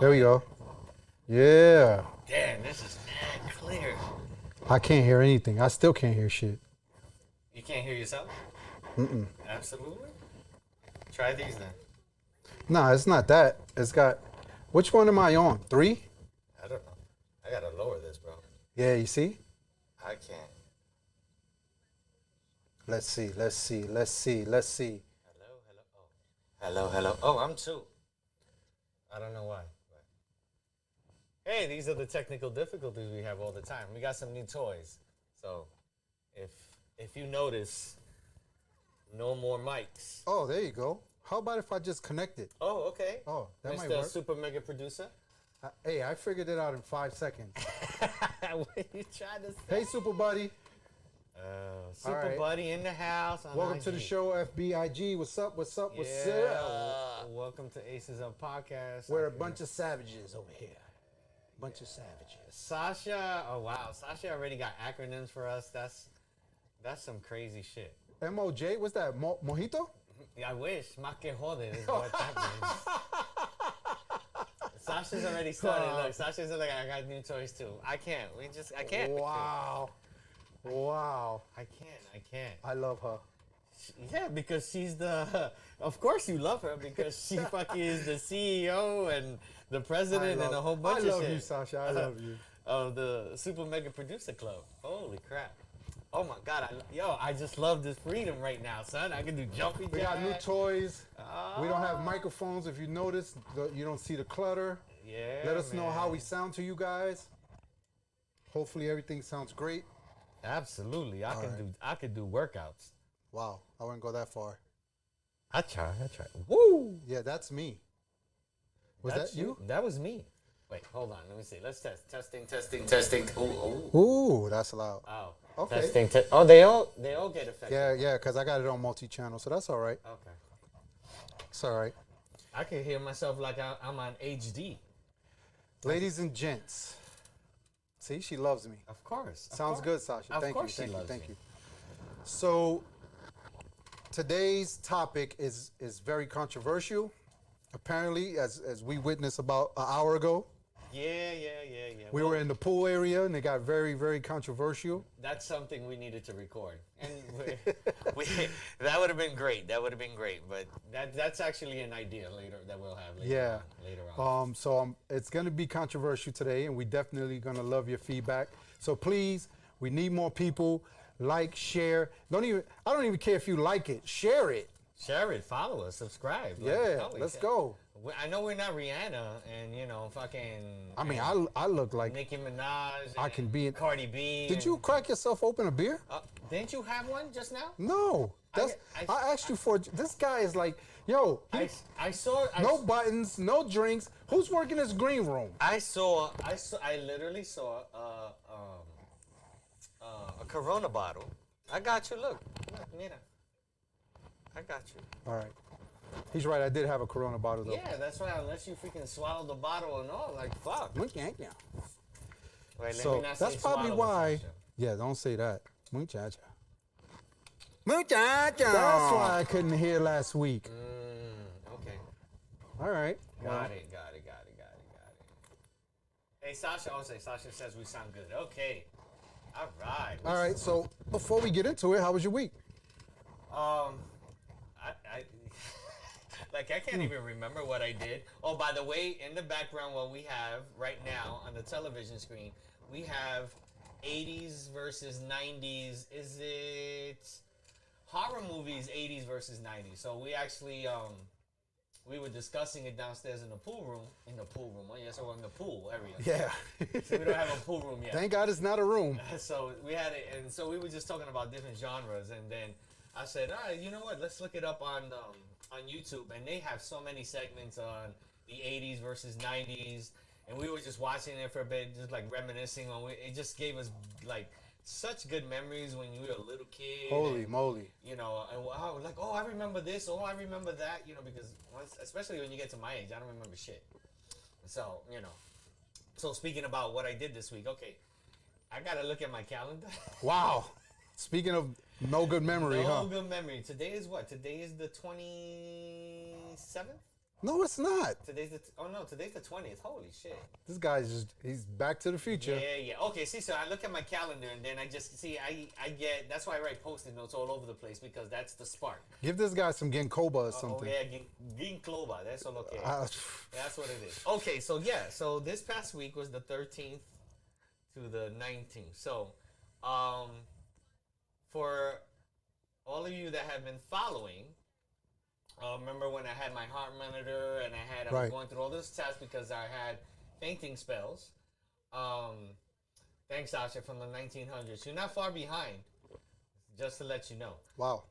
There we go. Yeah. Damn, this is mad clear. I can't hear anything. I still can't hear shit. You can't hear yourself? Mm-mm. Absolutely. Try these then. Nah, it's not that. It's got. Which one am I on? 3? I don't know. I gotta lower this, bro. Yeah, you see? I can't. Let's see. Hello, hello. Oh. Hello, hello. Oh, I'm 2. I don't know why. But... Hey, these are the technical difficulties we have all the time. We got some new toys. So, if you notice, no more mics. Oh, there you go. How about if I just connect it? Oh, okay. Oh, that might Mr. work. Super Mega Producer. Hey, I figured it out in 5 seconds. What are you trying to say? Hey, Super Buddy. Super right. Buddy in the house. Welcome IG. to the show, FBIG. What's up? What's up? What's up? Welcome to Aces Up Podcast. We're a bunch of savages over here. Bunch of savages. Sasha. Oh wow, Sasha already got acronyms for us. That's some crazy shit. MOJ. What's that? Mojito? I wish. Ma que jode is what that means. Sasha's already started. Look, Sasha's like, I got new toys too. I can't. I can't. Wow. Wow. I can't. I love her. Yeah, because she's the. Of course you love her because she fucking is the CEO and the president and a whole bunch of shit. I love you, Sasha. I love you. Of the Super Mega Producer Club. Holy crap. Oh my God. I just love this freedom right now, son. I can do jumpy jacks. We got new toys. We don't have microphones. If you notice, you don't see the clutter. Yeah. Let us know how we sound to you guys. Hopefully everything sounds great. Absolutely. I could do workouts. Wow. I wouldn't go that far. I try. Woo! Yeah, that's me. Was that you? That was me. Wait, hold on. Let me see. Let's test. Testing. Ooh, that's loud. Oh. Okay. Testing. Oh, they all get affected. Yeah, because I got it on multi-channel, so that's all right. Okay. It's all right. I can hear myself like I'm on HD. Ladies and gents. See, she loves me. Of course. Sounds good, Sasha. Of Thank course you. she loves Thank you. you. So today's topic is very controversial. Apparently, as we witnessed about an hour ago. Yeah. We were in the pool area and it got very, very controversial. That's something we needed to record. And that would have been great. But that's actually an idea later that we'll have later on. So it's going to be controversial today, and we definitely going to love your feedback. So please, we need more people. Like, share. I don't even care if you like it. Share it. Share it. Follow us. Subscribe. Yeah, let's go. I know we're not Rihanna and fucking. I mean, I look like Nicki Minaj. I can be in Cardi B. Did you crack yourself open a beer? Didn't you have one just now? No. I asked you for. This guy is like, yo. I saw. No buttons, no drinks. Who's working this green room? I literally saw a Corona bottle. I got you. Look, mira. I got you. All right. He's right. I did have a Corona bottle though. Yeah, that's right. Unless you freaking swallow the bottle and all, like fuck. Yeah. Wait, So that's probably why. Yeah, don't say that. Muchacha. That's why I couldn't hear last week. Okay. All right. Got it. Hey, Sasha says we sound good. Okay. All right. All right. So before we get into it, how was your week? I can't even remember what I did. Oh, by the way, in the background, what we have right now on the television screen, we have 80s versus 90s. Is it horror movies, 80s versus 90s? So we actually, we were discussing it downstairs in the pool room. Oh, yes, we're in the pool area. Yeah. So we don't have a pool room yet. Thank God it's not a room. So we had it, and so we were just talking about different genres, and then I said, all right, you know what? Let's look it up on YouTube, and they have so many segments on the 80s versus 90s, and we were just watching it for a bit, just like reminiscing on. It just gave us like such good memories when you were a little kid. Holy and, moly. You know, and wow, like, oh, I remember this, oh, I remember that, you know, because once, especially when you get to my age, I don't remember shit. So, you know. So speaking about what I did this week, okay, I gotta look at my calendar. Wow. Speaking of no good memory, huh? No good memory. Today is what? Today is the 27th? No, it's not. Today's the today's the 20th. Holy shit. This guy's he's back to the future. Yeah. Okay, see, so I look at my calendar and then I just see I get, that's why I write post-it notes all over the place, because that's the spark. Give this guy some Ginkgoba or Oh something. yeah, Ginkgoba. That's all okay. That's what it is. Okay, so this past week was the 13th to the 19th. So, for all of you that have been following, remember when I had my heart monitor and I was going through all this tests because I had fainting spells. Thanks, Sasha, from the 1900s. You're not far behind, just to let you know. Wow.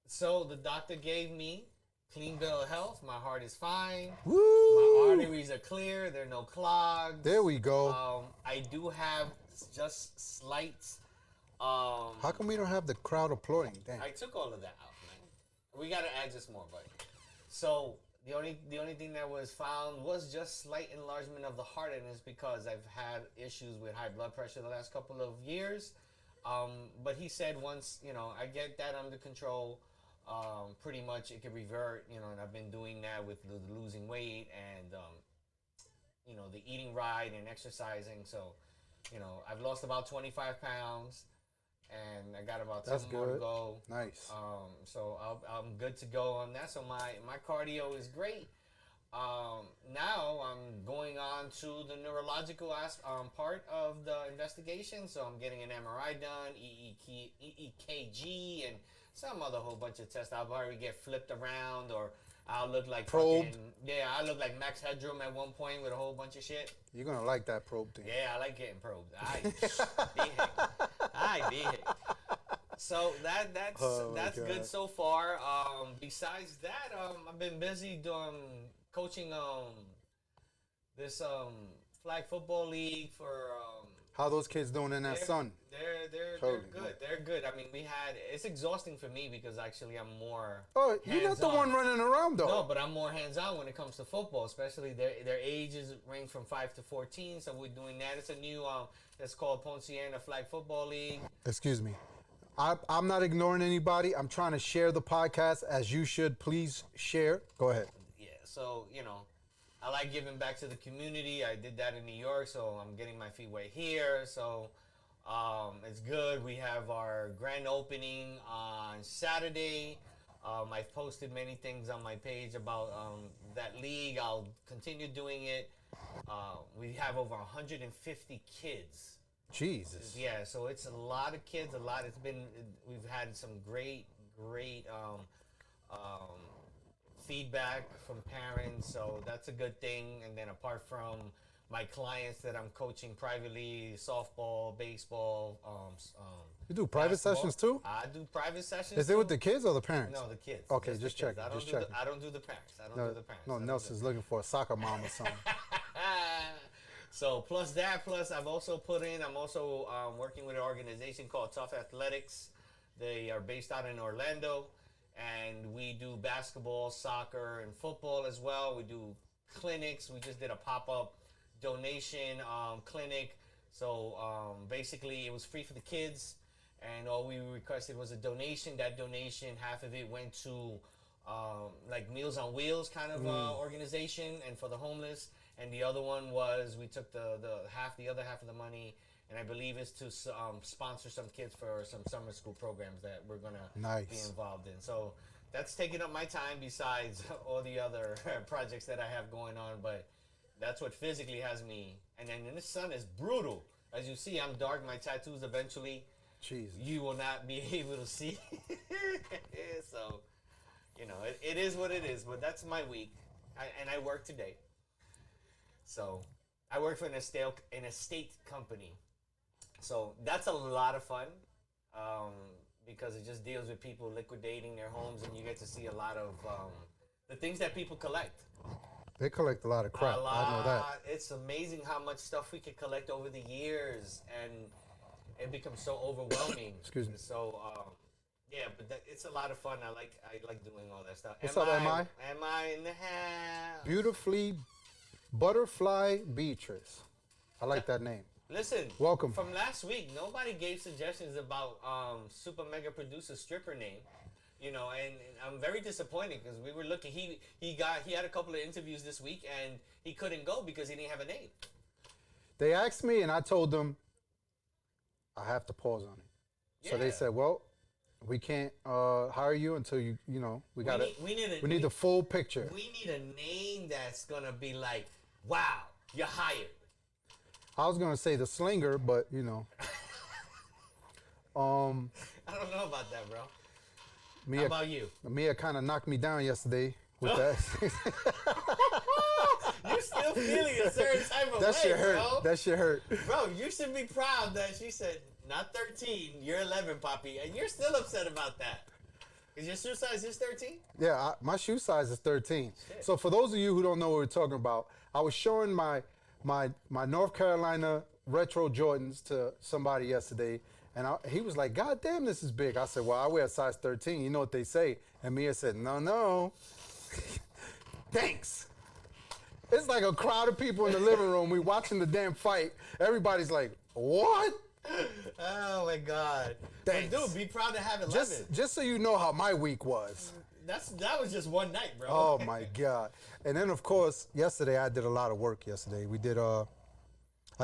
So the doctor gave me clean bill of health. My heart is fine. Woo! My arteries are clear. There are no clogs. There we go. I do have just slight. How come we don't have the crowd applauding? Damn. I took all of that out, man. We gotta add just more, buddy. So the only thing that was found was just slight enlargement of the heart, and it's because I've had issues with high blood pressure the last couple of years. But he said once I get that under control, pretty much it can revert. And I've been doing that with losing weight and the eating right and exercising. So I've lost about 25 pounds. And I got about 10 more to go. Nice. So I'm good to go on that. So my cardio is great. Now I'm going on to the neurological part of the investigation. So I'm getting an MRI done, EKG, and some other whole bunch of tests. I'll probably get flipped around, or I'll look like probed. I look like Max Headroom at one point with a whole bunch of shit. You're gonna like that probe thing. Yeah, I like getting probed. I be it. So that's good so far. Besides that, I've been busy coaching this flag football league for. How those kids doing in that sun? They're Totally. good. They're good. I mean, it's exhausting for me because actually I'm more. Oh, you're not the one running around though. No, but I'm more hands-on when it comes to football, especially their ages range from 5 to 14. So we're doing that. It's a new it's called Ponciana Flag Football League. Excuse me. I'm not ignoring anybody. I'm trying to share the podcast, as you should. Please share. Go ahead. Yeah. So I like giving back to the community. I did that in New York, so I'm getting my feet wet here. So it's good. We have our grand opening on Saturday. I've posted many things on my page about that league. I'll continue doing it. We have over 150 kids. Jesus. Yeah, so it's a lot of kids. We've had some great feedback from parents, so that's a good thing. And then apart from my clients that I'm coaching privately, softball, baseball, You do private basketball. sessions too? I do private sessions. Is it with the kids or the parents? No, the kids. Okay, the just kids. checking. I don't Just do checking. I don't do the parents. I don't do the parents. No, Nelson's looking for a soccer mom or something. So plus I'm also working with an organization called Tough Athletics. They are based out in Orlando, and we do basketball, soccer, and football as well. We do clinics. We just did a pop-up donation clinic. So basically it was free for the kids, and all we requested was a donation. That donation, half of it went to like Meals on Wheels kind of organization, and for the homeless. And the other one was we took the other half of the money, and I believe it's to sponsor some kids for some summer school programs that we're gonna be involved in. So that's taking up my time besides all the other projects that I have going on. But that's what physically has me. And then the sun is brutal. As you see, I'm dark. My tattoos eventually, Jesus. you will not be able to see. So, it is what it is. But that's my week, and I work today. So I work for an estate company. So that's a lot of fun. because it just deals with people liquidating their homes, and you get to see a lot of the things that people collect. They collect a lot of crap. A lot. I know that. It's amazing how much stuff we could collect over the years, and it becomes so overwhelming. Excuse me. So, yeah, but it's a lot of fun. I like doing all that stuff. What's up, M.I.? M.I. in the house. Beautifully Butterfly Beatrice. I like that name. Listen, Welcome. From last week, nobody gave suggestions about super mega producer stripper name. You know, and I'm very disappointed because we were looking. He had a couple of interviews this week, and he couldn't go because he didn't have a name. They asked me, and I told them I have to pause on it. So they said, "Well, we can't hire you until you know we need the full picture. We need a name that's gonna be like, wow, you're hired." I was gonna say the Slinger, but you know, I don't know about that, bro. How about you? Mia kind of knocked me down yesterday with that. You're still feeling a certain type of That way, shit hurt. bro. That shit hurt. Bro, you should be proud that she said, not 13, you're 11, Poppy. And you're still upset about that. Is your shoe size just 13? Yeah, my shoe size is 13. Shit. So for those of you who don't know what we're talking about, I was showing my North Carolina retro Jordans to somebody yesterday, and he was like, "God damn, this is big." I said, "Well, I wear a size 13. You know what they say?" And Mia said, "No." Thanks. It's like a crowd of people in the living room. We watching the damn fight. Everybody's like, "What?" Oh my God. Thanks. But dude, be proud to have 11. Just so you know how my week was. That was just one night, bro. Oh my God. And then of course, yesterday I did a lot of work yesterday. We did I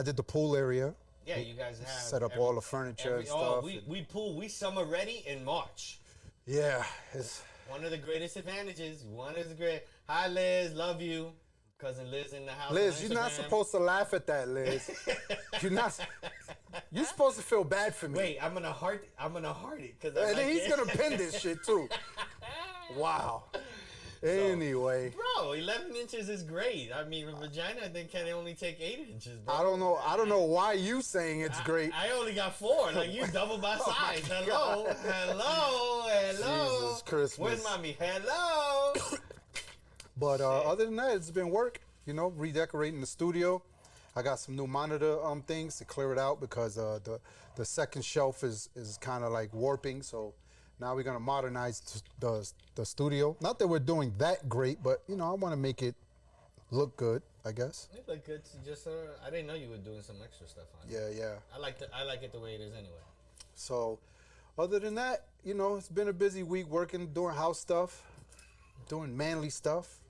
did the pool area. Yeah, you guys have set up all the furniture and stuff. Oh, we summer ready in March. Yeah, it's One of the greatest advantages. One is the great. Hi, Liz. Love you. Cousin Liz in the house. Liz, you're not supposed to laugh at that, Liz. You're not. You're supposed to feel bad for me. Wait, I'm gonna heart it because And then he's gonna pin this shit too. Wow. Anyway, bro, 11 inches is great. I mean, a vagina I think can only take 8 inches, bro. I don't know why you saying it's great. I only got 4. Like you double my size. Hello. Jesus Christmas. Where's mommy? Hello. But other than that, it's been work. You know, redecorating the studio. I got some new monitor things to clear it out because the second shelf is kind of like warping. So now we're gonna modernize the studio. Not that we're doing that great, but you know, I want to make it look good, I guess. It look good. Just I didn't know you were doing some extra stuff on it. Yeah. I like it the way it is anyway. So, other than that, you know, it's been a busy week working, doing house stuff, doing manly stuff.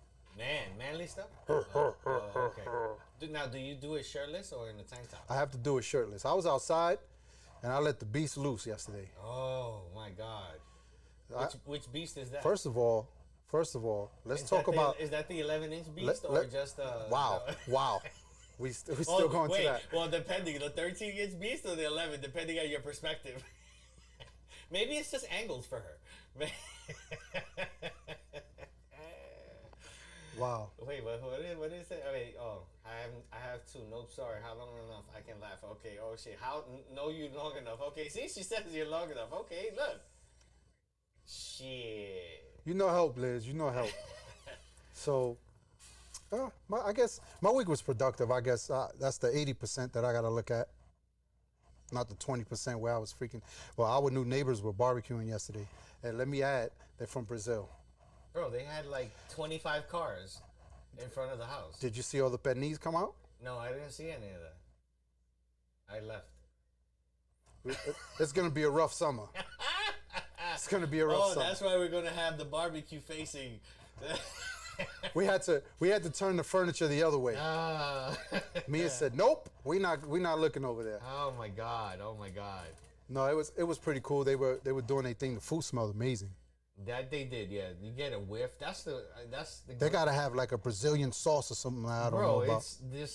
Manly stuff? Okay. Now, do you do it shirtless or in a tank top? I have to do it shirtless. I was outside, and I let the beast loose yesterday. Oh my God! Which beast is that? First of all, let's talk about. Is that the 11-inch beast or just Wow, wow. We still going to that. Well, depending, the 13-inch beast or the 11, depending on your perspective. Maybe it's just angles for her. Wow. Wait, what is it? Oh, wait, I have 2. Nope, sorry. How long enough? I can laugh. Okay. Oh shit. How? No, you long enough. Okay. See, she says you're long enough. Okay. Look. Shit. You know help, Liz. You know help. So, I guess my week was productive. I guess that's the 80% that I got to look at. Not the 20% where I was freaking. Well, our new neighbors were barbecuing yesterday, and let me add, they're from Brazil. Bro, they had like 25 cars in front of the house. Did you see all the pennies come out? No, I didn't see any of that. I left. It's gonna be a rough summer. It's gonna be a rough summer. Oh, that's why we're gonna have the barbecue facing. We had to turn the furniture the other way. Mia said, "Nope, we not looking over there." Oh my God! Oh my God! No, it was pretty cool. They were doing their thing. The food smelled amazing. That they did, yeah. You get a whiff. That's the. They gotta have like a Brazilian sauce or something. I don't know about.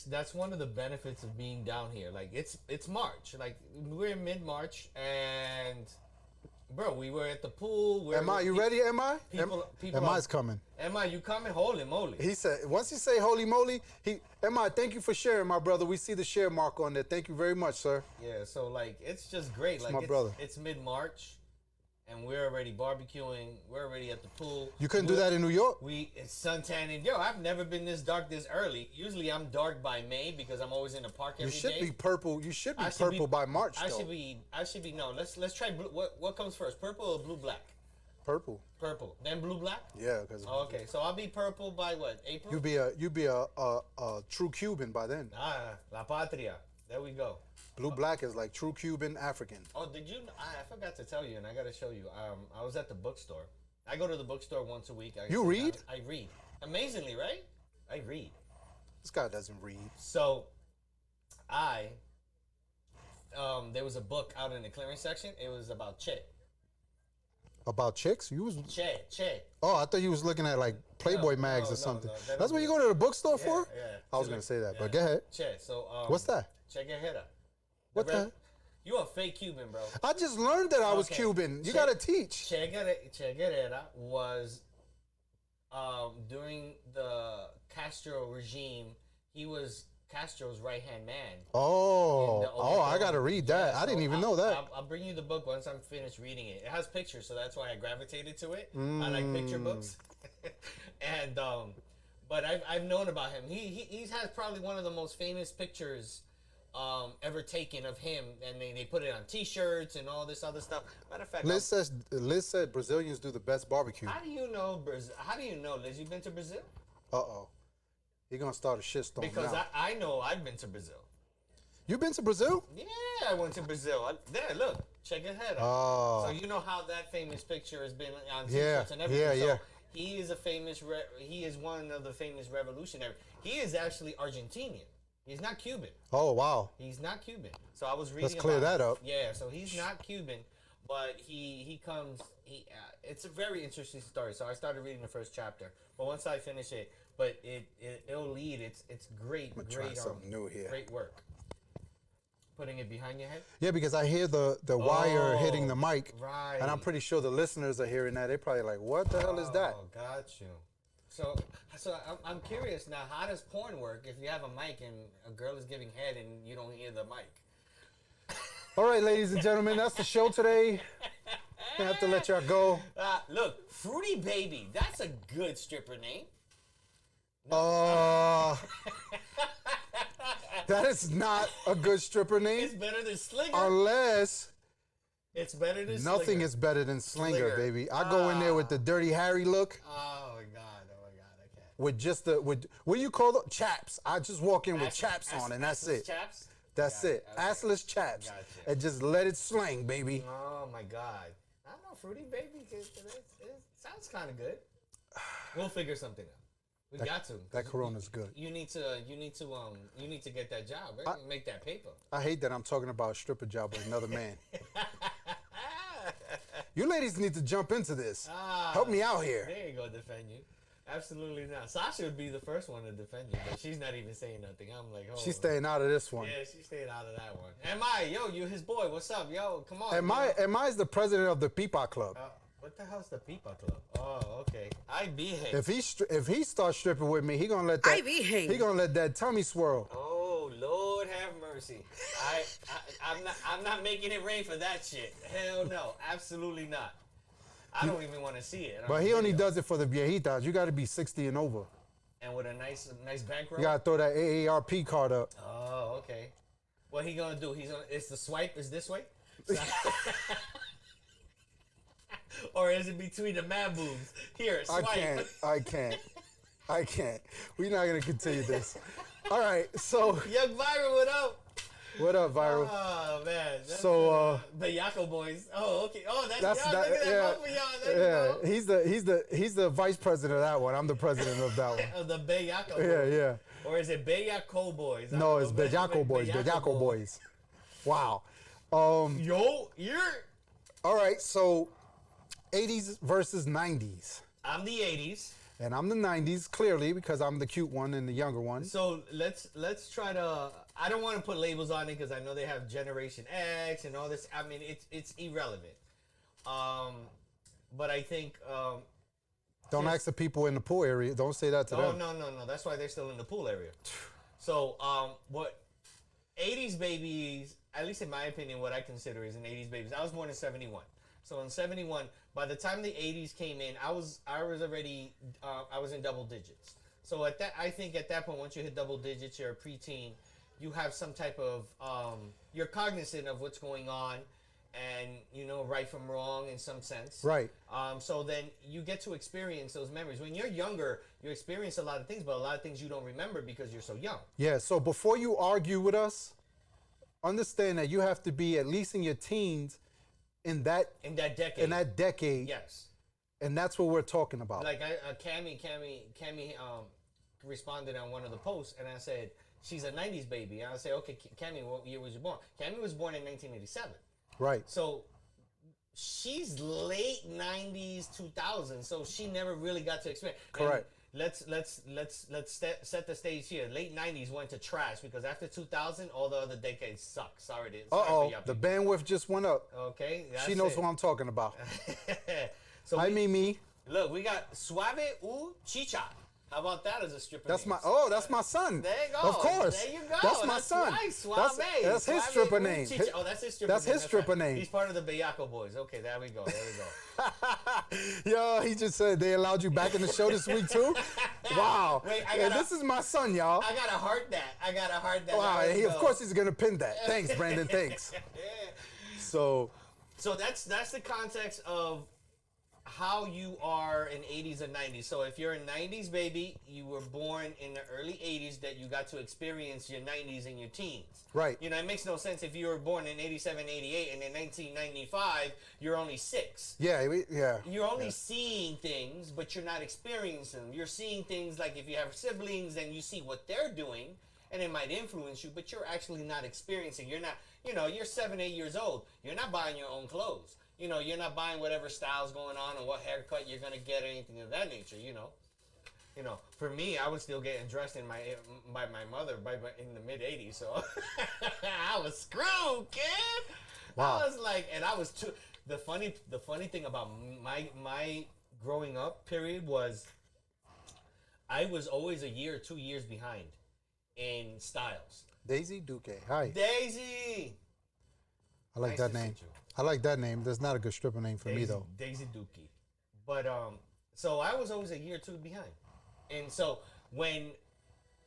That's one of the benefits of being down here. Like it's March. Like we're in mid-March, and bro, we were at the pool. You ready, M.I.? People M.I.'s coming. M.I., you coming? Holy moly! He said once you say holy moly, M.I., thank you for sharing, my brother. We see the share mark on there. Thank you very much, sir. Yeah. So like it's just great. Like my brother. It's mid-March. and we're already barbecuing. We're already at the pool. You couldn't do that in New York? It's suntanning. Yo, I've never been this dark this early. Usually I'm dark by May because I'm always in the park every day. You should be purple. You should be purple by March. I should be. No, let's try blue. What comes first, purple or blue black? Purple. Purple. Then blue black. Yeah, because Okay, so I'll be purple by what? April. you be a true Cuban by then. La patria. There we go. Blue black is like true Cuban African. Oh, did you? I forgot to tell you, and I got to show you. I was at the bookstore. I go to the bookstore once a week. You read? I read. Amazingly, right? I read. This guy doesn't read. So, there was a book out in the clearance section. It was about Che. About chicks? You was Che. Oh, I thought you was looking at like Playboy mags or something. No, That's what you go to the bookstore for? Yeah. I was gonna say that, but go ahead. Che. So, What's that? Che Guevara. What the? You a fake Cuban, bro. I just learned that I was Okay. Cuban. You Che- gotta teach. Che Guevara was during the Castro regime. He was Castro's right-hand man. Oh, I gotta read that. Yeah, I didn't even know that. I'll bring you the book once I'm finished reading it. It has pictures, so that's why I gravitated to it. I like picture books. And but I've known about him. He's has probably one of the most famous pictures ever taken of him, and they put it on T-shirts and all this other stuff. Matter of fact, Liz said Brazilians do the best barbecue. how do you know Brazil? How do you know, Liz? You been to Brazil? Uh-oh. He gonna start a shitstorm Because now. I know I've been to Brazil. You been to Brazil? Yeah, I went to Brazil. There, look, check it out. Oh. So you know how that famous picture has been on Yeah, T-shirts and everything. yeah. So he is a famous. He is one of the famous revolutionary. He is actually Argentinian. He's not Cuban. Oh, wow. He's not Cuban. So I was reading. Let's clear about that him. up. Yeah. So he's not Cuban, but he comes. It's a very interesting story. So I started reading the first chapter, but once I finish it, but it'll lead. It's great. I'm trying Great. something new here. Great work. Putting it behind your head. Yeah, because I hear the wire hitting the mic. Right. And I'm pretty sure the listeners are hearing that. They're probably like, what the hell is that? Oh, got you. So I'm curious now. How does porn work if you have a mic and a girl is giving head and you don't hear the mic? All right, ladies and gentlemen, that's the show today. I have to let y'all go. Look, Fruity Baby. That's a good stripper name. That is not a good stripper name. It's better than Slinger. Unless It's better than nothing Slinger. is better than Slinger, Slinger. baby. I go in there with the Dirty Harry look. Oh my god, I can't. With just what do you call them? Chaps. I just walk in with chaps on, and that's assless it. Chaps? That's Got it. it. Okay. Assless chaps. Gotcha. And just let it slang, baby. Oh my god. I don't know, Fruity Baby. It sounds kind of good. We'll figure something out. We got to. That Corona's good. You need to get that job, right? Make that paper. I hate that I'm talking about a stripper job with another man. You ladies need to jump into this. Help me out here. There you go, defend you. Absolutely not. Sasha would be the first one to defend you, but she's not even saying nothing. I'm like, oh. She's staying out of this one. Yeah, she's staying out of that one. Am I? Yo, you his boy. What's up? Yo, come on. Am I the president of the Peepaw Club? What the hell's the Peepaw Club? Oh, okay. I behave. If he starts stripping with me, he gonna let that tummy swirl. Oh, Lord have mercy. I'm not making it rain for that shit. Hell no. Absolutely not. I don't even want to see it. But he only does it for the viejitas. You got to be 60 and over. And with a nice bankroll. You got to throw that AARP card up. Oh, okay. What he gonna do? It's the swipe is this way? Or is it between the man boobs? Here, swipe. I can't. We're not going to continue this. All right, so. Young Viral, what up? What up, Viral? Oh, man. So, the Yako boys. Oh, okay. Oh, that's that, y'all. Look at that both of y'all. There you go. He's the vice president of that one. I'm the president of that one. Of the Beyako Yeah, boys. yeah. Or is it Beyako boys? No, it's Beyako boys. Beyako boys. Wow. Yo, you're. All right, so 80s versus 90s. I'm the 80s. And I'm the 90s, clearly, because I'm the cute one and the younger one. So let's try to. I don't want to put labels on it because I know they have Generation X and all this. I mean, it's irrelevant. But I think. Don't ask the people in the pool area. Don't say that to them. Oh no. That's why they're still in the pool area. So what 80s babies, at least in my opinion, what I consider is an 80s babies. I was born in 71. So in '71, by the time the '80s came in, I was already I was in double digits. So I think at that point, once you hit double digits, you're a preteen. You have some type of you're cognizant of what's going on, and you know right from wrong in some sense. Right. So then you get to experience those memories. When you're younger, you experience a lot of things, but a lot of things you don't remember because you're so young. Yeah. So before you argue with us, understand that you have to be at least in your teens in that decade. In that decade. Yes. And that's what we're talking about. Like Cammy responded on one of the posts, and I said she's a '90s baby. And I say, okay, Cammy, what year was you born? Cammy was born in 1987. Right. So she's late '90s, 2000. So she never really got to experience. Correct. And let's set the stage here. Late '90s went to trash because after 2000, all the other decades suck. Sorry for y'all the people. bandwidth just went up. Okay. She knows what I'm talking about. So me. Look, we got Suave U Chicha. How about that as a stripper That's name? that's my son. There you go. Of course. There you go. That's my son. Right. Suave. That's his Suave stripper U name. Chicha. Oh, that's his stripper name. That's his stripper name. He's part of the Bellaco Boys. Okay, there we go. Yo, he just said they allowed you back in the show this week too. Wow. Wait, this is my son, y'all. I gotta heart that. Wow. Of course he's gonna pin that. Thanks, Brandon. Thanks. So that's the context of how you are in '80s and '90s. So if you're a '90s baby, you were born in the early '80s, that you got to experience your '90s and your teens. Right. You know, it makes no sense if you were born in '87, '88, and in 1995 you're only 6. yeah. You're only seeing things, but you're not experiencing them. You're seeing things like if you have siblings, then you see what they're doing, and it might influence you, but you're actually not experiencing. You're not, you're 7, 8 years old. You're not buying your own clothes. You're not buying whatever style's going on or what haircut you're gonna get or anything of that nature. For me, I was still getting dressed by my mother in the mid '80s, so I was screwed, kid. Wow. I was like, and I was too. The funny thing about my growing up period was I was always a year or 2 years behind in styles. Daisy Duque. Hi. Daisy. I like Nice that to name. meet you. I like that name. That's not a good stripper name for me though. Daisy Dookie. But so I was always a year or 2 behind. And so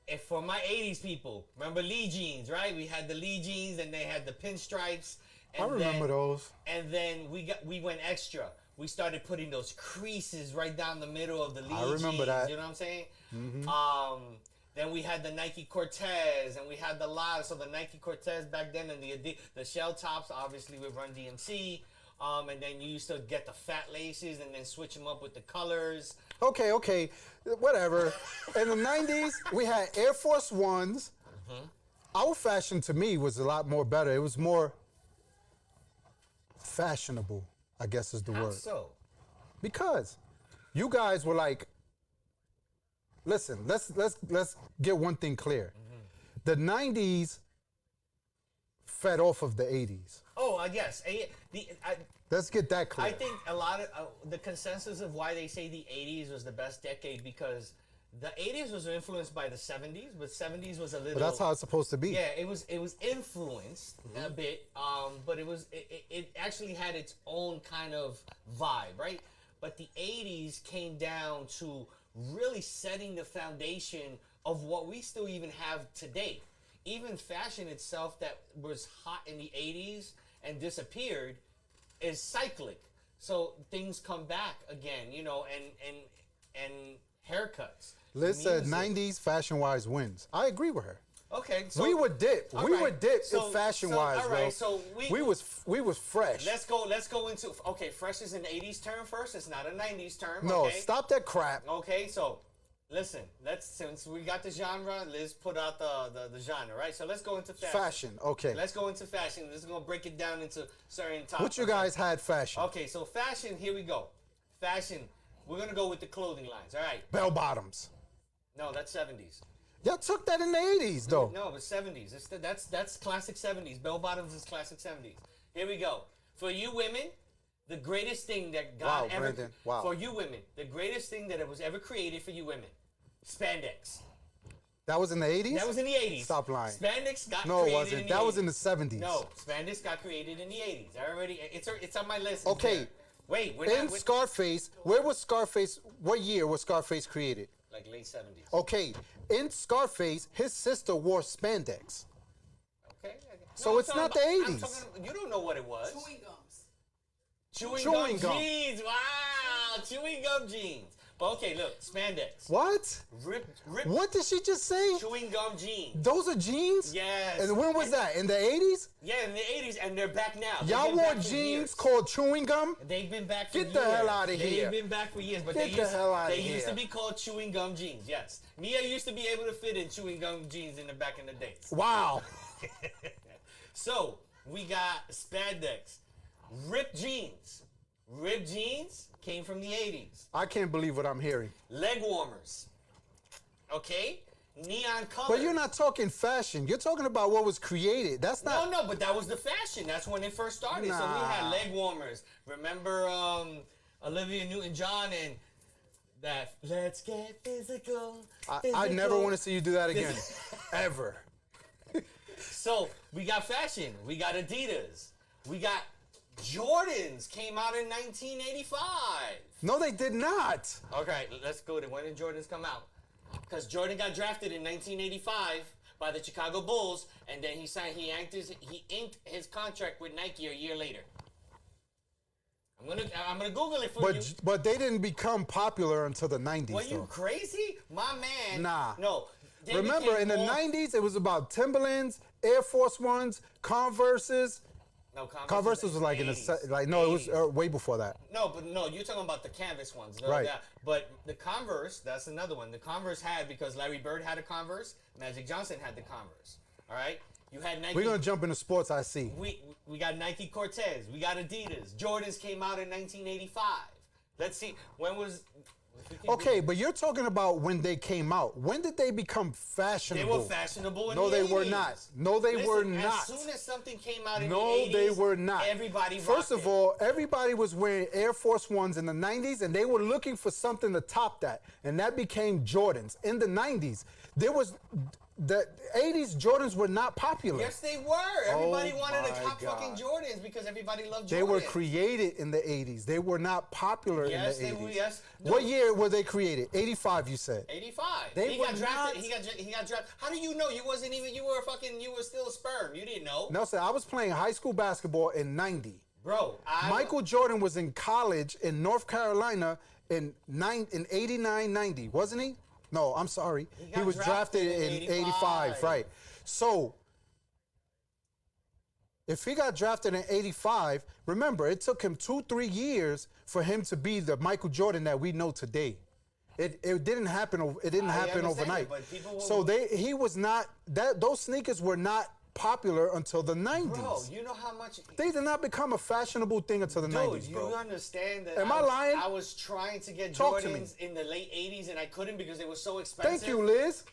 if for my '80s people, remember Lee jeans, right? We had the Lee jeans and they had the pinstripes. And I remember those. And then we went extra. We started putting those creases right down the middle of the Lee I remember jeans. that. You know what I'm saying? Mm-hmm. Then we had the Nike Cortez, and we had the lot. So the Nike Cortez back then, and the shell tops, obviously with Run DMC. And then you used to get the fat laces, and then switch them up with the colors. Okay, whatever. In the '90s, we had Air Force Ones. Our fashion, to me, was a lot more better. It was more fashionable, I guess is the How word. so? Because you guys were like, listen, let's get one thing clear. The '90s fed off of the '80s. Oh, yes. Let's get that clear. I think a lot of the consensus of why they say the '80s was the best decade, because the '80s was influenced by the '70s, but '70s was a little. But that's how it's supposed to be. Yeah, it was influenced a bit, but it actually had its own kind of vibe, right? But the '80s came down to really setting the foundation of what we still even have today. Even fashion itself that was hot in the '80s and disappeared is cyclic. So things come back again, and haircuts. Listen, music. '90s fashion-wise wins. I agree with her. Okay, so We would dip. all We right. would dip So- fashion-wise, all bro. right, so we was fresh. Let's go into fresh is an '80s term first. It's not a '90s term. No, okay? stop that crap. Okay, so listen. Since we got the genre, let's put out the genre, right? So let's go into fashion. Fashion, okay. Let's go into fashion. Let's go break it down into certain topics. What you guys had fashion? Okay, so fashion. Here we go. Fashion. We're gonna go with the clothing lines. All right. Bell bottoms. No, that's '70s. Y'all took that in the '80s, though. No, it's '70s. That's classic '70s. Bell bottoms is classic '70s. Here we go. For you women, the greatest thing that God ever Brandon. Wow. for you women, the greatest thing that it was ever created for you women, spandex. That was in the 80s? That was in the 80s. Stop lying. Spandex got No, it created wasn't. in the That 80s. was in the 70s. No, spandex got created in the 80s. I already, it's on my list. It's Okay. there. Wait, we're In not, Scarface, where was Scarface? What year was Scarface created? like late 70s. Okay, in Scarface, his sister wore spandex. Okay. So I'm it's talking not the about- I'm 80s. talking- you don't know what it was. Chewing gums. Chewing gum jeans. Wow, chewing gum jeans. But okay, look, spandex. What? Rip. What did she just say? Chewing gum jeans. Those are jeans? Yes. And when was that? In the 80s? Yeah, in the 80s, and they're back now. They've Y'all been wore back for jeans years. called chewing gum? They've been back for Get years. the hell outta here. They've been back for years, but Get they the used, hell outta they used to here. be called chewing gum jeans. Yes, Mia used to be able to fit in chewing gum jeans in the back in the days. Wow. So we got spandex, ripped jeans. Ripped jeans came from the 80s. I can't believe what I'm hearing. Leg warmers. Okay, neon color. But you're not talking fashion. You're talking about what was created. That's not. No, but that was the fashion. That's when it first started. So we Nah. had leg warmers. Remember Olivia Newton-John and that "Let's get physical." I never want to see you do that again. Ever. So we got fashion. We got Adidas. We got Jordans. Came out in 1985. No, they did not. Okay, let's go to when did Jordans come out? Because Jordan got drafted in 1985 by the Chicago Bulls, and then he inked his contract with Nike a year later. I'm gonna Google it for you. But they didn't become popular until the 90s, Were you though. crazy? My man. Nah. No. They Remember, became in the more- 90s, it was about Timberlands, Air Force Ones, Converses. No, Converse was like in the 80s. it was 80s. way before that. No, but no, you're talking about the canvas ones. Right. Yeah. But the Converse, that's another one. The Converse had, because Larry Bird had a Converse, Magic Johnson had the Converse. All right? You had Nike. We're gonna jump into sports. I see. We got Nike Cortez. We got Adidas. Jordans came out in 1985. Let's see. When was... if we can Okay, do- but you're talking about when they came out. When did they become They fashionable? were fashionable in No, the they 80s. were not. No, they were Listen, not. As soon as something came out in No, the 80s, they were not. Everybody First rocked of it. all, everybody was wearing Air Force Ones in the 90s, and they were looking for something to top that, and that became Jordans. In the 90s, there was the 80s. Jordans were not popular. Yes, they were. Everybody Oh wanted the my top fucking God. Jordans because everybody loved Jordans. They were created in the 80s. They were not popular Yes, in the they 80s. were. Yes. What No. year were they created? 85, you said. 85. They he were got drafted. not- He got drafted. How do you know? You wasn't even. You were still a sperm. You didn't know. Nelson, I was playing high school basketball in 90. Bro, Michael Jordan was in college in North Carolina in 89, 90, wasn't he? No, I'm sorry. He got was drafted drafted in in 85, right. So, if he got drafted in 85, remember, it took him 2-3 years for him to be the Michael Jordan that we know today. It didn't happen. It didn't I happen understand overnight. that, but people will- So he was not that. Those sneakers were not popular until the 90s. Bro, you know how much. They did not become a fashionable thing until the Dude, 90s, you bro. understand that? Am I lying? I was trying to get Talk to me. Jordans in the late 80s and I couldn't because they were so expensive. Thank you, Liz.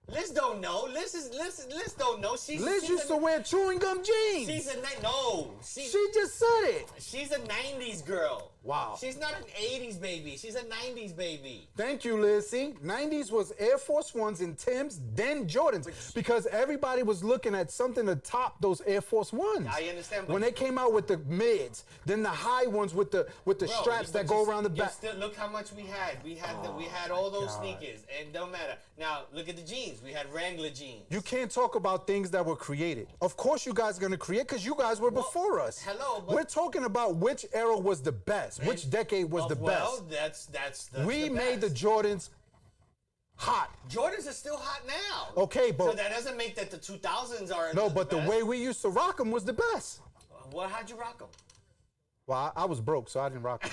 Liz don't know. Liz don't know. Liz used to wear chewing gum jeans. She's a no. She just said it. She's a 90s girl. Wow. She's not an 80s baby. She's a 90s baby. Thank you, Liz. See, 90s was Air Force Ones and Timbs, then Jordans, because everybody was looking at something to top those Air Force Ones. I understand, but- When they came out with the mids, then the high ones with the straps that go around the back. Look how much we had. We had all those sneakers, and don't matter. Now look at the jeans. We had Wrangler jeans. You can't talk about things that were created. Of course you guys are going to create because you guys were before us. hello, but- We're talking about which era was the best, which decade was the well, best. that's We the made the best. Jordans hot. Jordans are still hot now. Okay, but- so that doesn't make that the 2000s are No, but the best. way we used to rock them was the best. Well, how'd you rock them? Well, I was broke, so I didn't rock them.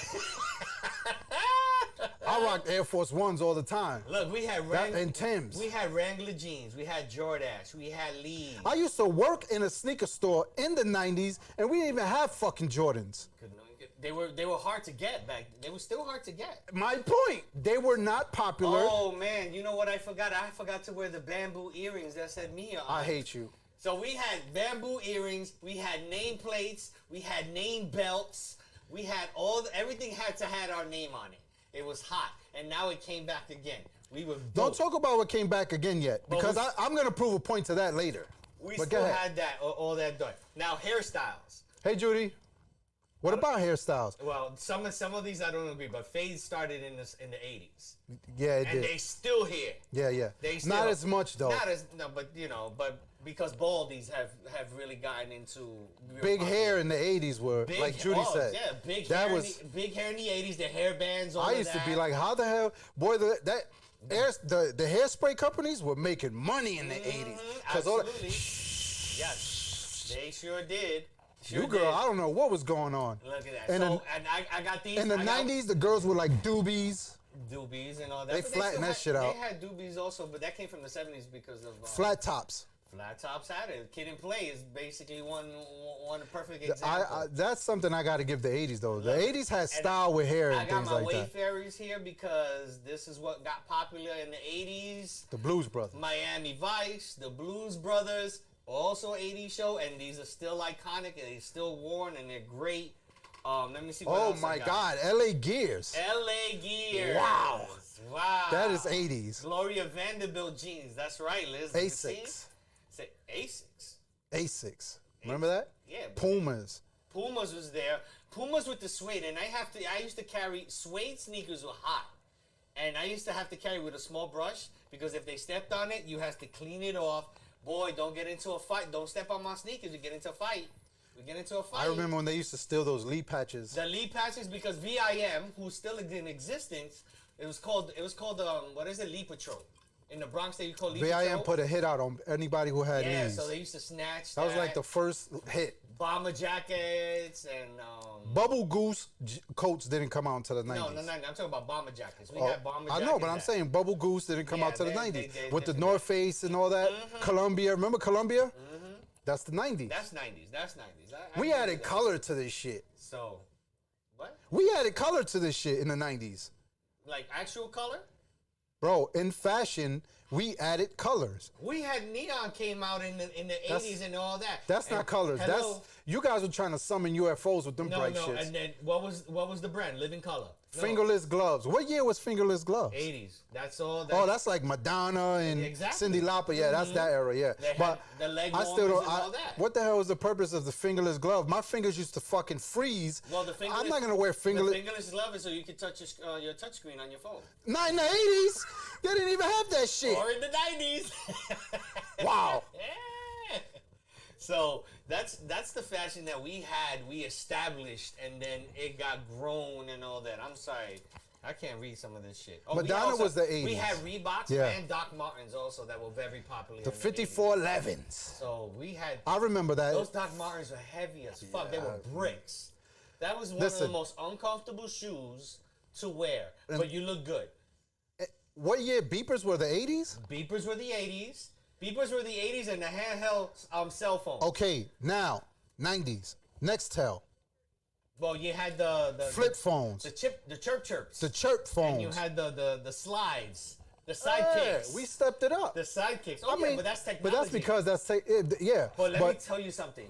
I rocked Air Force Ones all the time. Look, we had And Timbs. We had Wrangler jeans. We had Jordache. We had Lee. I used to work in a sneaker store in the 90s, and we didn't even have fucking Jordans. They were hard to get back. They were still hard to get. My point, they were not popular. Oh man, you know what I forgot? I forgot to wear the bamboo earrings that said Mia on. I hate you. So we had bamboo earrings, we had name plates, we had name belts, we had everything had to have our name on it. It was hot, and now it came back again. We were Don't dope. talk about what came back again yet, But because we- I'm gonna prove a point to that later. We But still go ahead. had that, all that done. Now hairstyles. Hey, Judy. What about hairstyles? Well, some of these I don't agree, but fades started in the 80s, Yeah, it and did. they still here. Yeah, yeah. They Not still- as much though. Not as no, but but because baldies have really gotten into real Big popular. hair in the 80s were, Big like Judy said. Yeah, big that hair. was. Big hair in the 80s. The hair bands. All I of used to be that. like, how the hell, boy, the hairspray companies were making money in the 80s. Absolutely. Yes, they sure did. Sure You girl, did. I don't know what was going on. Look at that. And So, in- and I got these. In the I got 90s, the girls were like doobies, doobies and all that. They but flattened still that had- shit out. They had doobies also, but that came from the 70s because of flat tops. Flat tops had it. Kid and Play is basically one perfect example. That's something I got to give the 80s though. The 80s had style with hair and I got things my like that. Wayfarers here because this is what got popular in the 80s. The Blues Brothers. Miami Vice, the Blues Brothers, also 80s show, and these are still iconic and they're still worn and they're great. Let me see what Oh else I my got. God, LA Gears. LA Gears. Wow. Wow. That is 80s. Gloria Vanderbilt jeans. That's right, Liz. You see? Asics. Say Asics. Asics. Remember that? Yeah. Pumas. Pumas was there. Pumas with the suede, and I used to carry suede sneakers were hot, and I used to have to carry with a small brush because if they stepped on it, you have to clean it off. Boy, don't get into a fight. Don't step on my sneakers. You get into a fight. We get into a fight. I remember when they used to steal those Lee patches. The lead patches because VIM, who's still in existence, it was called what is it, Lee Patrol. In the Bronx, they called Lee VIM Patrol. put a hit out on anybody who had Yeah, knees. so they used to snatch That was like the first hit. bomber jackets and Bubble Goose coats didn't come out until the 90s. no, I'm talking about bomber jackets. We Oh, had bomber I jackets. know, but I'm that- saying Bubble Goose didn't come Yeah, out till the they- 90s. they With the did. North Face and all that. Columbia. Remember Columbia? That's the 90s. That's 90s. That's 90s. I We remember added that. color to this shit. So, what? We added color to this shit in the 90s. Like actual color? Bro, in fashion, we added colors. We had neon came out in the 80s and all that. That's And not colors. hello? That's you guys were trying to summon UFOs with them no, bright no. shits. And then what was the brand? Living Color. No, Fingerless gloves. What year was fingerless gloves? 80s. That's all. Oh, that's like Madonna and Exactly. Cyndi Lauper. Yeah, that's that era. Yeah, They had but the leg I still warmers don't. and all that. What the hell is the purpose of the fingerless glove? My fingers used to fucking freeze. Well, the fingerless, I'm not gonna wear fingerless. The fingerless glove is so you can touch your touchscreen on your phone. Not in the 80s. They didn't even have that shit. Or in the 90s. Wow. Yeah. So that's the fashion that we established, and then it got grown and all that. I'm sorry, I can't read some of this shit. Oh, Madonna was the We 80s. had Reeboks Yeah. and Doc Martens also that were very popular. The in 5411s. So we had I remember that. those Doc Martens were heavy as fuck. They were bricks. That was one of Listen. the most uncomfortable shoes to wear, but you look good. What year? Beepers were the 80s? Beepers were the 80s. Beepers were the 80s and the handheld cell phone. Okay, now 90s. Nextel. Well, you had the Flip phones. the chirp chirps. The chirp phones. and you had the slides, the Yeah, sidekicks. we stepped it up. the sidekicks. Oh yeah, but that's technology. But that's because yeah. But let me tell you something.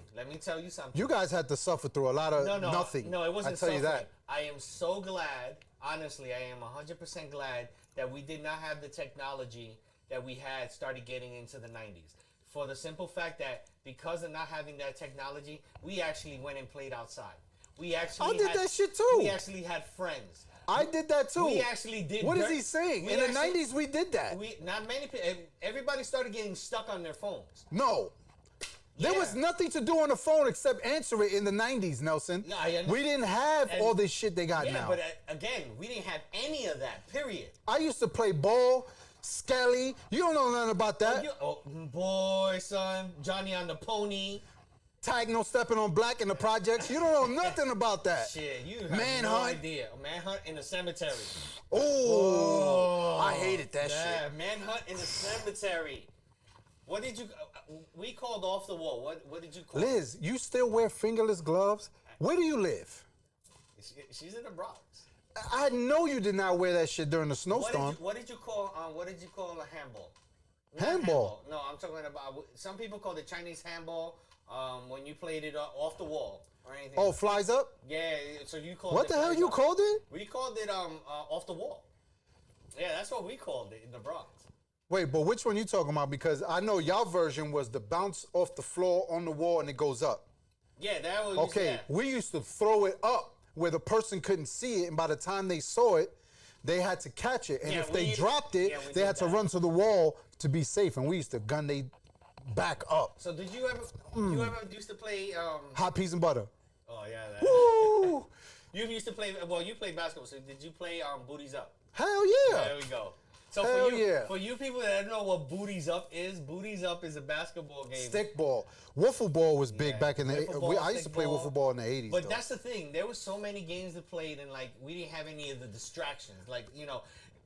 You guys had to suffer through a lot of nothing. No, it wasn't. I tell you suffering. that. I am so glad. Honestly, I am 100% glad that we did not have the technology that we had started getting into the 90s. For the simple fact that because of not having that technology, we actually went and played outside. We actually I did that shit too. We actually had friends. I did that too. We actually did. What is he saying? In the 90s, we did that. Not many people. Everybody started getting stuck on their phones. No. There Yeah. was nothing to do on the phone except answer it in the 90s, Nelson. No, I understand. We didn't have And- all this shit they got Yeah, now. but again, we didn't have any of that. Period. I used to play ball, Skelly. You don't know nothing about that. Oh, boy, son, Johnny on the pony. Tag no stepping on black in the projects. You don't know nothing about that. Shit, you have Manhunt. no idea. Manhunt in the cemetery. Oh, I hated that Yeah, shit. manhunt in the cemetery. What did you? We called off the wall. What did you call? Liz, you still wear fingerless gloves? Where do you live? She's in the Bronx. I know you did not wear that shit during the snowstorm. What did you call? What did you call a handball? Not Handball? No, I'm talking about. Some people call it Chinese handball. When you played it off the wall or anything. Oh, flies up? Yeah. So you called. What it the hell flies you up. called it? We called it off the wall. Yeah, that's what we called it in the Bronx. Wait, but which one you talking about? Because I know y'all version was the bounce off the floor on the wall and it goes up. Yeah, that was Okay, yeah. we used to throw it up where the person couldn't see it, and by the time they saw it, they had to catch it. And Yeah, if they dropped it, we they did had to that. run to the wall to be safe. And we used to gun they back up. So did you ever? You ever used to play? Hot peas and butter. Oh yeah. That. Woo! You used to play. Well, you played basketball. So did you play Booties Up? Hell yeah! There we go. So Hell for you, yeah. for you people that don't know what Booties Up is a basketball game. Stick ball. Wiffle ball was big Yeah, back in the. wiffle ball, I used to stick play ball. wiffle ball in the 80s. But though. that's the thing. There was so many games that played, and like we didn't have any of the distractions. Like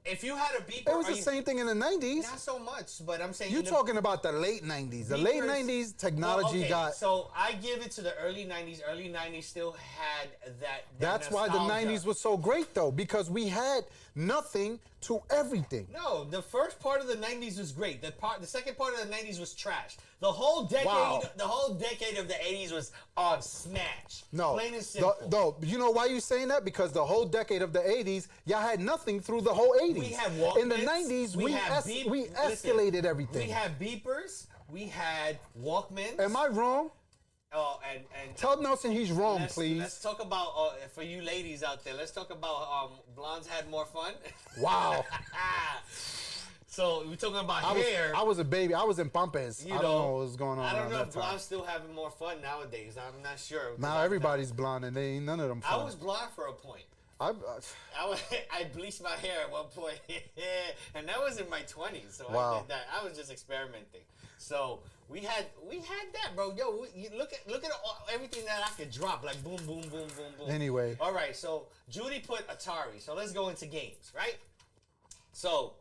if you had a beeper, It was the same thing in the 90s. Not so much, but I'm saying You're in the- talking about the late 90s. The late beepers- 90s, technology Well, okay, got. So I give it to the early 90s. Early 90s still had that That's why the nostalgia. 90s was so great, though, because we had nothing to everything. No, the first part of the 90s was great. The second part of the 90s was trash. The whole decade, Wow. the whole decade of the 80s was on smash. No, Plain and simple. no. You know why you saying that? Because the whole decade of the 80s, y'all had nothing through the whole 80s. We had Walkmans. In the 90s, we Listen, escalated everything. We had beepers. We had Walkmans. Am I wrong? Oh, and Tell Nelson he's wrong, please. Let's talk about for you ladies out there. Let's talk about blondes had more fun. Wow. So we're talking about I hair. was a baby. I was in Pampers. You I don't know what was going on I don't around know that if time. blondes still having more fun nowadays. I'm not sure. Now everybody's blonde and they ain't none of them I fun. was blonde for a point. I I bleached my hair at one point, and that was in my 20s. So I Wow. did that. I was just experimenting. So we had that, bro. Yo, you look at everything that I could drop, like boom, boom, boom, boom, boom. Anyway. All right. So Judy put Atari. So let's go into games, right? So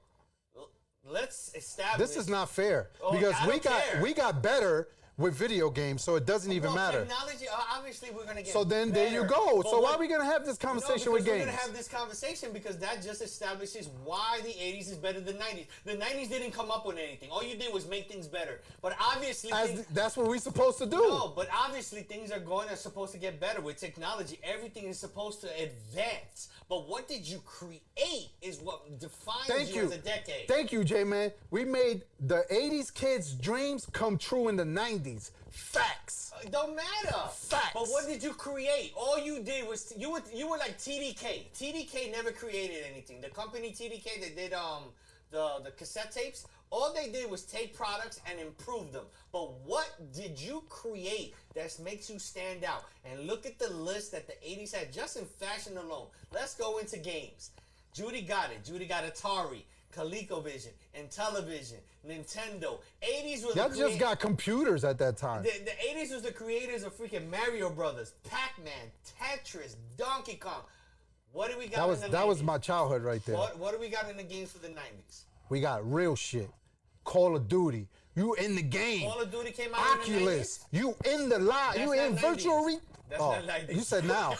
let's establish. This is not fair Oh, because I don't care. we got better with video games, so it doesn't even Well, matter. Technology, obviously, we're gonna get. So then there you better. go. But So why what- are we gonna have this No, conversation because with we're games? gonna have this conversation because that just establishes why the 80s is better than 90s. The 90s didn't come up with anything. All you did was make things better. But obviously, That's what we're supposed to do. no, but obviously things are supposed to get better with technology. Everything is supposed to advance. But what did you create is what defines Thank you. as a decade. Thank you, J-Man. We made the 80s kids' dreams come true in the 90s. Facts. It don't matter. Facts. But what did you create? All you did was you were like TDK. TDK never created anything. The company TDK that did the cassette tapes, all they did was take products and improve them. But what did you create that makes you stand out? And look at the list that the 80s had just in fashion alone. Let's go into games. Judy got it. Judy got Atari, ColecoVision, Intellivision, Nintendo. 80s was Y'all just got computers at that time. the 80s was the creators of freaking Mario Brothers, Pac-Man, Tetris, Donkey Kong. What do we got in the 90s? That was my childhood right there. What do we got in the games for the 90s? We got real shit. Call of Duty. You in the game. Call of Duty came out in the 90s? Oculus. You in the live. That's You in not virtual 90s. That's not 90s. You said now.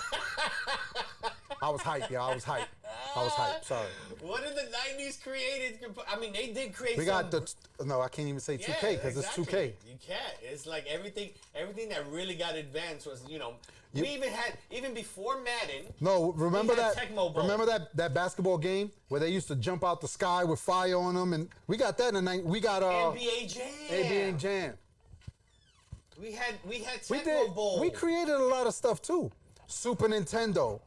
I was hyped, y'all. I was hyped. Sorry. What did the 90s create? I mean, they did create We got no, I can't even say 2K because it's 2K. You can't. It's like everything that really got advanced was, we even before Madden. No, remember We had that? Tecmo Bowl. Remember that basketball game where they used to jump out the sky with fire on them, and we got that in the night. We got NBA Jam. NBA Jam. We had We Tecmo did. Bowl. We created a lot of stuff too. Super Nintendo.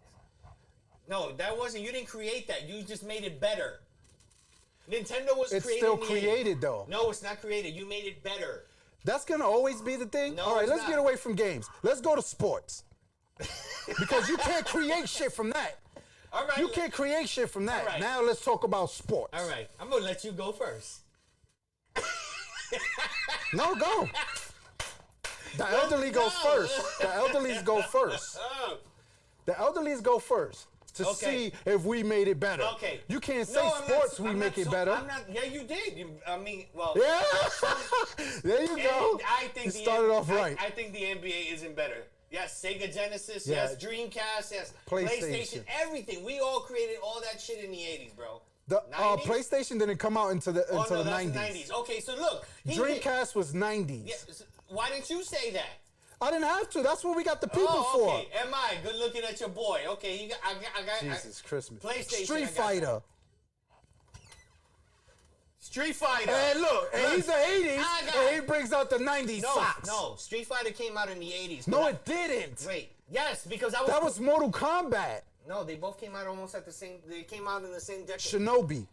No, that wasn't. You didn't create that. You just made it better. Nintendo was It's created. still in the created 80s. though. No, it's not created. You made it better. That's gonna always be the thing. No, All right, it's let's not. get away from games. Let's go to sports. Because you can't create shit from that. All right. You can't create shit from that. All right. Now let's talk about sports. All right. I'm gonna let you go first. No, go. The elderly goes go. first. The elderlies go first. Oh. The elderlies go first to Okay. see if we made it better. Okay. You can't say No, I'm not- sports we I'm make not it so- better. I'm not. Yeah, you did. Well. Yeah. There you go. And I think you the started off right. I think the NBA isn't better. Yes, Sega Genesis. Yeah. Yes, Dreamcast. Yes, PlayStation. Everything. We all created all that shit in the 80s, bro. The 90s? PlayStation didn't come out into the Oh, no, the that's 90s. Okay, so look. he did- Dreamcast was 90s. Yeah, why didn't you say that? I didn't have to. That's what we got the people Oh, okay. for. Am I good looking at your boy? Okay, I got Jesus Christmas. PlayStation. Street I got Fighter. Street Fighter. And look, and he's the 80s, I got and it. he brings out the 90s socks. No, Street Fighter came out in the 80s. No, it didn't. Wait, yes, because That was Mortal Kombat. No, they both came out almost at the same. They came out in the same decade. Shinobi.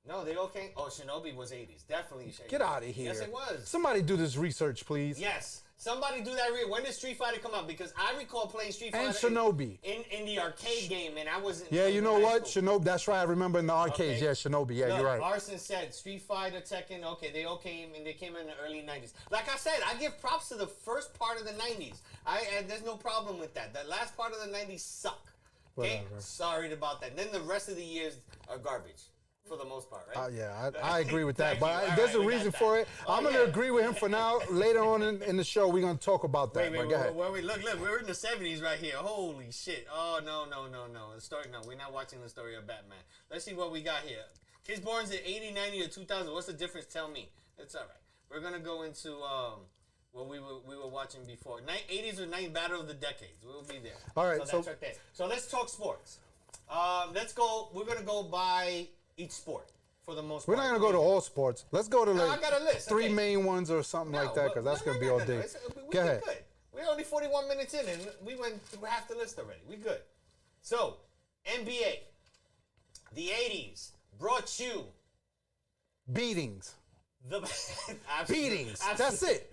No, they all came. Oh, Shinobi was 80s, definitely. 80s. Get out of here. Yes, it was. Somebody do this research, please. Yes, somebody do that. When did Street Fighter come out? Because I recall playing Street Fighter And Shinobi. in the arcade game, and I wasn't. Yeah, you know high what? school. Shinobi, that's right. I remember in the arcades. Okay. Yeah, Shinobi. Yeah, Look, you're right. Arson said Street Fighter, Tekken. Okay, they all came, and they came in the early 90s. Like I said, I give props to the first part of the 90s. There's no problem with that. The last part of the 90s suck. Okay, Whatever. sorry about that. And then the rest of the years are garbage. For the most part, right? Yeah, I agree with that. Thank But you. All there's right, a we got reason that. for it. Oh, I'm going to yeah. agree with him for now. Later on in the show, we're going to talk about that. Wait, But go ahead. where we look, we're in the 70s right here. Holy shit. Oh, no. The story, no, we're not watching the story of Batman. Let's see what we got here. Kids born in 80, 90, or 2000. What's the difference? Tell me. It's all right. We're going to go into what we were watching before. 80s or 90s Battle of the Decades. We'll be there. All right, So that's right there. So let's talk sports. Let's go. We're going to go by each sport. For the most We're part. not going to go to all sports. Let's go to I got a list. three Okay. main ones or something like that, because that's going to be all day. Go ahead. Good. We're only 41 minutes in, and we went through half the list already. We good. So, NBA, the 80s brought you Beatings. the Beatings. That's it.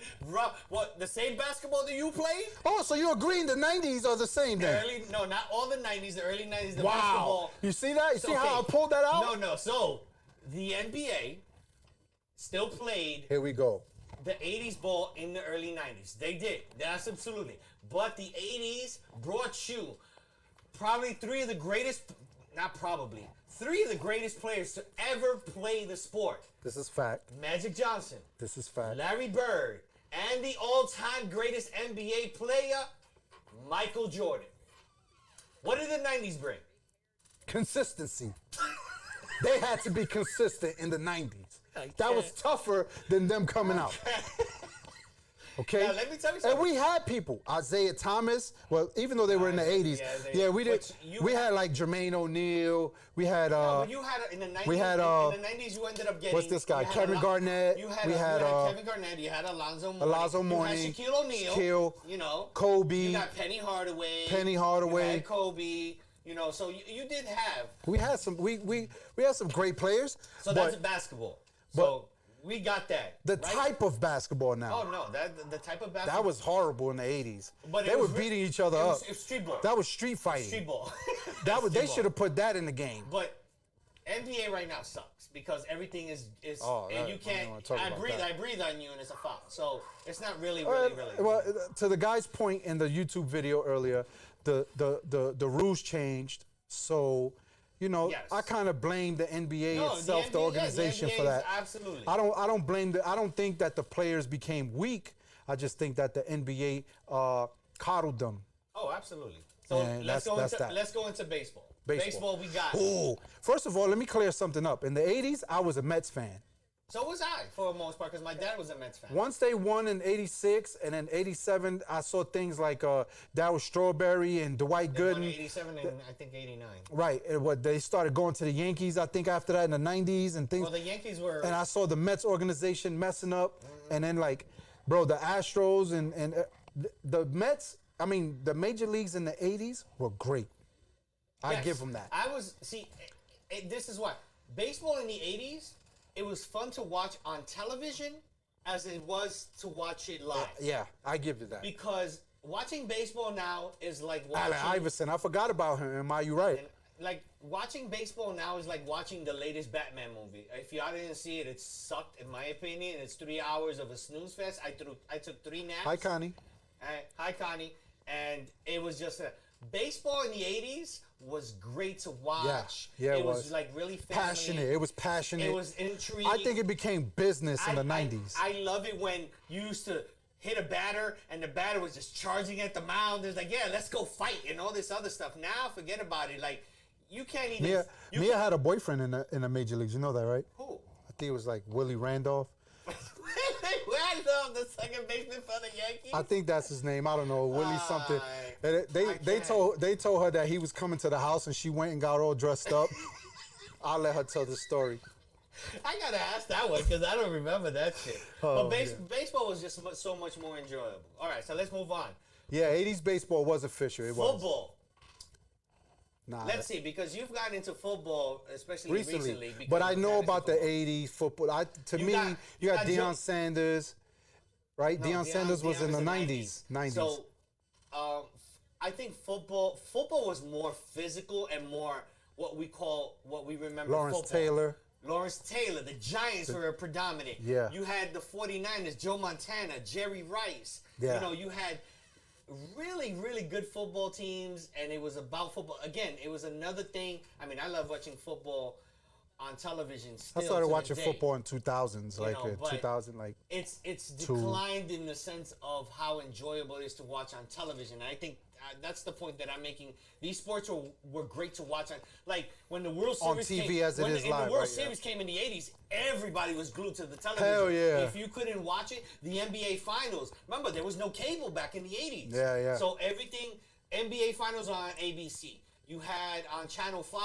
What, the same basketball that you played? Oh, so you're agreeing the 90s are the same then? No, not all the 90s. The early 90s, the Wow. basketball. You see that? You see Okay. how I pulled that out? No. So, the NBA still played Here we go. the 80s ball in the early 90s. They did. That's absolutely. But the 80s brought you probably three of the greatest players to ever play the sport. This is fact. Magic Johnson, This is fact. Larry Bird, and the all-time greatest NBA player, Michael Jordan. What did the 90s bring? Consistency. They had to be consistent in the 90s. That was can't. tougher than them coming out. Okay? Now, let me tell you And something. we had people. Isaiah Thomas. Well, even though they were in the 80s. Yeah, we did. Which you We had- had like Jermaine O'Neal. We had But you had in the 90s. we had, in the 90s, you ended up getting. what's this guy? you had Kevin Garnett. You had, We you had, Kevin Garnett. You had Alonzo Mourning. Alonzo Mourning, You had Shaquille O'Neal. Shaquille, You know. Kobe. You got Penny Hardaway. Hardaway. You had Kobe. You know, so you did have. we had some we had some great players. So but that's basketball. So we got that. the right? type of basketball now. Oh no, the type of basketball. That was horrible in the 80s. But They it were was beating each other it up. was- it was street ball. That was street fighting. street ball. That was, they Street ball. should have put that in the game. But NBA right now sucks because everything is Oh, and that- you I can't. don't wanna talk about that. I breathe on you and it's a foul. So it's not really. Well, to the guy's point in the YouTube video earlier, the rules changed. So, you know, Yes. I kind of blame the NBA No, itself, the NBA organization is for that. absolutely. I don't blame I don't think that the players became weak. I just think that the NBA coddled them. Oh, absolutely. So And let's that's that. let's go into baseball. Baseball. We got. Oh, first of all, let me clear something up. In the 80s, I was a Mets fan. So was I for the most part because my dad was a Mets fan. Once they won in 86 and then 87, I saw things like Darryl Strawberry and Dwight They won Gooden. in 87 and I think 89. Right. And what they started going to the Yankees, I think, after that in the 90s and things. Well, the Yankees were. And I saw the Mets organization messing up. And then, like, bro, the Astros and the Mets, I mean, the major leagues in the 80s were great. I Yes. give them that. I was this is why baseball in the 80s. It was fun to watch on television as it was to watch it live. Yeah, I give you that. Because watching baseball now is like watching. Allen Iverson, I forgot about him. Am I? You right? Like watching baseball now is like watching the latest Batman movie. If y'all didn't see it, it sucked in my opinion. It's 3 hours of a snooze fest. I took 3 naps. Hi, Connie. Hi, Connie. And it was just baseball in the 80s was great to watch. Yeah, it was was. like really family. Passionate. It was passionate. It was intriguing. I think it became business in the 90s. I love it when you used to hit a batter and the batter was just charging at the mound. It's like, yeah, let's go fight and all this other stuff. Now, forget about it. Like, you can't even. Mia had a boyfriend in the major leagues. You know that, right? Who? I think it was like Willie Randolph. Randolph, the second baseman for the Yankees. I think that's his name. I don't know, Willie something. I And they can't. told her that he was coming to the house, and she went and got all dressed up. I'll let her tell the story. I gotta ask that one because I don't remember that shit. Oh, But yeah. baseball was just so much more enjoyable. All right, so let's move on. Yeah, 80s baseball was official. It was. Football. Nah, Let's see, because you've gotten into football, especially recently. because but I you've know gotten into about the football. 80s football. To You me, got- you got you got Deion Joe- Sanders, right? No, Deion Sanders was in the 90s. 90s. So, I think football was more physical and more what we remember. Lawrence football. Taylor. Lawrence Taylor, the Giants were predominant. Yeah. You had the 49ers, Joe Montana, Jerry Rice. Yeah. You know, you had really, really good football teams, and it was about football. Again, it was another thing. I mean, I love watching football on television still. I started to watching this day. football in 2000s, like know, but 2000, like It's declined in the sense of how enjoyable it is to watch on television. And I think that's the point that I'm making. These sports were great to watch on, like when the World On Series TV came, as it when is the live, World right, yeah. Series came in the 80s, everybody was glued to the television. Hell yeah. If you couldn't watch it, the NBA Finals. Remember, there was no cable back in the 80s. Yeah, yeah. So everything, NBA Finals on ABC. You had on Channel 5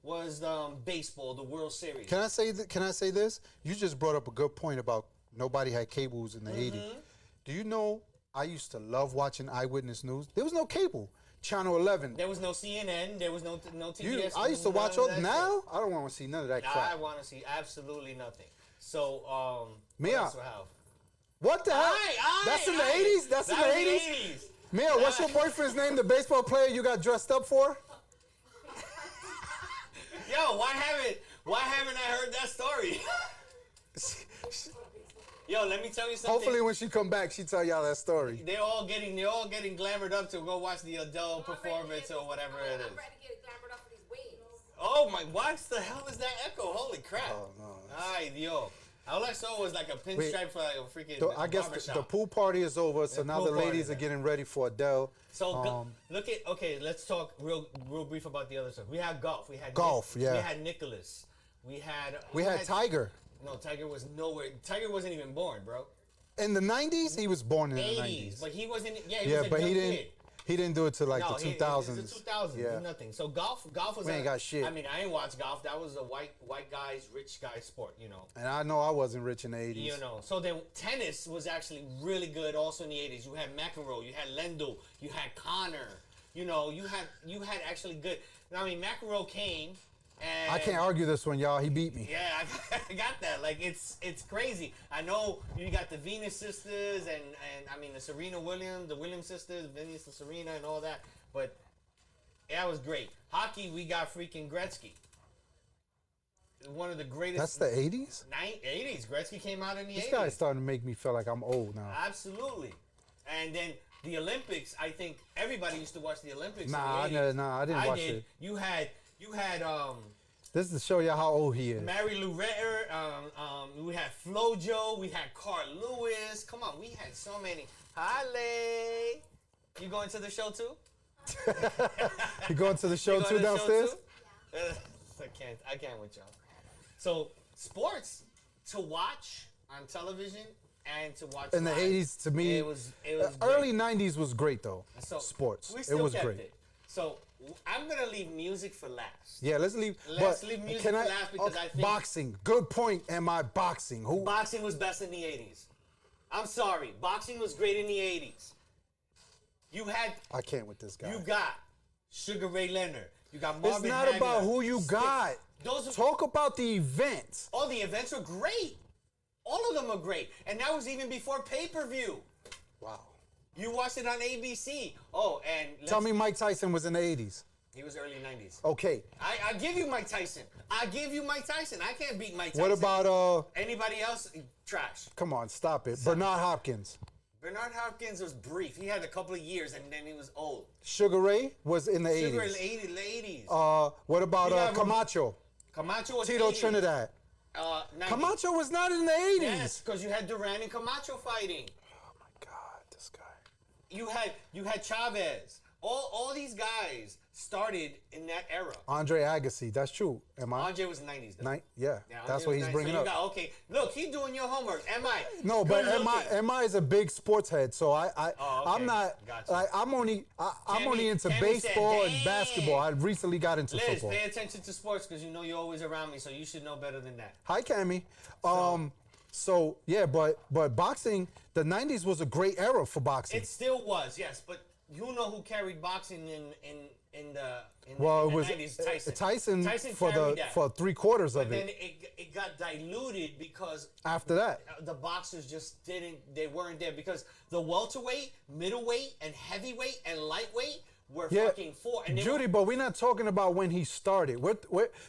was baseball, the World Series. Can I say this? You just brought up a good point about nobody had cables in the 80s. Do you know I used to love watching Eyewitness News? There was no cable. Channel 11. There was no CNN. There was no TBS. I used to watch all all. Now I don't want to see none of that crap. I want to see absolutely nothing. So, Mia, what else do I have? What the hell? That's in the 80s. That's in the 80s. Mia, what's your boyfriend's name? The baseball player you got dressed up for? Yo, why haven't I heard that story? Yo, let me tell you something. Hopefully, when she come back, she tell y'all that story. They're all getting glamored up to go watch the Adele performance or whatever it is. I'm ready to get glamored up for these waves. Oh my! What the hell is that echo? Holy crap! Oh, no. Ay, yo. All I saw was like a pinstripe for like a freaking I guess barbershop. the pool party is over, so The now pool the party, ladies are man. getting ready for Adele. So let's talk real brief about the other stuff. We had golf. We had Golf, yeah. We had Nicholas. We We had Tiger. No, Tiger was nowhere. Tiger wasn't even born, bro. In the 90s, he was born in the 80s, 90s. but he wasn't. Yeah, he Yeah, was a but young he didn't. kid. He didn't do it till like No, the he- 2000s. It's the 2000s. Yeah. Nothing. So golf was. We ain't got shit. I mean, I ain't watch golf. That was a white guy's, rich guy sport. You know. And I know I wasn't rich in the 80s. You know. So then tennis was actually really good also in the 80s. You had McEnroe, you had Lendl, you had Connor. You know, you had actually good. I mean, McEnroe came. And I can't argue this one, y'all. He beat me. yeah, I got that. Like it's crazy. I know you got the Venus sisters and I mean the Serena Williams, the Williams sisters, Venus and Serena and all that. But that was great. Hockey, we got freaking Gretzky. One of the greatest. That's the 80s? 80s. Gretzky came out in the 80s. This guy's starting to make me feel like I'm old now. Absolutely. And then the Olympics. I think everybody used to watch the Olympics. Nah, in the 80s. I didn't watch did. it. You had This is to show y'all how old he is. Mary Lou Retton, we had FloJo, we had Carl Lewis. Come on, we had so many. Halle. You going to the show too? You going to the show You going too to the show downstairs? too? I can't with y'all. So sports to watch on television and to watch In the live, 80s, to me, it was early great. 90s was great though. So Sports, we it still was kept great. it. So I'm gonna leave music for last. Yeah, let's leave. Let's but leave music can for I, last because I think- boxing. Good point. Am I boxing? Who? Boxing was best in the 80s. I'm sorry. Boxing was great in the 80s. You had, I can't with this guy. you got Sugar Ray Leonard. You got It's Marvin not Hagler. about who you got. Those are, Talk about the events. all the events were great. All of them are great. And that was even before pay-per-view. Wow. You watched it on ABC. Oh, and Tell me Mike Tyson was in the 80s. he was early 90s. Okay. I give you Mike Tyson. I give you Mike Tyson. I can't beat Mike Tyson. What about, anybody else? Trash. come on, stop it. Bernard Hopkins. Bernard Hopkins was brief. He had a couple of years and then he was old. Sugar Ray was in the Sugar 80s. in the 80s. What about You got Camacho? Camacho was Tito 80s. Trinidad. 90s. Camacho was not in the 80s. Yes, because you had Duran and Camacho fighting. Oh my God, this guy. You had Chavez. All these guys. started in that era. Andre Agassi, that's true. Am I? Andre was 90s. Though. Yeah, Yeah, that's Andre what was he's 90s. bringing So you up. got, okay, look, he's doing your homework. Mi. No, but Good looking. Mi is a big sports head, so Oh, okay. I'm not Gotcha. like I'm only into Tammy baseball said, and basketball. I "Damn." recently got into Liz, football. pay attention to sports because you know you're always around me, so you should know better than that. Hi, Cammy. So yeah, but boxing, the '90s was a great era for boxing. It still was, yes, but you know who carried boxing in the Well, in it was the 90s? Tyson for carried that. for 3/4 But of then it. it got diluted because After that, the boxers just they weren't there because the welterweight, middleweight, and heavyweight and lightweight were yeah, fucking four. And they Judy, but we're not talking about when he started.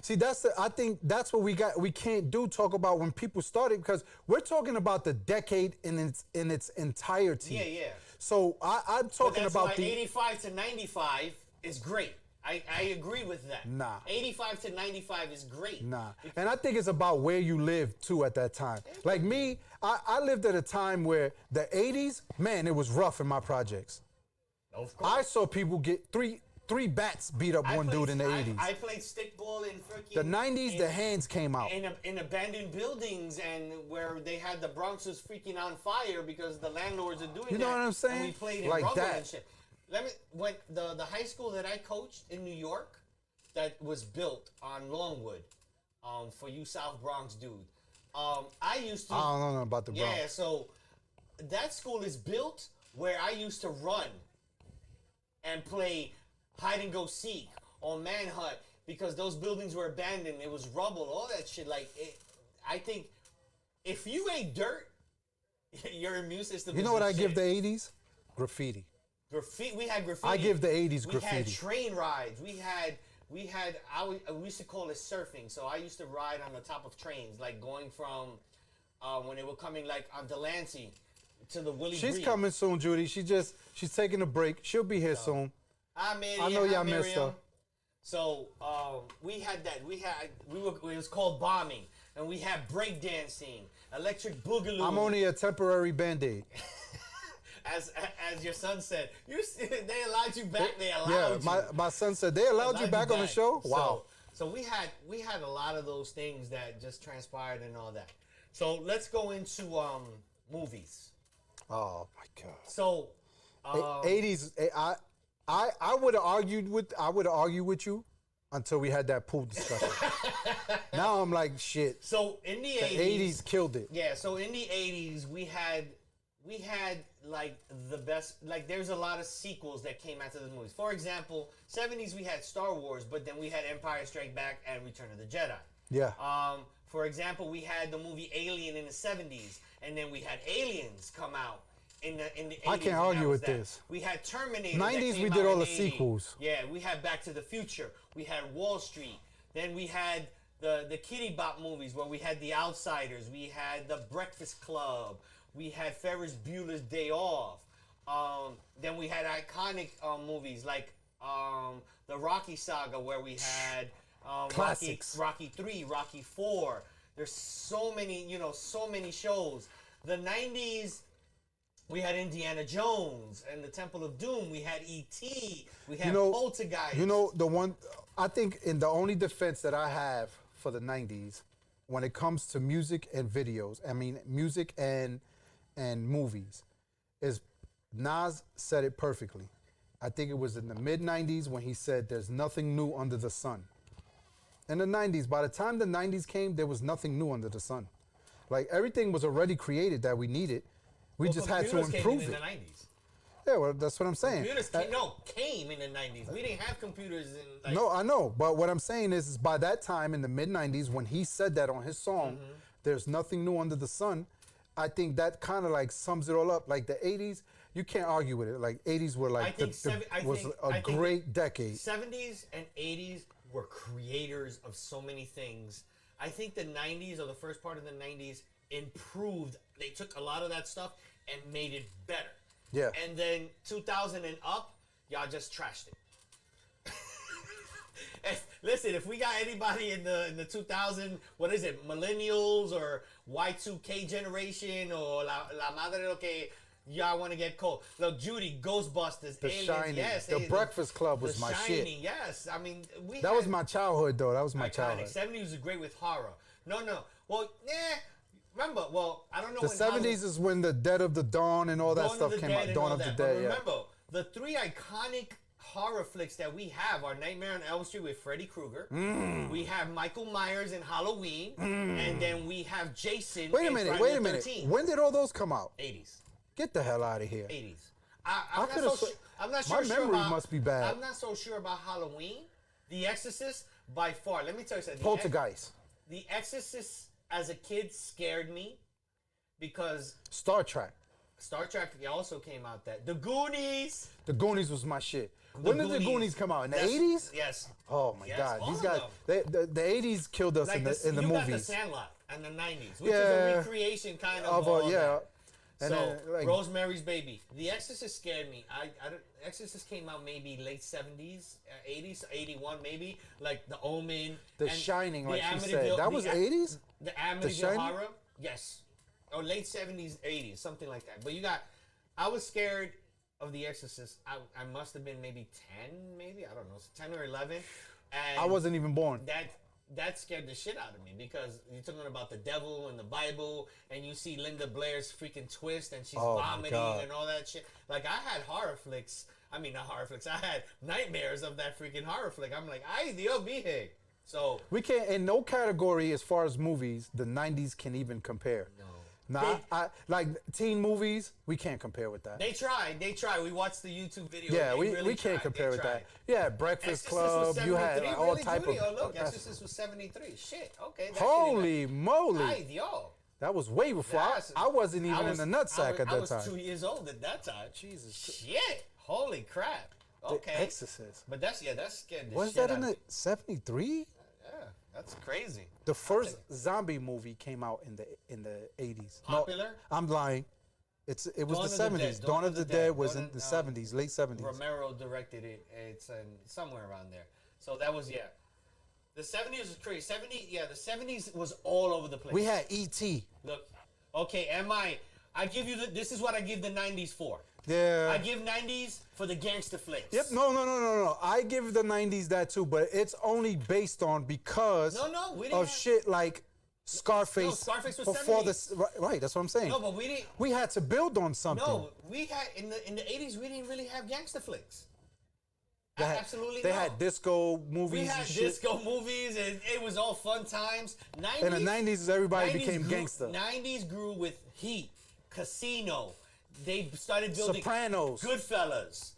See, I think that's what we can't talk about when people started because we're talking about the decade in its entirety. Yeah, yeah. So I'm But talking that's about why the 85 to 95 is great. I agree with that. Nah. 85 to 95 is great. Nah. And I think it's about where you lived too at that time. Like me, I lived at a time where the 80s, man, it was rough in my projects. Of course. I saw people get three bats beat up one dude in the 80s. I played stickball in freaking The 90s, the hands came out. in abandoned buildings and where they had the Bronx was freaking on fire because the landlords are doing You know that. what I'm saying? And we played in Like rubber that. and shit. When the high school that I coached in New York, that was built on Longwood, for you South Bronx dude. I used to. I don't know about the Bronx. Yeah, so that school is built where I used to run and play hide and go seek or manhunt because those buildings were abandoned. It was rubble, all that shit. I think if you ate dirt, your immune system. You know what I give the 80s? Graffiti. Graffiti. We had graffiti. I give the 80s We graffiti. had train rides. We used to call it surfing. So I used to ride on the top of trains, like going from when they were coming like on Delancey to the Willie She's Breed. coming soon, Judy. She's taking a break. She'll be here soon. Hi, Manny. I know Hi, y'all missed Miriam. her. So we had that. It was called bombing, and we had breakdancing, electric boogaloo. I'm only a temporary band-aid. as your son said, they allowed you back. They allowed Yeah, you. my son said they allowed you back on the show. Wow. So we had a lot of those things that just transpired and all that. So let's go into movies. Oh my God. So 80s. I would have argued with you until we had that pool discussion. Now I'm like shit. so in the The 80s, 80s killed it. yeah. So in the 80s, we had like the best. Like there's a lot of sequels that came after the movies. For example, 70s we had Star Wars, but then we had Empire Strike Back and Return of the Jedi. Yeah. For example, we had the movie Alien in the 70s, and then we had Aliens come out in the 80s. I can't and argue that was with that. this. We had Terminator. 90s, that came we did out all in the 80. sequels. Yeah, we had Back to the Future. We had Wall Street. Then we had the Kitty Bop movies where we had The Outsiders. We had The Breakfast Club. We had Ferris Bueller's Day Off. Then we had iconic movies like the Rocky Saga where we had Classics. Rocky 3, Rocky 4. There's so many shows. The 90s, we had Indiana Jones and the Temple of Doom. We had E.T. We had Poltergeist. You know, the one, I think in the only defense that I have for the 90s, when it comes to music and videos, I mean, music and movies, is Nas said it perfectly. I think it was in the mid 90s when he said, "There's nothing new under the sun." In the 90s, by the time the 90s came, there was nothing new under the sun. Like everything was already created that we needed. We just had to computers improve came in it. the 90s. Yeah, well, that's what I'm saying. Computers came in the 90s. We didn't have computers in like, No, I know, but what I'm saying is by that time in the mid 90s, when he said that on his song, "There's nothing new under the sun," I think that kind of like sums it all up. Like the 80s, you can't argue with it. Like 80s were like was a great decade. 70s and 80s were creators of so many things. I think the 90s or the first part of the 90s improved. They took a lot of that stuff and made it better. Yeah. And then 2000 and up, y'all just trashed it. Listen, if we got anybody in the 2000, what is it, millennials or Y2K generation or la madre lo que Yeah, I want to get cold. Look, Judy, Ghostbusters, The Aliens, Shining. yes. The Breakfast Club was The my Shining, shit. yes. I mean, That was my childhood, though. That was my iconic. childhood. 70s was great with horror. No. Well, remember, I don't know The when 70s is when the Dead of the Dawn and all that Dawn stuff of the came Dead out. and Dawn all of the that. Dead, But yeah. remember, the three iconic horror flicks that we have are Nightmare on Elm Street with Freddy Krueger. We have Michael Myers in Halloween. And then we have Jason Wait a in minute, Friday wait a the minute. 13th. When did all those come out? 80s. Get the hell out of here. 80s. I I'm could've not so sw- I'm not my sure memory about, must be bad. I'm not so sure about Halloween. The Exorcist, by far. Let me tell you something. Poltergeist. The Exorcist, as a kid, scared me because Star Trek. Star Trek also came out that. The Goonies. The Goonies was my shit. When did the Goonies come out? In the 80s? Yes. Oh my Yes, God. all These of guys, the 80s killed us Like in the you got the movies. Sandlot and the 90s, which is Yeah. a recreation kind of Of all yeah. that. And So, then, like, Rosemary's Baby. The Exorcist scared me. Exorcist came out maybe late 70s, 80s, 81 maybe. Like The Omen. The and Shining, the like you Amityville- said. That was the- 80s? The Amityville Shining? Horror? Yes. Or late 70s, 80s, something like that. But I was scared of The Exorcist. I must have been maybe 10, maybe? I don't know, 10 or 11. And I wasn't even born. that scared the shit out of me because you're talking about the devil and the Bible, and you see Linda Blair's freaking twist, and she's Oh, my vomiting God. and all that shit. Like, I had horror flicks. I mean, not horror flicks. I had nightmares of that freaking horror flick. I'm like, ay, Dios, mije. So, We can't, in no category as far as movies, the 90s can even compare. no. Nah, like teen movies, we can't compare with that. They tried. We watched the YouTube video. Yeah, They we really can't tried. compare They with that. tried. Yeah, Breakfast Exorcist was Club, you had 73, like, all really, type Judy? of. Oh, look, Exorcist was 73. Shit, okay. that Holy shit moly. ain't- Ay, Dios. That was way before. I wasn't even in the nutsack at I that was time. 2 years old at that time. Jesus Christ. Shit. Holy crap. The Okay. Exorcist. But that's scared the Was shit that in out of the 73? Yeah, that's crazy. The first zombie movie came out in the 80s. Popular? No, I'm lying. It was Dawn the of the 70s. Dead. Dawn of the Dead was Dawn in of- the 70s, late 70s. Romero directed it. It's somewhere around there. So that was The 70s was crazy. The 70s was all over the place. We had E.T. Look, okay, I give you this is what I give the 90s for. Yeah. I give 90s for the gangster flicks. Yep. No. I give the 90s that too, but it's only based on because No, we didn't of have- shit like Scarface. No, Scarface was before 70s. right. That's what I'm saying. No, but we didn't. We had to build on something. No, we had in the 80s. We didn't really have gangster flicks. They had, Absolutely They no. had disco movies We and had shit. disco movies, and it was all fun times. 90s, In the 90s, everybody became grew, gangster. 90s grew with Heat, Casino. They started building Sopranos. Goodfellas.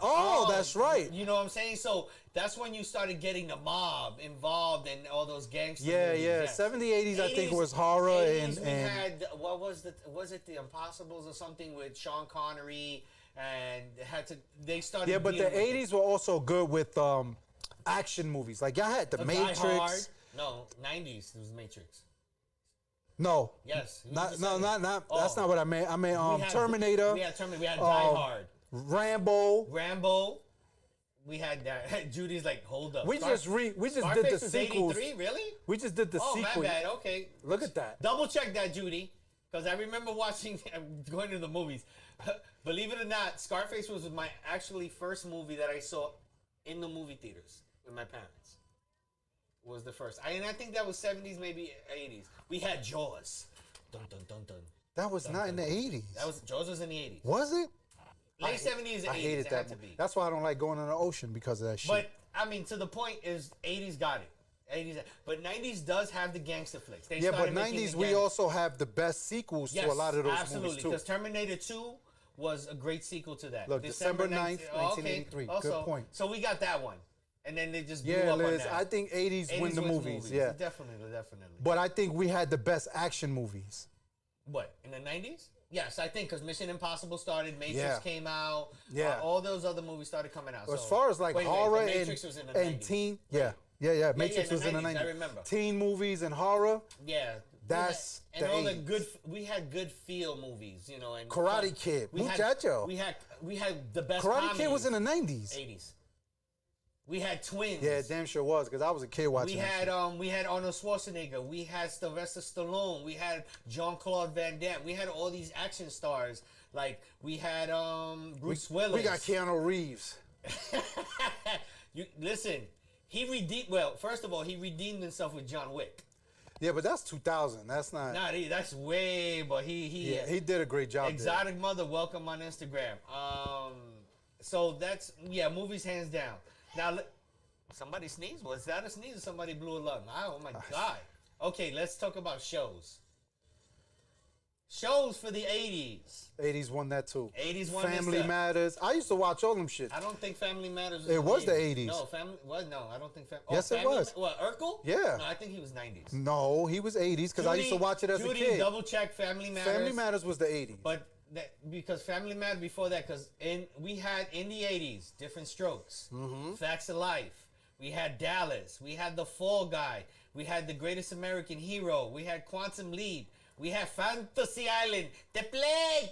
Oh, that's right. You know what I'm saying? So that's when you started getting the mob involved and all those gangster Yeah, movies. yeah. Yes. 70s, 80s, I think it 80s was horror 80s, and we had what was it the Impossibles or something with Sean Connery and they started yeah, but the dealing with it. 80s were also good with action movies. Like y'all had the Die Matrix. Hard. No, 90s it was Matrix. No. Yes. Not, Who's no, the not. Oh. That's not what I meant. I meant We had- Terminator. We had Terminator. We had Die um, Hard. Rambo. We had that. Judy's like, hold up. We just did Scarface the was sequels. 83, really? We just did the Oh, sequel. my bad. Okay. Look at that. Double check that, Judy. Because I remember watching, going to the movies. Believe it or not, Scarface was my actually first movie that I saw in the movie theaters with my parents. Was the first. And I think that was 70s, maybe 80s. We had Jaws. Dun, dun, dun, dun. That was not in the 80s. Jaws was in the 80s. Was it? Late 70s and 80s. I hated it that had to movie. be. That's why I don't like going in the ocean because of that shit. But I mean, to the point is, 80s got it. 80s, but 90s does have the gangster flicks. They yeah, but started making 90s the we gang- also have the best sequels to a lot of those absolutely, movies too. because Terminator 2 was a great sequel to that. Look, December 9th, 1983. Good Also, point. So we got that one, and then they just blew Yeah, up on Liz, that. I think 80s win the wins movies. Yeah, definitely. but I think we had the best action movies. What, in the 90s? Yes, I think because Mission Impossible started, Matrix Yeah. came out, Yeah. all those other movies started coming out. As So- far as like wait, horror the Matrix was in the and 90s. teen, yeah. Matrix in was the in the 90s, 90s. I remember. Teen movies and horror. Yeah, That's and the all the 80s. good. We had good feel movies, you know, and Karate fun. Kid, We had, muchacho. we had the best. Karate Kid was in the 90s. 80s. We had twins. Yeah, it damn sure was because I was a kid watching. We had Arnold Schwarzenegger. We had Sylvester Stallone. We had Jean-Claude Van Damme. We had all these action stars. Like we had Bruce Willis. We got Keanu Reeves. You listen. He redeemed. Well, first of all, he redeemed himself with John Wick. Yeah, but that's 2000. That's not. Nah, that's way. But he did a great job. Exotic Mother, welcome on Instagram. So that's movies hands down. Now, somebody sneezed. Was that a sneeze or somebody blew a lung? Oh my God. Okay, let's talk about shows. Shows for the 80s. 80s won that too. 80s won Family this Matters. I used to watch all them shit. I don't think Family Matters. It was the 80s. No, No, I don't think. Yes, it was. What, Urkel? Yeah. No, I think he was 90s. No, he was 80s because I used to watch it as a kid. Double check Family Matters. Family Matters was the 80s. But because Family Matters before that, because we had in the 80s Different Strokes, Facts of Life. We had Dallas. We had The Fall Guy. We had The Greatest American Hero. We had Quantum Leap. We had Fantasy Island. The Plague.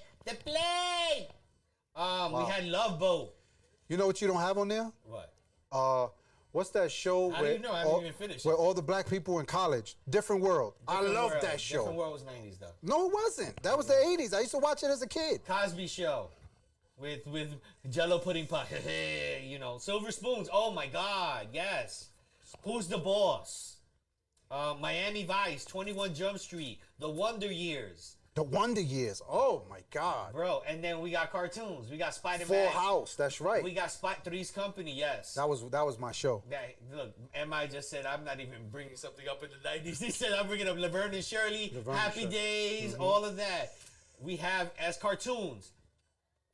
We had Love Boat. You know what you don't have on there? What? What's that show? How do you know? I haven't even finished it. Where all the black people in college. Different World. I love World. that show. Different World was 90s though. No, it wasn't. That was the 80s. I used to watch it as a kid. Cosby Show. With Jello pudding pie. You know, Silver Spoons. Oh my God, yes. Who's the Boss? Miami Vice, 21 Jump Street, The Wonder Years. The Wonder Years. Oh my God. Bro, and then we got cartoons. We got Spider-Man. Full House. That's right. We got Three's Company, yes. That was my show. Look, M.I. just said, I'm not even bringing something up in the 90s. He said, I'm bringing up Laverne and Shirley, Happy Days, all of that. We have, as cartoons,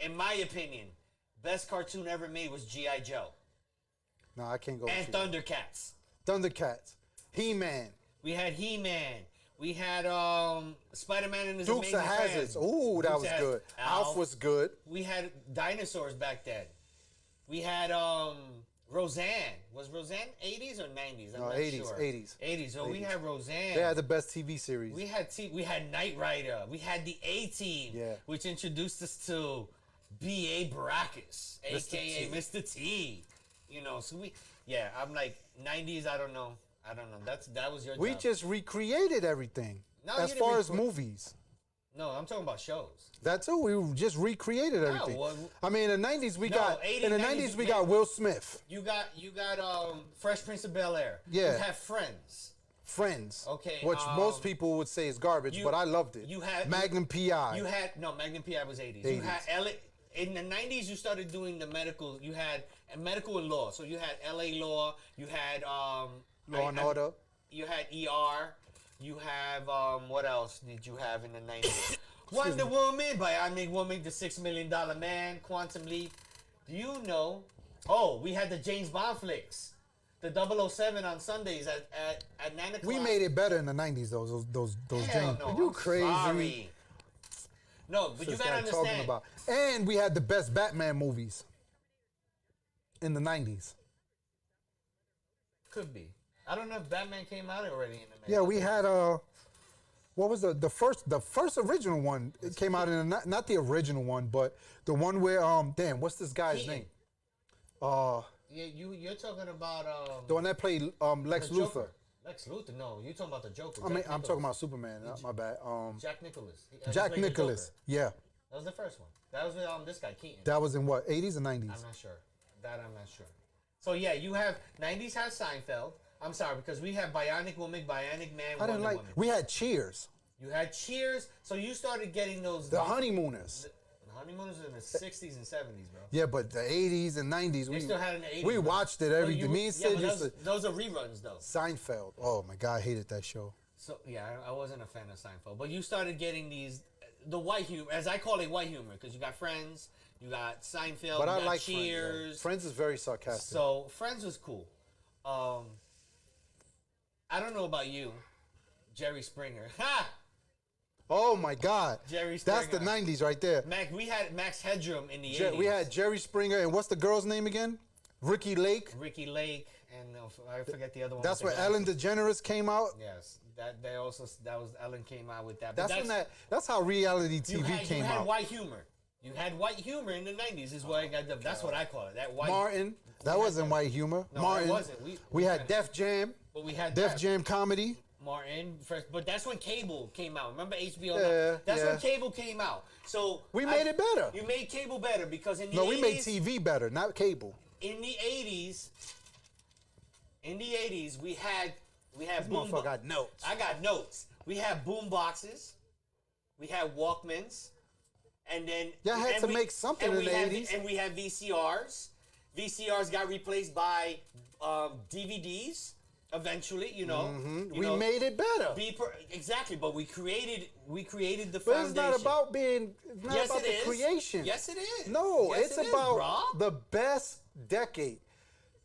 in my opinion, best cartoon ever made was G.I. Joe. No, I can't go. And Thundercats. Thundercats. He-Man. We had He-Man. We had Spider-Man and his Dukes Amazing of Hazzards. Friends. Ooh, that was good. Alf was good. We had dinosaurs back then. We had Roseanne. Was Roseanne 80s or 90s? I'm No, not 80s. sure. 80s. 80s. So we had Roseanne. They had the best TV series. We had Knight Rider. We had the A-Team, which introduced us to B.A. Baracus, a.k.a. Mr. T. You know, so I'm like, 90s, I don't know. That was your job. We just recreated everything. No, as far as movies. No, I'm talking about shows. That too. We just recreated everything. Well, I mean, in the 90s we got 90s, we got Will Smith. You got Fresh Prince of Bel-Air. Yeah. You have Friends. Okay. Which most people would say is garbage, but I loved it. You had Magnum PI. Magnum PI was 80s. 80s. You had in the 90s. You started doing the medical. You had medical and law. So you had LA Law. You had Law and Order. You had ER. You have what else did you have in the 90s? Wonder Woman, Bionic Woman, The $6 Million Man, Quantum Leap. Do you know? Oh, we had the James Bond flicks. The 007 on Sundays at 9 o'clock. We made it better in the 90s, those James. No, You I'm crazy. sorry. No, but you gotta understand. And we had the best Batman movies in the 90s. Could be. I don't know if Batman came out already in the 90s. Yeah, we had what was the first original one? It came out in not the original one, but the one where what's this guy's Keaton. name? Yeah, you're talking about The one that played Lex the Luthor. Joker. Lex Luthor? No, you're talking about the Joker. I mean, Jack I'm Nicholson. talking about Superman. My bad. Jack Nicholson. Jack Nicholson. Yeah, That was the first one. That was with this guy Keaton. that was in what 80s or 90s? I'm not sure. I'm not sure. So yeah, you have 90s has Seinfeld. I'm sorry because we have Bionic Woman, Bionic Man, I didn't Wonder like. Woman. We had Cheers. You had Cheers. So you started getting those. The Honeymooners. The Honeymooners in the 60s and 70s, bro. Yeah, but the 80s and 90s, we still had it in the 80s, we bro. watched it every day. Me and Sid but used to. those are reruns though. Seinfeld. Oh my God, I hated that show. So yeah, I wasn't a fan of Seinfeld, but you started getting the white humor, as I call it, white humor, because you got Friends, you got Seinfeld, But you I got like Cheers. Friends. Friends is very sarcastic. So Friends was cool. I don't know about you, Jerry Springer. Ha! Oh my God, Jerry that's the Springer. 90s right there. We had Max Headroom in the 80s. We had Jerry Springer and what's the girl's name again? Ricky Lake. Ricky Lake, and I forget the other one. That's with where the Ellen glasses. DeGeneres came out. Yes, that was Ellen came out with that. But That's how reality you TV had, came you had out. white humor. You had white humor in the 90s is what I got. That's what I call it. That white. Martin. That wasn't white humor. No, Martin. it wasn't. We had Def Jam. But we had Def that. Jam comedy. Martin, first, but that's when cable came out. Remember HBO? Yeah, That's yeah. when cable came out. So We made it better. You made cable better because in the No, 80s, we made TV better, not cable. in the 80s, we had This boom. motherfucker got notes. I got notes. We had boom boxes. We had Walkmans, and then Y'all had and to we- make something and in we the had- 80s. And we had VCRs. VCRs got replaced by DVDs. Eventually, you know. We made it better. Exactly, but we created the But foundation. it's not about being. It's not Yes, about it the is. creation. Yes, it is. No, Yes, it's it is, about brah. the best decade.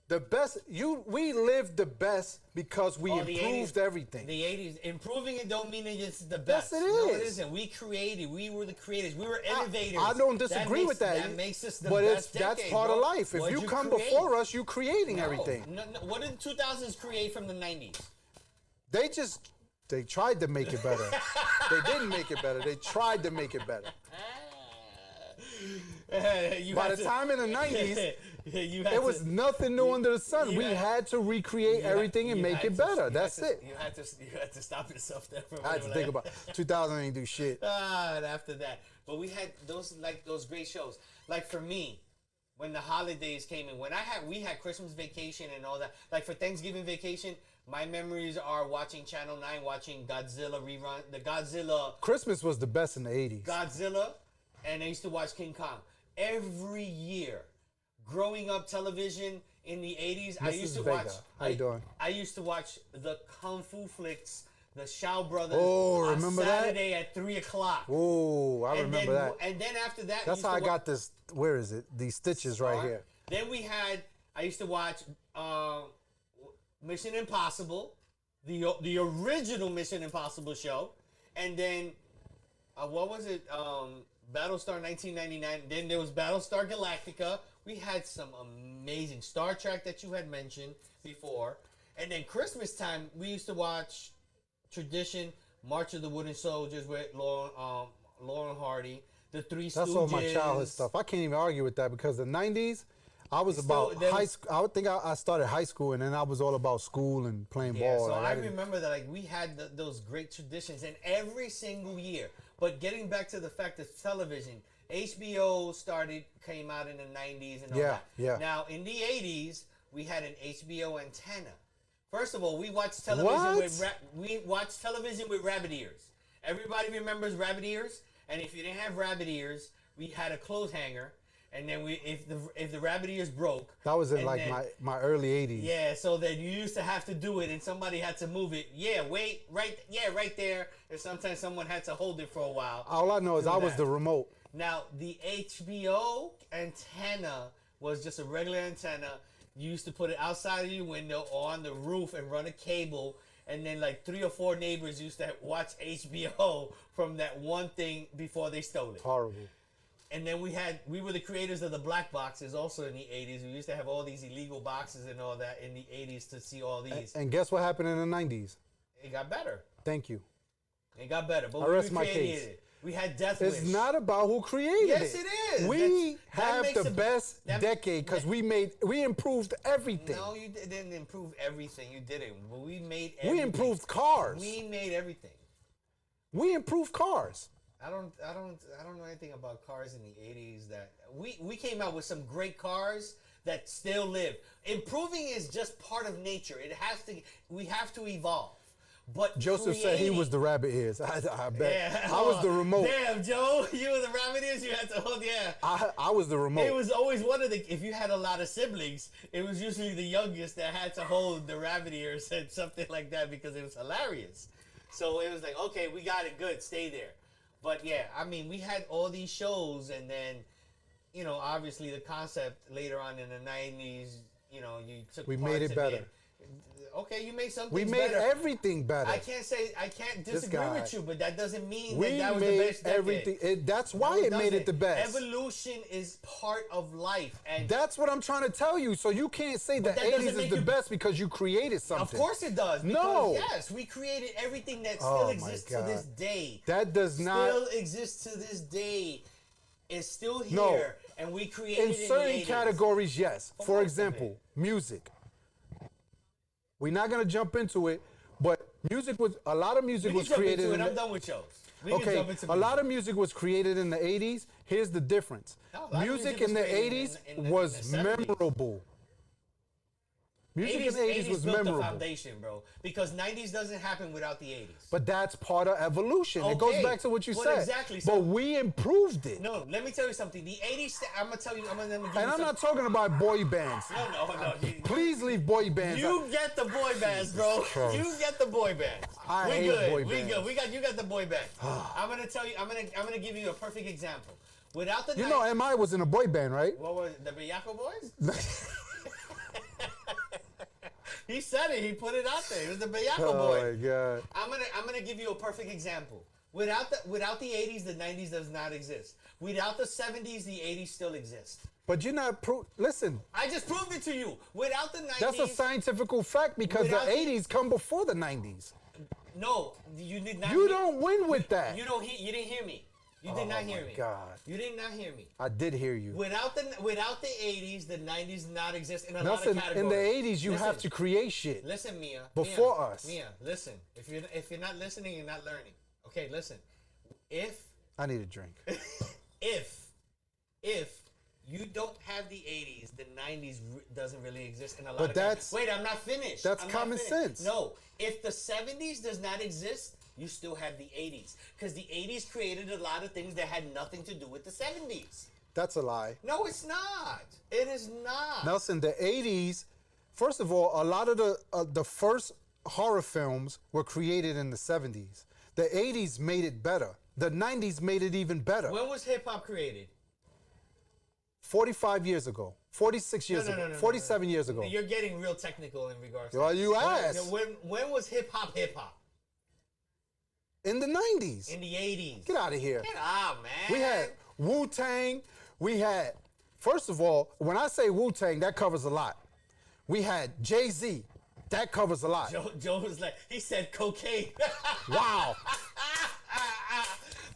The best. We lived the best because we Oh, the improved 80s everything. The 80s. Improving it don't mean it's the best. Yes, it No, it is. isn't. We created. We were the creators. We were innovators. I don't disagree with that. That makes us the but best that's decade, part bro. of life. If What'd you come create? before us, you creating No, everything. No, what did the 2000s create from the 90s? They tried to make it better. They didn't make it better. They tried to make it better. By the time in the 90s, it was nothing new under the sun. We had to recreate everything and make it better. That's it. You had to stop yourself there for a I had to minute, think like- about 2000 ain't do shit. And after that, but we had those great shows. Like for me, when the holidays came in, we had Christmas Vacation and all that. Like for Thanksgiving Vacation, my memories are watching Channel 9, watching Godzilla rerun, the Christmas was the best in the 80s. Godzilla, and I used to watch King Kong every year. Growing up television in the 80s, I Mrs. used to Vega, watch. how you doing? I used to watch the Kung Fu flicks, the Shaw Brothers. Oh, on remember that? Saturday at 3:00. Oh, I And remember then, that. And then after that, That's used how to I got this. Where is it? These stitches right here. Then I used to watch Mission Impossible, the original Mission Impossible show, and then what was it? Battlestar 1999. Then there was Battlestar Galactica. We had some amazing Star Trek that you had mentioned before, and then Christmas time we used to watch tradition March of the Wooden Soldiers with Lauren Hardy. The Three Stooges. That's all my childhood stuff. I can't even argue with that because the 90s, I was about there high was- school. I would think I started high school and then I was all about school and playing Yeah, ball. so Like, I didn't- remember that like we had those great traditions, and every single year. But getting back to the fact that television, HBO came out in the 90s and all Yeah, that. yeah. Now in the 80s, we had an HBO antenna. First of all, we watched television with rabbit ears. Everybody remembers rabbit ears, and if you didn't have rabbit ears, we had a clothes hanger, and then if the rabbit ears broke, that was in and like then- my early 80s. yeah, so then you used to have to do it, and somebody had to move it. Yeah, wait, right there. And sometimes someone had to hold it for a while. All I know is Do I was that. the remote. Now, the HBO antenna was just a regular antenna. You used to put it outside of your window or on the roof and run a cable. And then like 3 or 4 neighbors used to watch HBO from that one thing before they stole it. Horrible. And then we were the creators of the black boxes also in the 80s. We used to have all these illegal boxes and all that in the 80s to see all these. And guess what happened in the 90s? It got better. Thank you. It got better. But I rest my recreated case. it. We had Death It's Wish. not about who created Yes, it. it is. We That have makes the it- best that- decade because we improved everything. No, you didn't improve everything. You didn't. But we made everything. We improved cars. We made everything. We improved cars. I don't know anything about cars in the 80s that we came out with some great cars that still live. Improving is just part of nature. We have to evolve. But Joseph said he was the rabbit ears. I bet. Yeah. I was the remote. Damn, Joe, you were the rabbit ears. You had to hold. Yeah. I was the remote. It was always one of the. If you had a lot of siblings, it was usually the youngest that had to hold the rabbit ears and something like that because it was hilarious. So it was like, okay, we got it, good, stay there. But yeah, I mean, we had all these shows, and then, you know, obviously the concept later on in the 90s, you know, you took. We parts made it of better. Okay, you made something. We made better. everything better. I can't disagree guy. with you, but that doesn't mean We that was the made best decade. everything. That's why No, it made doesn't. it the best. Evolution is part of life, and That's what I'm trying to tell you. So you can't say the that 80s doesn't is make the you- best because you created something. of course it does. Because, No. yes, we created everything that Oh, still my exists God. to this day. That does not. Still exists to this day. is still here, No. and we created In it certain in the 80s. categories, yes. But For most of example, music. We're not gonna jump into it, but a lot of music We was can jump created into in it. the, I'm done with shows. We can okay, jump into a lot music. of music was created in the 80s. Here's the difference. No, a lot of Music music in was the created 80s in the was 70s. memorable. Music in the 80s was built the memorable. foundation, bro. Because 90s doesn't happen without the 80s. But that's part of evolution. It goes Okay, back to what you well, said. exactly, so- But we improved it. No, let me tell you something. The 80s, I'm gonna tell you. I'm gonna give And you I'm some- not talking about boy bands. No. Please leave boy bands You out. get the boy bands, bro. Christ. You get the boy bands. I we hate good. boy We bands. good. You got the boy bands. I'm gonna tell you. I'm gonna give you a perfect example. Without the You know, MI was in a boy band, right? what was it, the Biyako Boys? He said it. He put it out there. It was the Biyako Oh Boys. my God. I'm gonna give you a perfect example. Without the 80s, the 90s does not exist. Without the 70s, the 80s still exist. But you're not listen, I just proved it to you. Without the 90s, that's a scientific fact because the Without the- 80s come before the 90s. no, you did not. You don't win with that. You don't. You didn't hear me. You did not hear my me. God. You did not hear me. I did hear you. Without the 80s, the 90s not exist in a lot of Listen, categories. in the 80s, you Listen, have to create shit. Listen, Mia. Before Mia, us. Mia, listen. If you're not listening, you're not learning. Okay, listen. If I need a drink. if you don't have the 80s, the 90s doesn't really exist in a lot But of that's- Wait, I'm not finished. that's I'm not common finished. sense. No, if the 70s does not exist, you still have the 80s. Because the 80s created a lot of things that had nothing to do with the 70s. That's a lie. No, it's not. It is not. Nelson, the 80s, first of all, a lot of the first horror films were created in the 70s. The 80s made it better. The 90s made it even better. When was hip hop created? 45 years ago. 46 years ago. 47 years ago. You're getting real technical in regards to Well, you asked. When was hip hop hip hop? In the 90s. In the 80s. Get out of here. Get out, man. We had Wu-Tang. We had, first of all, when I say Wu-Tang, that covers a lot. We had Jay-Z. That covers a lot. Joe was like, he said cocaine. Wow.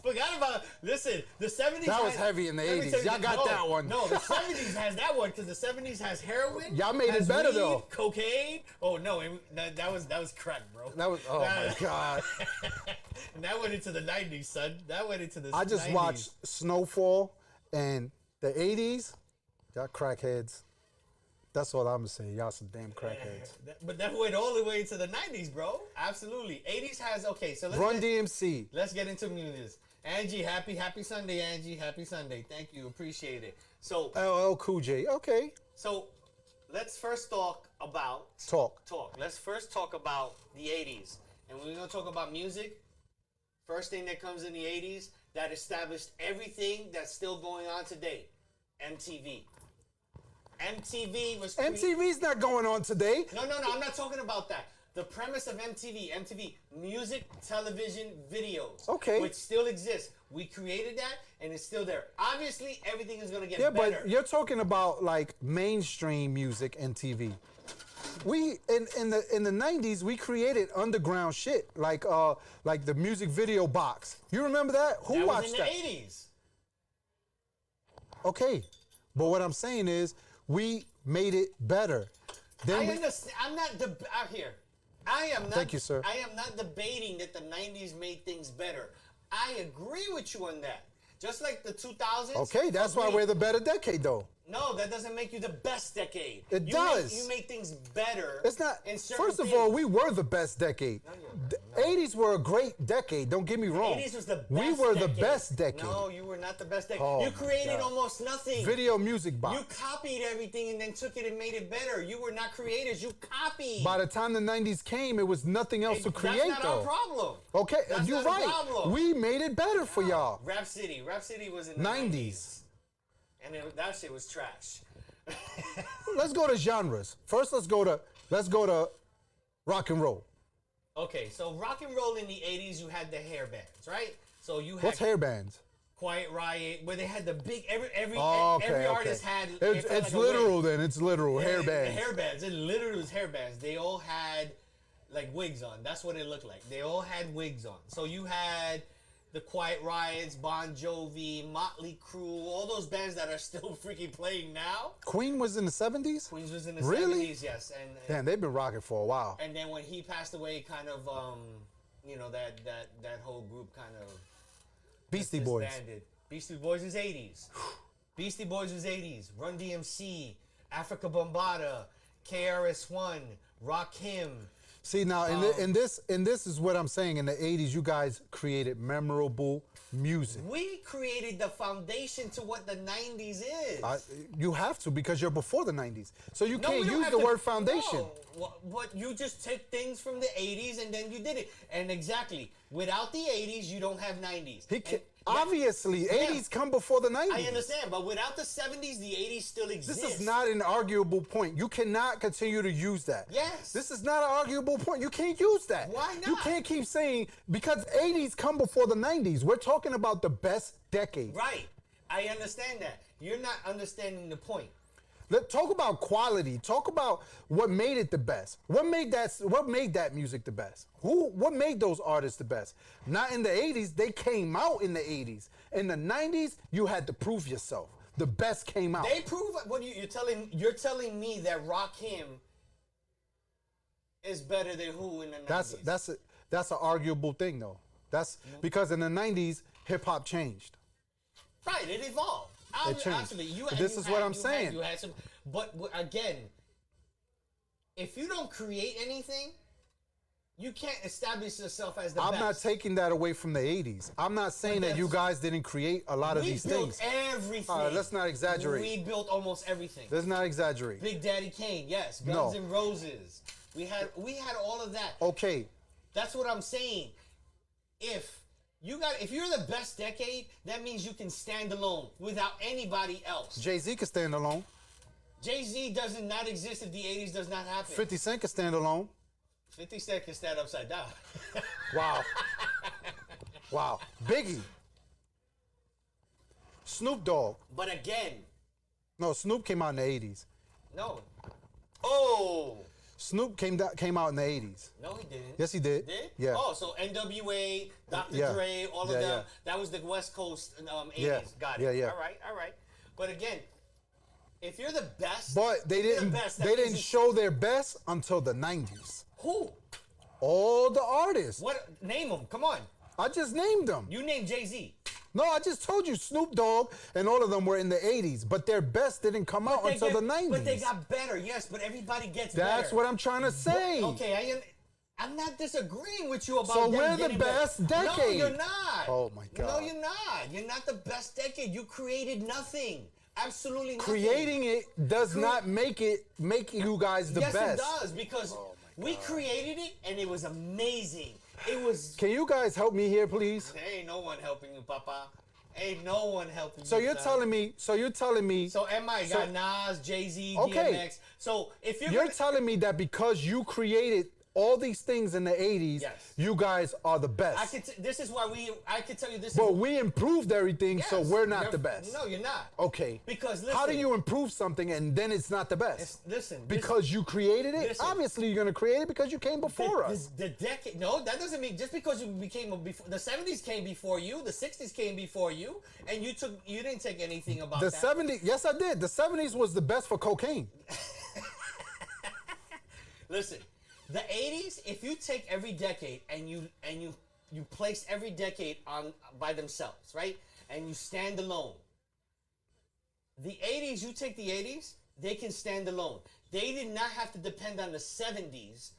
Forgot about, listen, the 70s That was heavy in the let me 80s. tell you Y'all got that one. No, the 70s has that one because the 70s has heroin. Y'all made it has better, weed, though. Cocaine. Oh, no, that was crack, bro. That was, oh my God. And that went into the 90s, son. That went into the I just 90s. watched Snowfall and the 80s. Y'all crackheads. That's all I'm gonna say. Y'all some damn crackheads. But that went all the way into the 90s, bro. Absolutely. 80s has, okay, so Run DMC. let's get into music. Angie, happy Sunday, Angie. Happy Sunday. Thank you. Appreciate it. So, LL Cool J. Okay. so let's first talk about Talk. Let's first talk about the 80s. And we're going to talk about music. First thing that comes in the 80s that established everything that's still going on today. MTV. MTV was MTV's not going on today. No, I'm not talking about that. The premise of MTV, music, television, videos. Okay. Which still exists. We created that and it's still there. Obviously, everything is going to get Yeah, better. but you're talking about like mainstream music and TV. We in the 90s we created underground shit like the music video box. You remember that? Who that was watched in the that? 80s. Okay. But what I'm saying is we made it better. Then I we, understand. I'm not out here. I am not. Thank you, sir. I am not debating that the 90s made things better. I agree with you on that. Just like the 2000s. okay, that's why agree. we're the better decade though. No, that doesn't make you the best decade. It You does. you make things better. It's not. in certain First of things. all, we were the best decade. The 80s were a great decade. Don't get me wrong. 80s was the best We were the decade. best decade. No, you were not the best decade. Oh you my created God. almost nothing. Video music box. You copied everything and then took it and made it better. You were not creators. You copied. By the time the 90s came, it was nothing else to create That's not though. our problem. Okay, That's you're not a right. problem. We made it better for y'all. Rap City was in the 90s. and that shit was trash. Let's go to genres. First, let's go to rock and roll. Okay, so rock and roll in the 80s, you had the hair bands, right? So you had What's hair bands? Quiet Riot, where they had the big every Oh, okay, every okay. artist had. it It's, felt it's like a wig. literal then. It's literal. Hair The bands. hair bands. It literally was hair bands. They all had like wigs on. That's what it looked like. They all had wigs on. So you had the Quiet Riots, Bon Jovi, Motley Crue, all those bands that are still freaking playing now. Queen was in the 70s? Queens was in the Really? 70s, yes. Damn, they've been rocking for a while. And then when he passed away, kind of, you know, that whole group kind of Beastie Boys. disbanded. Beastie Boys was 80s. Beastie Boys was 80s. Run DMC, Africa Bombada, KRS-One, Rakim. See now, and this is what I'm saying. In the 80s, you guys created memorable music. We created the foundation to what the 90s is. You have to because you're before the 90s, so you No, we can't don't use have the to- word foundation. No, but you just take things from the 80s and then you did it. And exactly, without the 80s, you don't have 90s. He can, And- obviously, 80s come before the 90s. I understand, but without the 70s, the 80s still exist. This is not an arguable point. You cannot continue to use that. Yes. This is not an arguable point. You can't use that. Why You not? can't keep saying because 80s come before the 90s. We're talking about the best decade. Right. I understand that. You're not understanding the point. Let's talk about quality. Talk about what made it the best. What made that music the best? What made those artists the best? Not in the 80s. They came out in the 80s. In the 90s, you had to prove yourself. The best came out. They prove what you're telling me that Rakim is better than who in the 90s. That's an arguable thing though. That's because in the 90s, hip hop changed. Right, it evolved. It changed. Absolutely. This is what I'm saying. You had some, but again, if you don't create anything, you can't establish yourself as the best. I'm not taking that away from the 80s. I'm not saying that you guys didn't create a lot of these We built things. everything. All right, let's not exaggerate. We built almost everything. Let's not exaggerate. Big Daddy Kane, yes. Guns N' Roses. We had all of that. Okay, That's what I'm saying. If you're the best decade, that means you can stand alone without anybody else. Jay-Z can stand alone. Jay-Z does not exist if the 80s does not happen. 50 Cent can stand alone. 50 Cent can stand upside down. Wow. Wow. Biggie. Snoop Dogg. But again, No, Snoop came out in the 80s. no. Oh, Snoop came out in the 80s. no, he didn't. Yes, he did. Did? Yeah. Oh, so NWA, Dr. Yeah. Dre, all of Yeah, them. yeah. That was the West Coast 80s. Yeah. Got it. Yeah, yeah. All right. But again, if you're the best, But they if you're didn't. the best, that They means didn't you- show their best until the 90s. Who? All the artists. What? Name them. Come on. I just named them. You name Jay-Z. No, I just told you Snoop Dogg and all of them were in the 80s, but their best didn't come out until the 90s. But they got better, yes. But everybody gets better. That's what I'm trying to say. Okay, I'm not disagreeing with you about. So them we're the getting better. best No, decade. you're not. Oh, my No, God. you're not. You're not the best decade. You created nothing. Absolutely nothing. Creating it does not make you guys the yes, best. it does because we created it and it was amazing. It was. Can you guys help me here, please? There ain't no one helping you, Papa. Ain't no one helping So you. you're son. telling me. So MI got Nas, Jay-Z, Okay. DMX. So if you're You're gonna, telling me that because you created all these things in the 80s, Yes. you guys are the best. this is why I could tell you this. But is, we improved everything, so Yes, we're not you're- the best. No, you're not. Okay. Because how do listen. you improve something and then it's not the best? Listen. Because you created it? listen. Obviously you're going to create it because you came before us. The decade. No, that doesn't mean just because you became before. The 70s came before you. The 60s came before you, and you didn't take anything about The that. 70s, yes I did. The 70s was the best for cocaine. Listen, the 80s. If you take every decade and you place every decade on by themselves, right, and you stand alone. The 80s. You take the 80s. They can stand alone. They did not have to depend on the 70s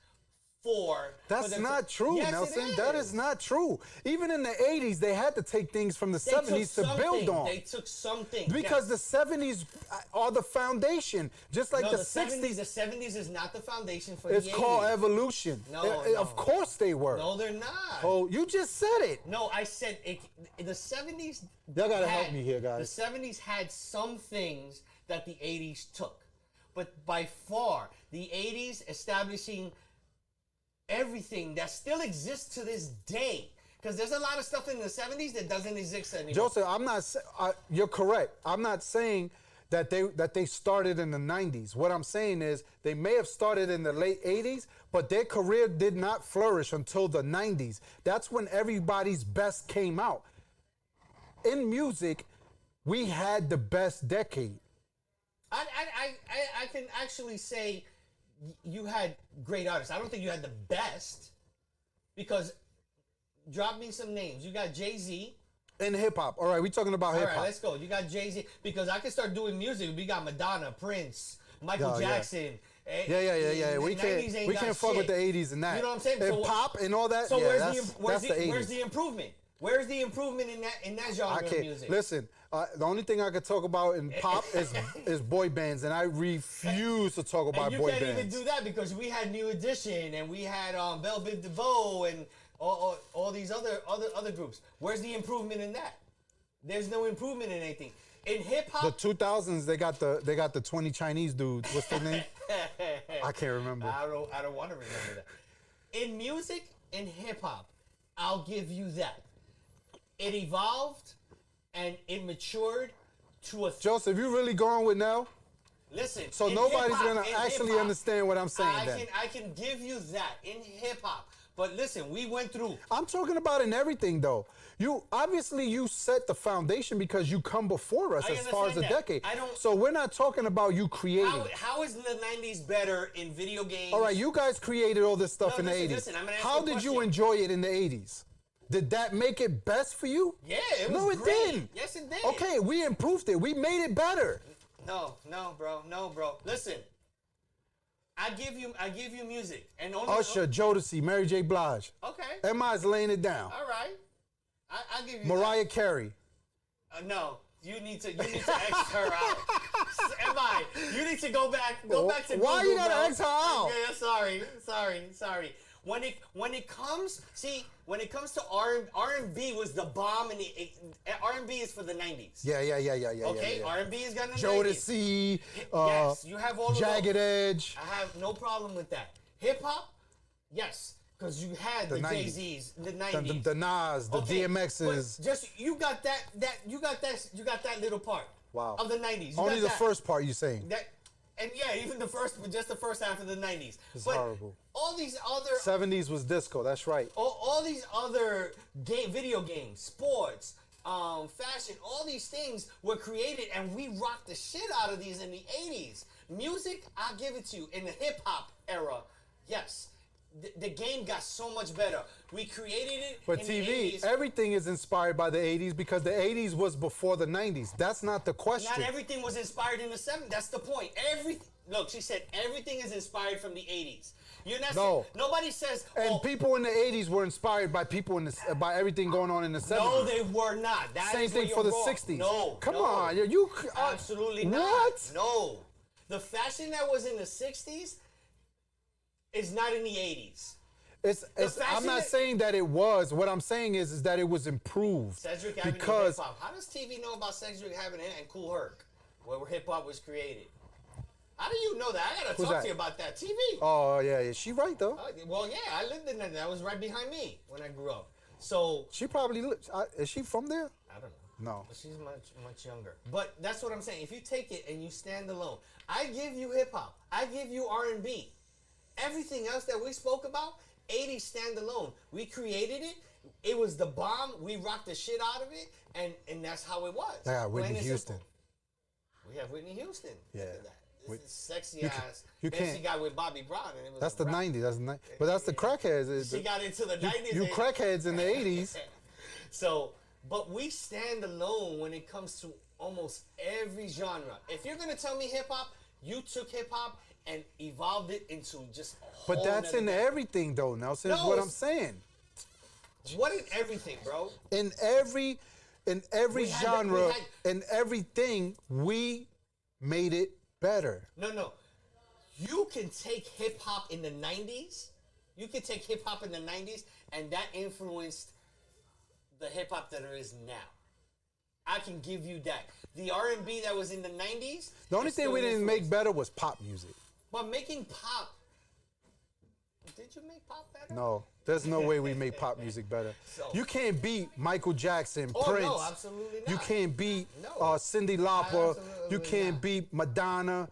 for. That's them not true, Yes, Nelson. It That is not true. Even in the 80s, they had to take things from the They took 70s to build something. on. They took something. Because yes. the 70s are the foundation, just like No, the 70s. 60s. The 70s is not the foundation for It's the 80s. called evolution. No, Of course they were. No, they're not. Oh, you just said it. No, I said the 70s. Y'all gotta help me here, guys. The 70s had some things that the 80s took, but by far the 80s establishing everything that still exists to this day. Because there's a lot of stuff in the 70s that doesn't exist anymore. Joseph, I'm not. You're correct. I'm not saying that they started in the 90s. What I'm saying is they may have started in the late 80s, but their career did not flourish until the 90s. That's when everybody's best came out. In music, we had the best decade. I can actually say you had great artists. I don't think you had the best, because drop me some names. You got Jay-Z. In hip hop. All right, we talking about hip All hop. right, let's go. You got Jay-Z, because I can start doing music. We got Madonna, Prince, Michael Yeah. Jackson. Yeah. We can't fuck with the 80s and that. You know what I'm saying? And So pop and all that. So yeah, where's that's the 80s. where's the improvement? Where's the improvement in that genre of music? Listen. The only thing I could talk about in pop is boy bands, and I refuse to talk about and boy you can't bands. even do that, because we had New Edition and we had Belle Biv DeVoe and all these other groups. Where's the improvement in that? There's no improvement in anything. In hip hop, The 2000s, they got the 20 Chinese dudes. What's their name? I can't remember. I don't want to remember that. In music, in hip hop, I'll give you that. It evolved and it matured to a. Joseph, you really going with now? Listen. So in nobody's hip-hop, gonna in actually hip-hop, understand what I'm saying. I can give you that in hip hop, but listen, we went through. I'm talking about in everything though. You set the foundation because you come before us I as far as a understand that. decade. So we're not talking about you creating. How is the 90s better in video games? All right, you guys created all this stuff No, in the listen, 80s. listen, I'm gonna ask How you a did you question. enjoy it in the 80s? Did that make it best for you? Yeah, it was No, it great. didn't. Yes, it did. Okay, we improved it. We made it better. No, bro. Listen, I give you music, and only Usher, Jodeci, Mary J. Blige. Okay. Emma's laying it down. All right. I give you Mariah Carey. no, you need to X her out. Emma, you need to go back to Why Google, you gotta bro. X her out? Yeah, sorry. When it comes to R&B was the bomb, and R&B is for the 90s. Yeah. Okay, yeah. R&B is gonna Jodeci. Yes, you have all of Jagged those. Edge. I have no problem with that. Hip hop, yes, because you had the 90s. Jay-Z's, the 90s. The Nas, the Okay, DMXs. but just you got that little part. Wow. Of the 90s. You Only got the that. first part you saying. And yeah, even the first half of the 90s. It's but horrible. All these other 70s was disco. That's right. all these other video games, sports, fashion, all these things were created, and we rocked the shit out of these in the 80s. Music, I'll give it to you. In the hip hop era, yes, the game got so much better. We created it. But in TV, the 80s. everything is inspired by the 80s because the 80s was before the 90s. That's not the question. Not everything was inspired in the 70s. That's the point. Look, she said everything is inspired from the 80s. You're not. No. Nobody says. And people in the 80s were inspired by by everything going on in the 70s. No, they were not. Same thing for the 60s. No. Come no. on. You Absolutely not. What? No. The fashion that was in the 60s is not in the 80s. I'm not saying that it was. What I'm saying is that it was improved. Cedric Avenue because Hip Hop. How does TV know about Cedric Avenue and Cool Herc, where hip hop was created? How do you know that? I gotta Who's talk that? to you about that. TV. Oh yeah, she right though. Well, yeah, I lived in that. That was right behind me when I grew up. So She probably lives. Is she from there? I don't know. No. But she's much younger. But that's what I'm saying. If you take it and you stand alone, I give you hip hop. I give you R&B. Everything else that we spoke about, 80s stand alone. We created it. It was the bomb. We rocked the shit out of it, and that's how it was. Yeah, Whitney Plain and Houston. simple. We have Whitney Houston. Yeah. Look at that. This is sexy you ass. you Then she can't- got with Bobby Brown, and it was That's a the rap. 90s. But that's the crackheads. She got into the 90s. You and- crackheads in the 80s. So, but we stand alone when it comes to almost every genre. If you're gonna tell me hip hop, you took hip hop and evolved it into just a whole But that's nother in thing. everything though. Nelson, is No, what I'm it's- saying. What in everything, bro? In every We had genre, we had- in everything, we made it better. No. You can take hip hop in the 90s. You can take hip hop in the 90s, and that influenced the hip hop that there is now. I can give you that. The R&B that was in the 90s. The only is thing still we didn't make influenced. better was pop music. But making pop, Did you make pop better? No, there's no way we make pop music better. So- You can't beat Michael Jackson, Oh, Prince. no, absolutely not. You can't beat No. Cyndi Lauper. Absolutely You can't not. beat Madonna.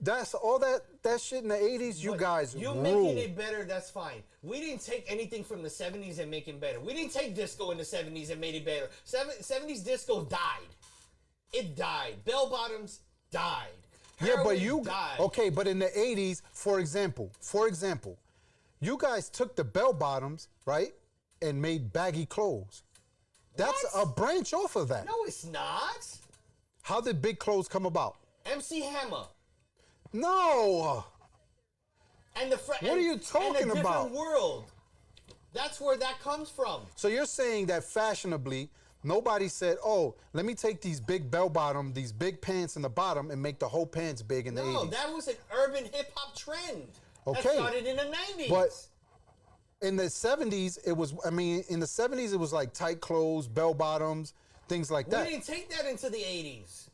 That's all that shit in the 80s. You But guys you rule. making it better, that's fine. We didn't take anything from the 70s and make it better. We didn't take disco in the 70s and made it better. 70s disco died. It died. Bell bottoms died. Yeah, but Heroin you died. okay? But in the 80s, for example, you guys took the bell bottoms, right, and made baggy clothes. That's What? a branch off of that. No, it's not. How did big clothes come about? MC Hammer. No. And the What are you talking and a about? different world. That's where that comes from. So you're saying that fashionably, nobody said, "Oh, let me take these big bell bottom, these big pants in the bottom, and make the whole pants big in the No, 80s." that was an urban hip hop trend. Okay. That started in the 90s. But in the 70s, it was. I mean, in the 70s, it was like tight clothes, bell bottoms, things like we that. didn't take that into the 80s.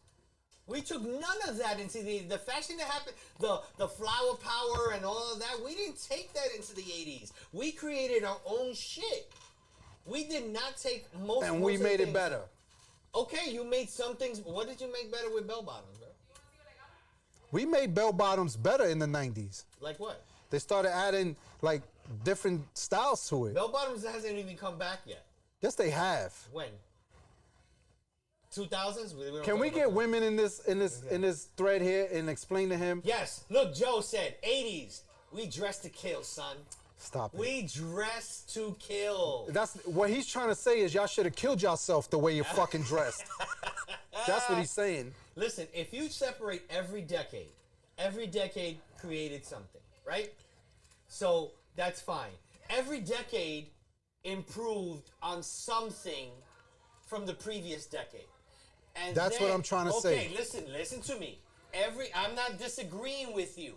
We took none of that into the fashion that happened, the flower power and all of that. We didn't take that into the 80s. We created our own shit. We did not take most. And most we of the made it things. better. Okay, you made some things. What did you make better with bell bottoms, bro? We made bell bottoms better in the 90s. Like what? They started adding like different styles to it. Bell bottoms hasn't even come back yet. Yes, they have. When? 2000s? We don't Can talk we about get that. women in this thread here and explain to him? Yes. Look, Joe said 80s. We dress to kill, son. Stop it. We dress to kill. That's what he's trying to say is y'all should have killed yourself the way you're fucking dressed. That's what he's saying. Listen, if you separate every decade created something, right? So that's fine. Every decade improved on something from the previous decade. And That's what I'm trying to say. Okay, listen to me. I'm not disagreeing with you,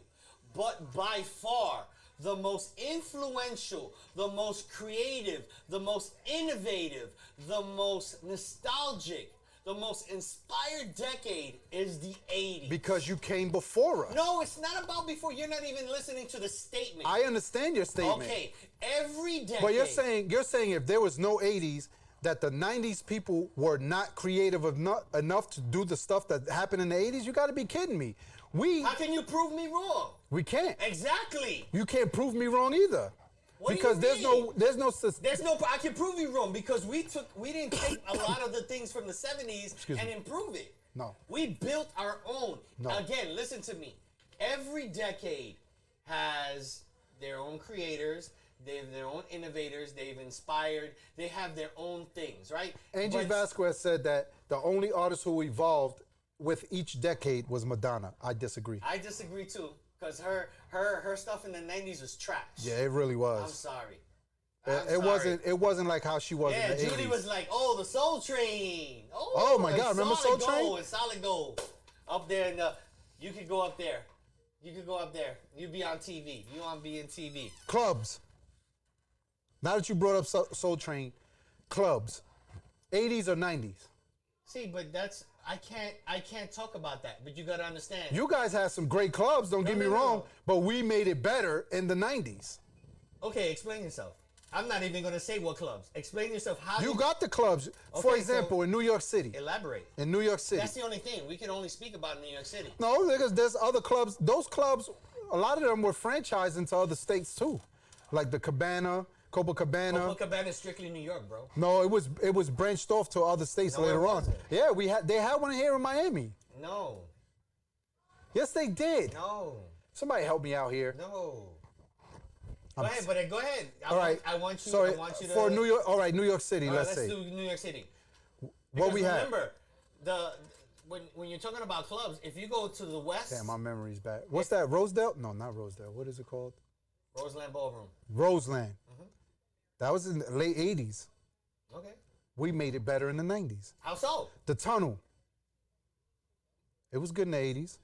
but by far the most influential, the most creative, the most innovative, the most nostalgic, the most inspired decade is the 80s. Because you came before us. No, it's not about before. You're not even listening to the statement. I understand your statement. Okay, every decade. But you're saying if there was no 80s, that the 90s people were not creative enough to do the stuff that happened in the 80s? You got to be kidding me. How can you prove me wrong? We can't. Exactly. You can't prove me wrong either. What do you because there's mean? no I can prove you wrong because we didn't take a lot of the things from the 70s and improve it. No. We built our own. No. Again, listen to me. Every decade has their own creators. They have their own innovators. They've inspired. They have their own things, right? Angie But- Vasquez said that the only artist who evolved with each decade was Madonna. I disagree. I disagree too, because her stuff in the 90s was trash. Yeah, it really was. I'm sorry. It wasn't like how she was Yeah, in the Judy 80s. was like, "Oh, the Soul Train." Oh, my and God, remember Solid Soul Train? Gold, and Solid Gold up there in the. You could go up there. You could go up there. You'd be on TV. You on being TV. Clubs. Now that you brought up Soul Train, clubs, 80s or 90s? See, but that's I can't talk about that. But you gotta understand. You guys had some great clubs, don't get me no, wrong, no. but we made it better in the 90s. Okay, explain yourself. I'm not even gonna say what clubs. Explain yourself. How You did- got the clubs. For Okay, example, so- in New York City. Elaborate. In New York City. That's the only thing we can only speak about in New York City. No, because there's other clubs. Those clubs, a lot of them were franchised into other states too, like the Cabana, Copacabana. Copacabana is strictly New York, bro. No, it was branched off to other states No, it later on. wasn't. Yeah, they had one here in Miami. No, Yes, they did. no, Somebody help me out here. no. Go ahead, go ahead. All right. I want you. So I want you to. for New York, all right, New York City. All right, let's say do New York City. what Because we had. remember, when you're talking about clubs, if you go to the west, Damn, my memory's bad. What's that? Rosedale? No, not Rosedale. What is it called? Roseland Ballroom. Roseland. That was in the late 80s. Okay. We made it better in the 90s. How so? The Tunnel. It was good in the 80s.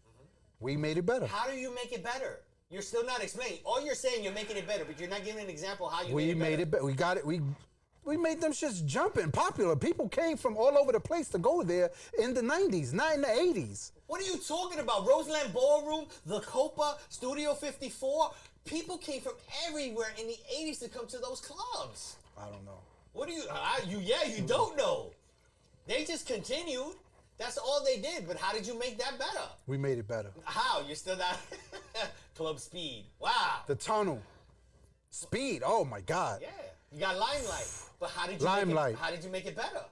We made it better. How do you make it better? You're still not explaining. All you're saying, you're making it better, but you're not giving an example how you We made it better. We got it. We made them shits jumping popular. People came from all over the place to go there in the 90s, not in the 80s. What are you talking about? Roseland Ballroom, the Copa, Studio 54, People came from everywhere in the 80s to come to those clubs. I don't know. What do you? You don't know. They just continued. That's all they did. But how did you make that better? We made it better. How? You're still not Club Speed. Wow. The tunnel. Speed. Oh my God. Yeah. You got Limelight. But how did you make it better?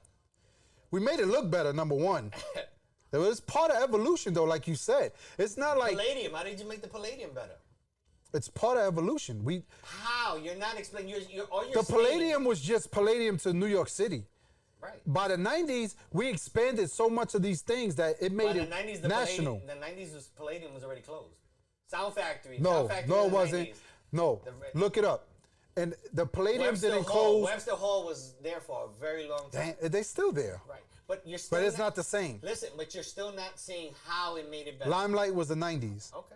We made it look better, number one. It was part of evolution, though, like you said. It's not like Palladium. How did you make the Palladium better? it's part of evolution. How? You're not explaining. The Palladium was just Palladium to New York City. Right. By the 90s, we expanded so much of these things that it made it national. The 90s Palladium was already closed. Sound Factory. No, Sound Factory no, was it the wasn't. 90s. No, look it up. And the Palladium didn't close. Webster Hall was there for a very long time. Damn, they still there. Right. But you're still But it's not the same. Listen, but you're still not saying how it made it better. Limelight was the 90s. Okay.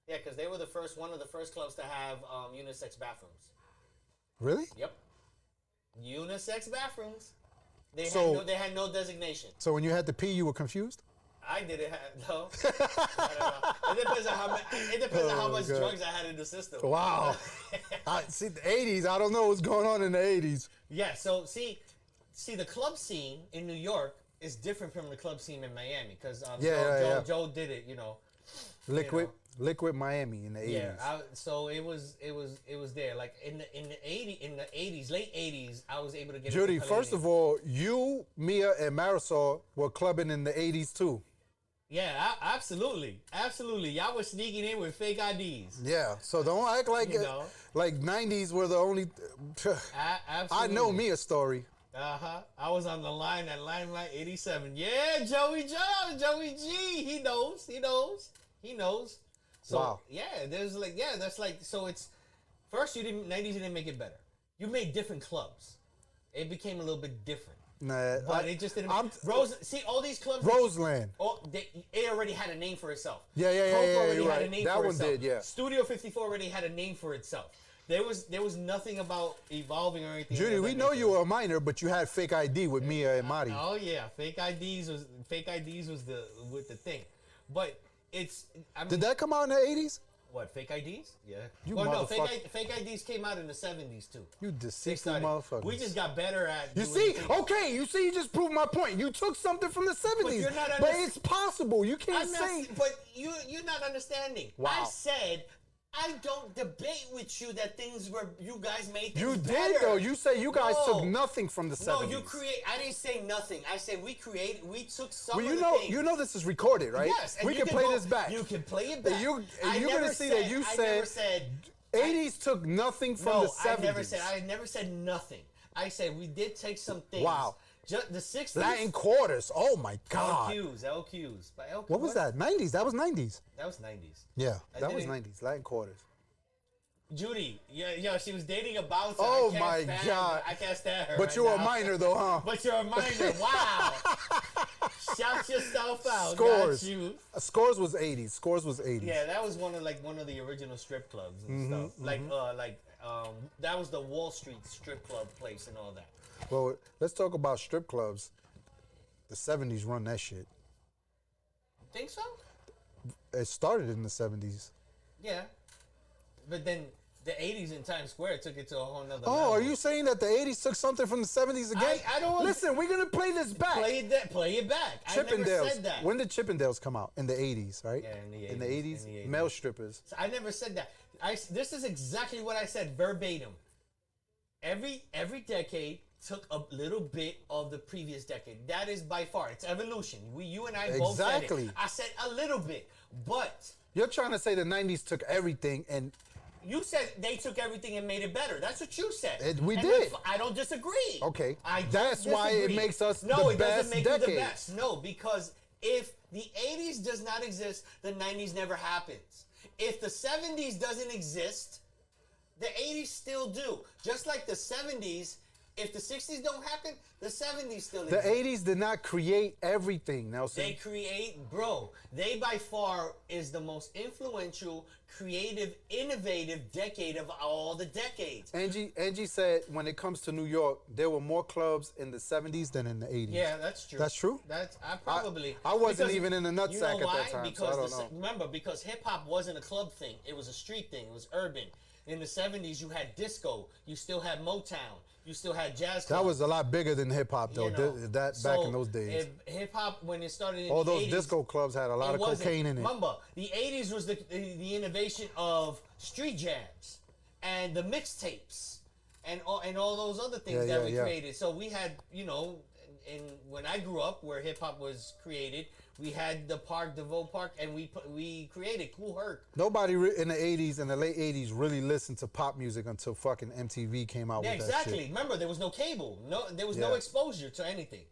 Yeah, because they were one of the first clubs to have unisex bathrooms. Really? Yep. Unisex bathrooms. They had no designation. So when you had to pee, you were confused? I didn't have no. It depends on how much drugs I had in the system. Wow. See, the 80s, I don't know what's going on in the 80s. Yeah, so see the club scene in New York is different from the club scene in Miami because Joe did it, Liquid Miami in the 80s. Yeah, so it was there. Like in the 80s, late 80s, I was able to get Judy, into first of all, you, Mia, and Marisol were clubbing in the 80s too. Yeah, absolutely. Y'all were sneaking in with fake IDs. Yeah, so don't act like like 90s were the only. Absolutely. I know Mia's story. I was on the line at Limelight 87. Yeah, Joey G. He knows. So wow. Yeah, so it's first 90s didn't make it better. You made different clubs. It became a little bit different. Nah, But it just didn't. See all these clubs. Roseland. It already had a name for itself. Yeah. You're right. That one did. Yeah. Studio 54 already had a name for itself. There was nothing about evolving or anything. Judy, we know you were a minor, but you had fake ID with Mia and Mari. Oh yeah, fake IDs was the thing, but it's. Did that come out in the 80s? What, fake IDs? Yeah. You no, motherfucker. fake IDs came out in the 70s too. You deceitful motherfucker. We just got better at. You just proved my point. You took something from the 70s. But it's possible. You can't say. But you're not understanding. Wow. I said I don't debate with you that things were you guys made things You better. did though. You say you guys took nothing from the 70s. No, I didn't say nothing. I said we took some Well, of the things. you know this is recorded, right? Yes, and we can play this back. You can play it back. You're gonna see that you said 80s took nothing from the 70s. I never said nothing. I said we did take some things. Wow. The 60s. Latin quarters. Oh my God. LQs. What was that? 90s. That was 90s. That was 90s. Yeah, that was 90s. Latin quarters. Judy, she was dating a bouncer. Oh my God. I can't stand her. But you're a minor though, huh? But you're a minor. Wow. Shout yourself out. Scores. Not you. Scores was 80s. Scores was 80s. Yeah, that was one of the original strip clubs and stuff. That was the Wall Street strip club place and all that. Well, let's talk about strip clubs. The 70s run that shit. Think so? It started in the 70s. Yeah. But then the 80s in Times Square took it to a whole nother level. Are you saying that the 80s took something from the 70s again? I don't... Listen, we're going to play this back. Play it back. I never said that. When did Chippendales come out? In the 80s, right? Yeah, in the 80s. Male strippers. So I never said that. This is exactly what I said verbatim. Every decade took a little bit of the previous decade. That is by far. It's evolution. You and I both said it. I said a little bit, but... You're trying to say the 90s took everything and... You said they took everything and made it better. That's what you said. We did. I don't disagree. Okay. That's why it makes us the best decade. No, it doesn't make you the best. No, because if the 80s does not exist, the 90s never happens. If the 70s doesn't exist, the 80s still do. Just like the 70s If the 60s don't happen, the 70s still The exist. 80s did not create everything, Nelson. They create, bro. They by far is the most influential, creative, innovative decade of all the decades. Angie said when it comes to New York, there were more clubs in the 70s than in the 80s. Yeah, that's true. That's true? That's I probably. I wasn't because even in the nutsack you know at that why? time, so Because I don't know. remember, because hip hop wasn't a club thing; it was a street thing. It was urban. In the 70s, you had disco. You still had Motown. You still had jazz clubs. That was a lot bigger than hip hop, though. You know, That back in those days. Hip hop, when it started in All the those 80s, disco clubs had a lot it of wasn't. cocaine in it. Remember, the 80s was the innovation of street jams and the mixtapes and all those other things Yeah, that we yeah. created. So we had, and when I grew up, where hip hop was created, we had the Park, DeVoe Park, and we created Cool Herc. Nobody in the 80s and the late 80s really listened to pop music until fucking MTV came out Yeah, with that exactly. shit. Remember, there was no cable. There was Yeah. no exposure to anything.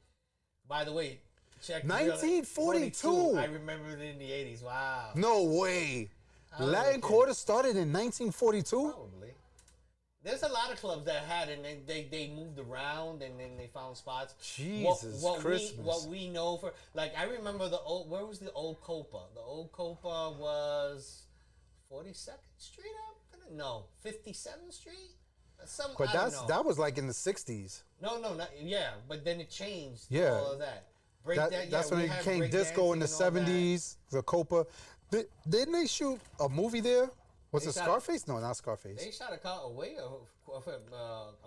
By the way, check 1942. I remember it in the 80s. Wow. No way. Latin okay. Quarter started in 1942? Probably. There's a lot of clubs that had, and they moved around, and then they found spots. Jesus Christmas. What we know for, like, I remember where was the old Copa? The old Copa was 42nd Street up? No, 57th Street? But I don't know. that was like in the 60s. No, yeah, but then it changed. Yeah. All of that. That's when we it had became break disco in the dancing and all that. 70s, the Copa. Didn't they shoot a movie there? Was They it shot- Scarface? No, not Scarface. They shot a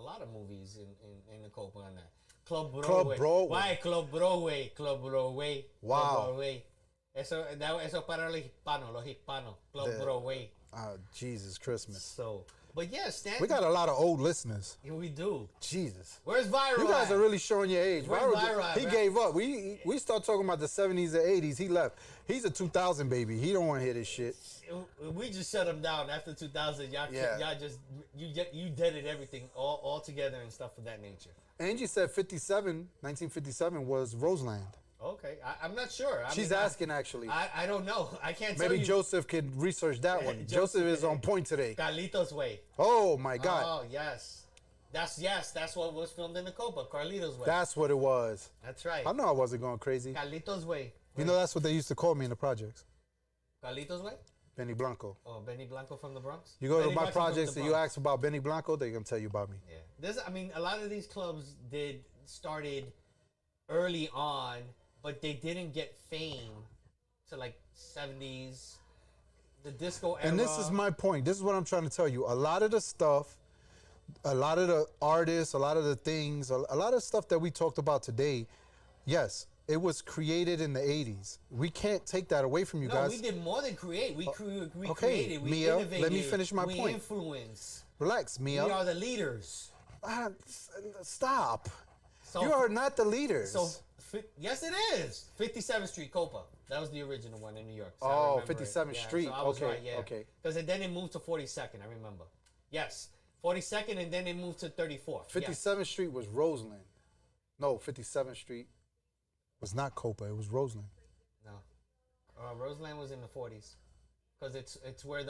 lot of movies in the Copa on that. Club Broadway. Broadway. Why Club Broadway? Club Broadway. Wow. Club Broadway. Eso para los hispanos. Club The- Broadway. Jesus Christmas. So, but yeah, Stan. We got a lot of old listeners. Yeah, we do. Jesus. Where's Viral? You guys at? are really showing your age. Where's Viral, he man? gave up. We start talking about the 70s and 80s. He left. He's a 2000 baby. He don't want to hear this shit. We just shut him down after 2000. Y'all just you deaded everything all together and stuff of that nature. Angie said 1957 was Roseland. Okay, I'm not sure. She's asking actually. I don't know. I can't tell Maybe you. Joseph could research that one. Joseph is on point today. Carlitos Way. Oh my God. Oh yes, that's what was filmed in the Copa. Carlitos Way. That's what it was. That's right. I know I wasn't going crazy. Carlitos Way. You know that's what they used to call me in the projects. Carlitos Way. Benny Blanco. Oh, Benny Blanco from the Bronx. You go Benny to my Blanco from projects the and you Bronx. ask about Benny Blanco, they're gonna tell you about me. Yeah. A lot of these clubs started early on, but they didn't get fame to like 70s, the disco era. And this is my point. This is what I'm trying to tell you. A lot of the stuff, a lot of the artists, a lot of the things, a lot of stuff that we talked about today, yes, it was created in the 80s. We can't take that away from you No, guys. we did more than create. We okay, created. We Mia, innovated. let me finish my we point. We influence. Relax, Mia. We are the leaders. Stop. So, You are not the leaders. So, yes, it is. 57th Street Copa. That was the original one in New York. So I Oh, remember it. 57th Yeah, Street. So I was Okay, right, yeah. okay. Because then it moved to 42nd, I remember. Yes. 42nd, and then it moved to 34th. 57th Street was Roseland. No, 57th Street was not Copa. It was Roseland. No. Roseland was in the 40s. Because it's where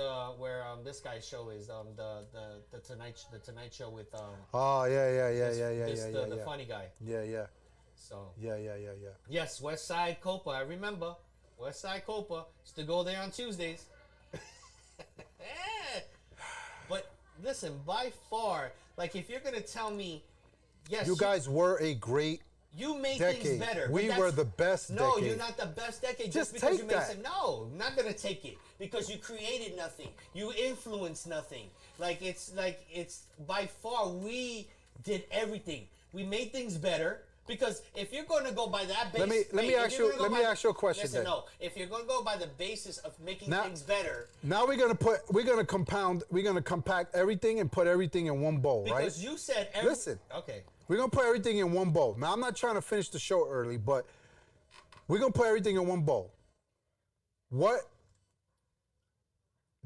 this guy's show is the Tonight Show with Oh yeah, the funny guy. yeah. So Yeah. yes, West Side Copa. I remember West Side Copa used to go there on Tuesdays. But listen, by far, like if you're gonna tell me, yes, You guys were a great. you made decade. things better. We but were that's- the best No, decade. you're not the best decade Just just because take you made that. some. No, I'm not gonna take it because you created nothing. You influenced nothing. It's by far we did everything. We made things better. Because if you're going to go by that basis, Let me ask you a question Listen, then. no. If you're going to go by the basis of making Now- things better, Now we're gonna compact everything and put everything in one bowl, right? because you said Listen. Okay. We're gonna put everything in one bowl. Now I'm not trying to finish the show early, but we're gonna put everything in one bowl. What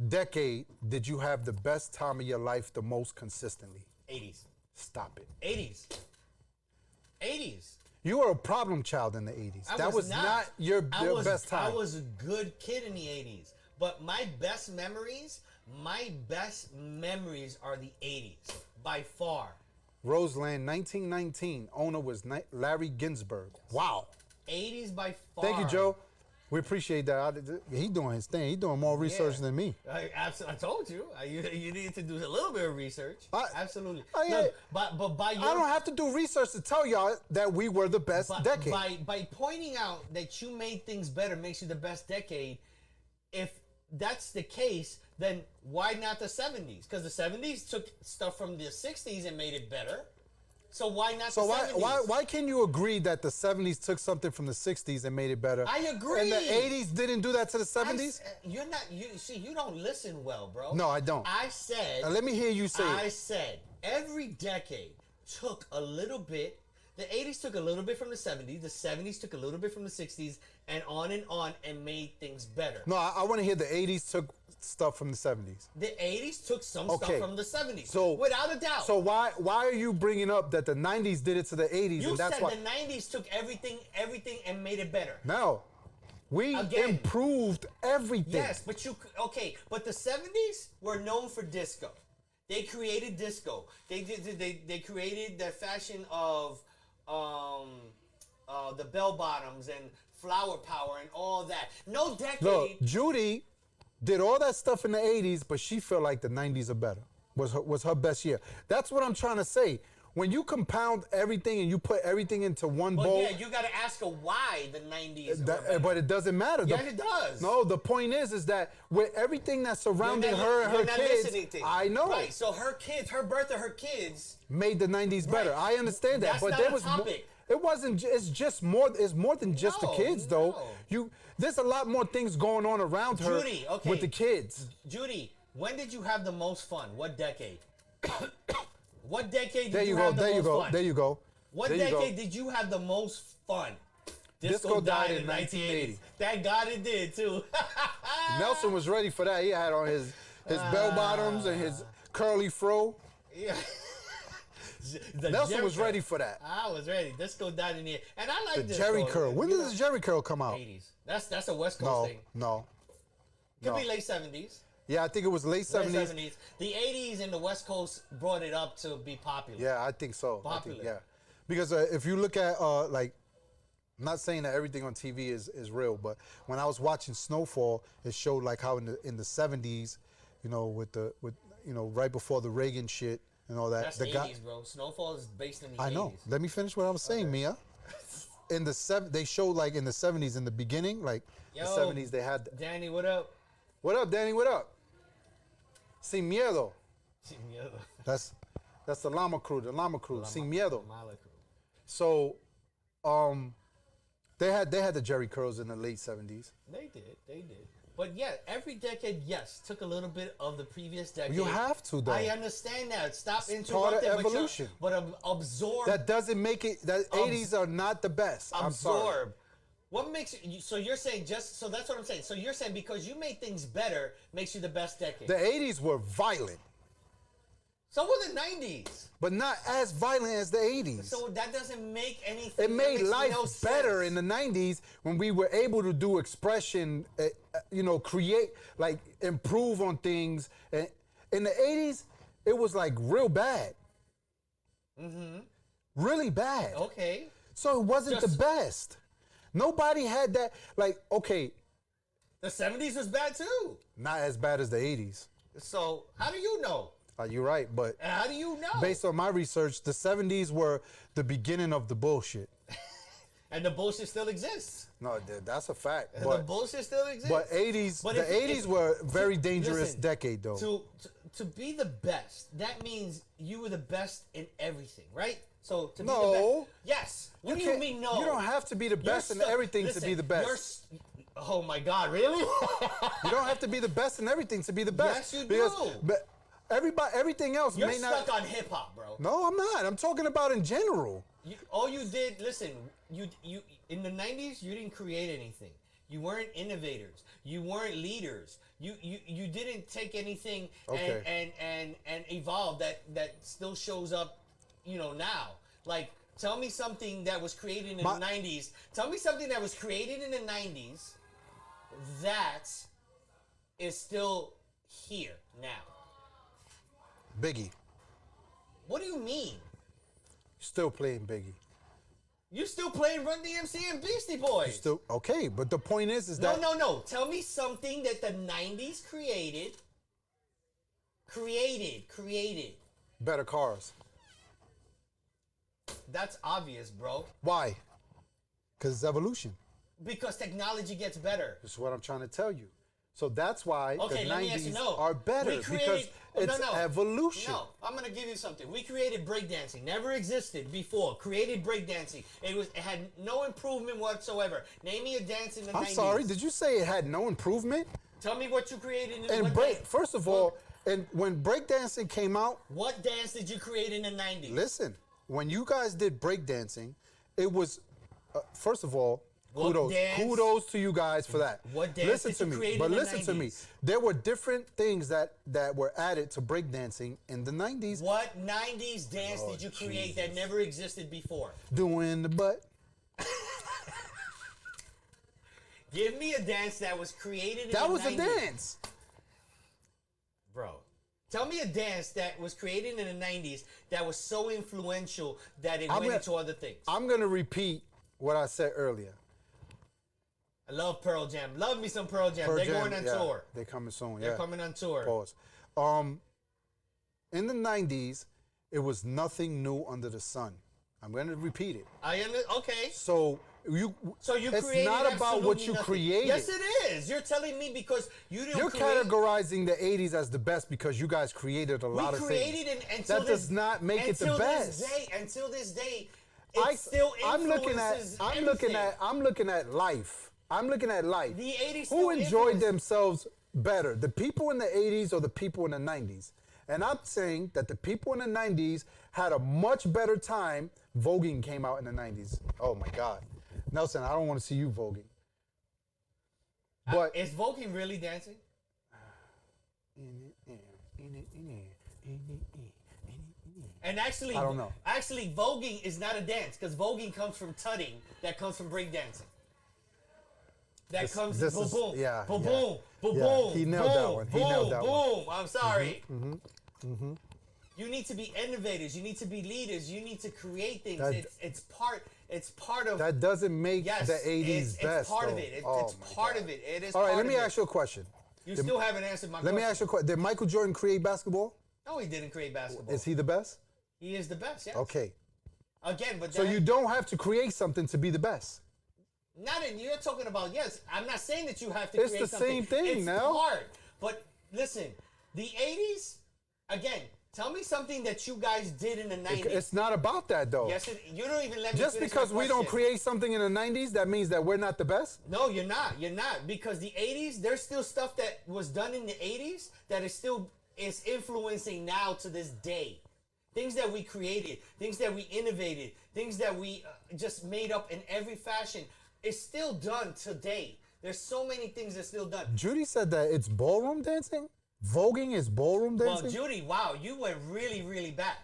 decade did you have the best time of your life the most consistently? 80s. Stop it. 80s. 80s. You were a problem child in the 80s. That was not your best time. I was a good kid in the 80s. But my best memories are the 80s by far. Roseland, 1919. Owner was Larry Ginsburg. Wow. 80s by far. Thank you, Joe. We appreciate that. He doing his thing. He doing more research than me. I told you. You need to do a little bit of research. Absolutely. I But by your, I don't have to do research to tell y'all that we were the best decade. By pointing out that you made things better makes you the best decade. If that's the case, then why not the 70s? Because the 70s took stuff from the 60s and made it better. So why not the 70s? Why can you agree that the 70s took something from the 60s and made it better? I agree. And the 80s didn't do that to the 70s? You don't listen well, bro. No, I don't. I said. Let me hear you say it. I said every decade took a little bit. The 80s took a little bit from the 70s. The 70s took a little bit from the 60s, and made things better. No, I want to hear the 80s took stuff from the 70s. The 80s took some stuff from the 70s. So without a doubt. So why are you bringing up that the 90s did it to the 80s? You and that's said why the 90s took everything and made it better. No. We improved everything. Yes, but but the 70s were known for disco. They created disco. They created the fashion of the bell bottoms and flower power and all that. No decade. Look, Judy did all that stuff in the 80s, but she felt like the 90s are better. Was her best year. That's what I'm trying to say. When you compound everything and you put everything into one bowl. Yeah, you got to ask her why the 90s are better. But it doesn't matter. Yes, it does. No, the point is that with everything that surrounded her and her kids, I know. Right, so her kids, her birth of her kids made the 90s better. I understand that. That's but not there a was topic. It wasn't. It's just more. It's more than just the kids, though. There's a lot more things going on around her with the kids. Judy, when did you have the most fun? What decade? What decade There did you you go. have the There you most go. fun? There you go. What There you go. decade did you have the most fun? Disco died in 1980. Thank God it did too. Nelson was ready for that. He had on his bell bottoms and his curly fro. Yeah. Nelson was ready for that. I was ready. Disco died in the and I like The disco. Jerry curl. When did the Jerry curl come out? 80s. That's a West Coast thing. No. Could be late 70s. Yeah, I think it was late 70s. Late 70s. The 80s and the West Coast brought it up to be popular. Yeah, I think so. Popular. Yeah. Because if you look at, like, I'm not saying that everything on TV is real, but when I was watching Snowfall, it showed like how in the 70s, you know, with right before the Reagan shit and all that. That's the 80s, bro. Snowfall is based in the 80s. I know. Let me finish what I was saying, Mia. In the they showed like in the 70s, in the beginning, like the 70s, they had. Danny, what up? What up, Danny? What up? Sin miedo. Sin miedo. That's the llama crew. The llama crew. Sin miedo. Mala crew. So, they had the Jerry curls in the late 70s. They did. But yeah, every decade, yes, took a little bit of the previous decade. You have to, though. I understand that. Stop It's interrupting. part of evolution. But absorb. That doesn't make it. That 80s are not the best. I'm sorry. Absorb. What makes you? So you're saying so that's what I'm saying. So you're saying because you made things better makes you the best decade. The 80s were violent. So were the 90s. But not as violent as the 80s. So that doesn't make anything. It made life better sense. in the 90s when we were able to do expression, create, like improve on things. And in the 80s, it was like real bad. Mm-hmm. Really bad. Okay. So it wasn't the best. Nobody had that. Like, okay. The 70s was bad too. Not as bad as the 80s. So how do you know? You're right, but how do you know? Based on my research, the 70s were the beginning of the bullshit. And the bullshit still exists. No, that's a fact. And the bullshit still exists. But 80s were a very dangerous decade, though. To be the best, that means you were the best in everying, right? So to be the best. Yes. What do you mean no? You don't have to be the best in everything to be the best. Oh my God, really? You don't have to be the best in everything to be the best. Yes, you do. But everything else You're may not. You're stuck on hip hop, bro. No, I'm not. I'm talking about in general. All you did, listen, you in the 90s, you didn't create anything. You weren't innovators. You weren't leaders. You didn't take anything and evolve that still shows up, now. Like, tell me something that was created in the 90s. Tell me something that was created in the 90s that is still here now. Biggie. What do you mean? Still playing Biggie. You still playing Run DMC and Beastie Boys? Still okay, but the point is No, that no. Tell me something that the 90s created. Created. better cars. That's obvious, bro. Why? Because it's evolution. Because technology gets better. This is what I'm trying to tell you. So that's why Okay, the let me ask you, 90s no. are better We created, because it's no. evolution. No, I'm gonna give you something. We created breakdancing. Never existed before. Created breakdancing. It had no improvement whatsoever. Name me a dance in the 90s. I'm sorry, did you say it had no improvement? Tell me what you created in And what break, dance? first of all, and when breakdancing came out, What dance did you create in the 90s? listen, when you guys did breakdancing, it was, first of all, What dance? kudos to you guys for that. What dance listen did to you me, create but in the listen to me. 90s? There were different things that were added to breakdancing in the 90s. What 90s dance Lord did you create Jesus. that never existed before? Doing the butt. Give me a dance that was created in That the was 90s. a dance. Bro. Tell me a dance that was created in the 90s that was so influential that it I'm went gonna- into other things. I'm going to repeat what I said earlier. I love Pearl Jam. Love me some Pearl Jam. Pearl They're Jam, going on yeah, tour. They're coming soon, They're yeah. coming on tour. Pause. In the 90s, it was nothing new under the sun. I'm going to repeat it. Okay. So you it's created not about what absolutely you nothing. created. Yes, it is. You're telling me because you didn't You're create. categorizing the 80s as the best because you guys created a lot We of created things. it until That does not make it the best. Until this day, it still I'm looking influences at everything. I'm looking at life. I'm looking at life. The 80s Who still enjoyed influence- themselves better, the people in the 80s or the people in the 90s? And I'm saying that the people in the 90s had a much better time. Voguing came out in the 90s. Oh my God. Nelson, I don't want to see you voguing. But Is voguing really dancing? And actually, I don't know. Actually, voguing is not a dance because voguing comes from tutting. That comes from breakdancing. That comes this boom, is- boom, yeah, boom, yeah. boom, boom, Yeah, boom. he nailed that one. He Boom, nailed that boom. one. I'm sorry. You need to be innovators. You need to be leaders. You need to create things. That- It's part of. that doesn't make Yes, the 80s it's best. part of though. it. It's Oh my part God. of it. It is. All right, part let me of it. ask you a question. You still haven't answered my Let question. me ask you a question. Did Michael Jordan create basketball? No, he didn't create basketball. Is he the best? He is the best. Yes. Okay. Again, but So that- you don't have to create something to be the best. Not in you're talking about yes. I'm not saying that you have to It's create the something. same thing it's now. Hard. But listen, the 80s, again, tell me something that you guys did in the 90s. It's not about that though. Yes, you don't even let me Just finish because my we don't question. create something in the 90s, that means that we're not the best? No, you're not. You're not. Because the 80s, there's still stuff that was done in the 80s that is influencing now to this day. Things that we created, things that we innovated, things that we just made up in every fashion is still done today. There's so many things that's still done. Judy said that it's ballroom dancing? Voguing is ballroom Well, dancing? Judy, wow, you went really, really back.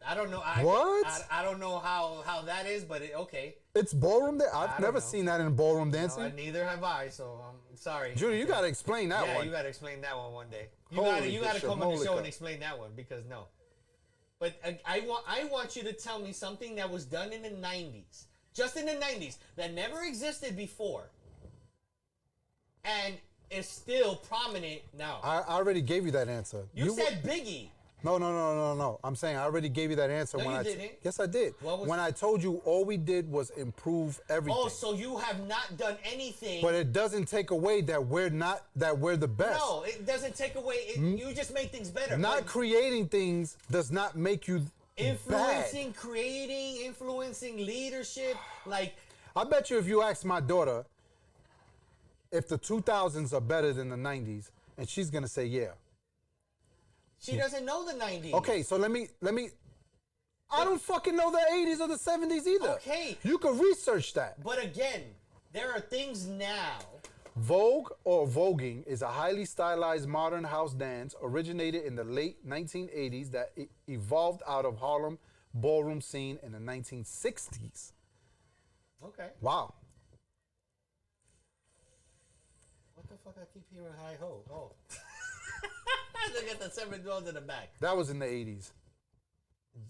I don't know. What? I don't know how that is, but okay. It's ballroom dancing? I I've don't never know. seen that in ballroom No, dancing. neither have I, so I'm sorry. Judy, you got to explain that yeah, one. you got to explain that one day. Holy You got to come on the show Bishop and explain that one because no. But I want you to tell me something that was done in the 90s, just in the 90s, that never existed before, and is still prominent now. I already gave you that answer. You said Biggie. No. I'm saying I already gave you that answer. No, when you I didn't. Yes, I did. What was When I told you all we did was improve everything. Oh, so you have not done anything. But it doesn't take away that we're the best. No, it doesn't take away. You just make things better. Not But creating things does not make you influencing, bad. creating, influencing leadership. Like, I bet you if you ask my daughter if the 2000s are better than the 90s, and she's gonna say yeah. she doesn't know the 90s. Okay, so let me. I don't fucking know the 80s or the 70s either. Okay. You can research that. But again, there are things now. Vogue or voguing is a highly stylized modern house dance originated in the late 1980s that evolved out of Harlem ballroom scene in the 1960s. Okay. Wow. What the fuck? I keep hearing hi ho. Oh. Look at the 7 dwells in the back. That was in the 80s.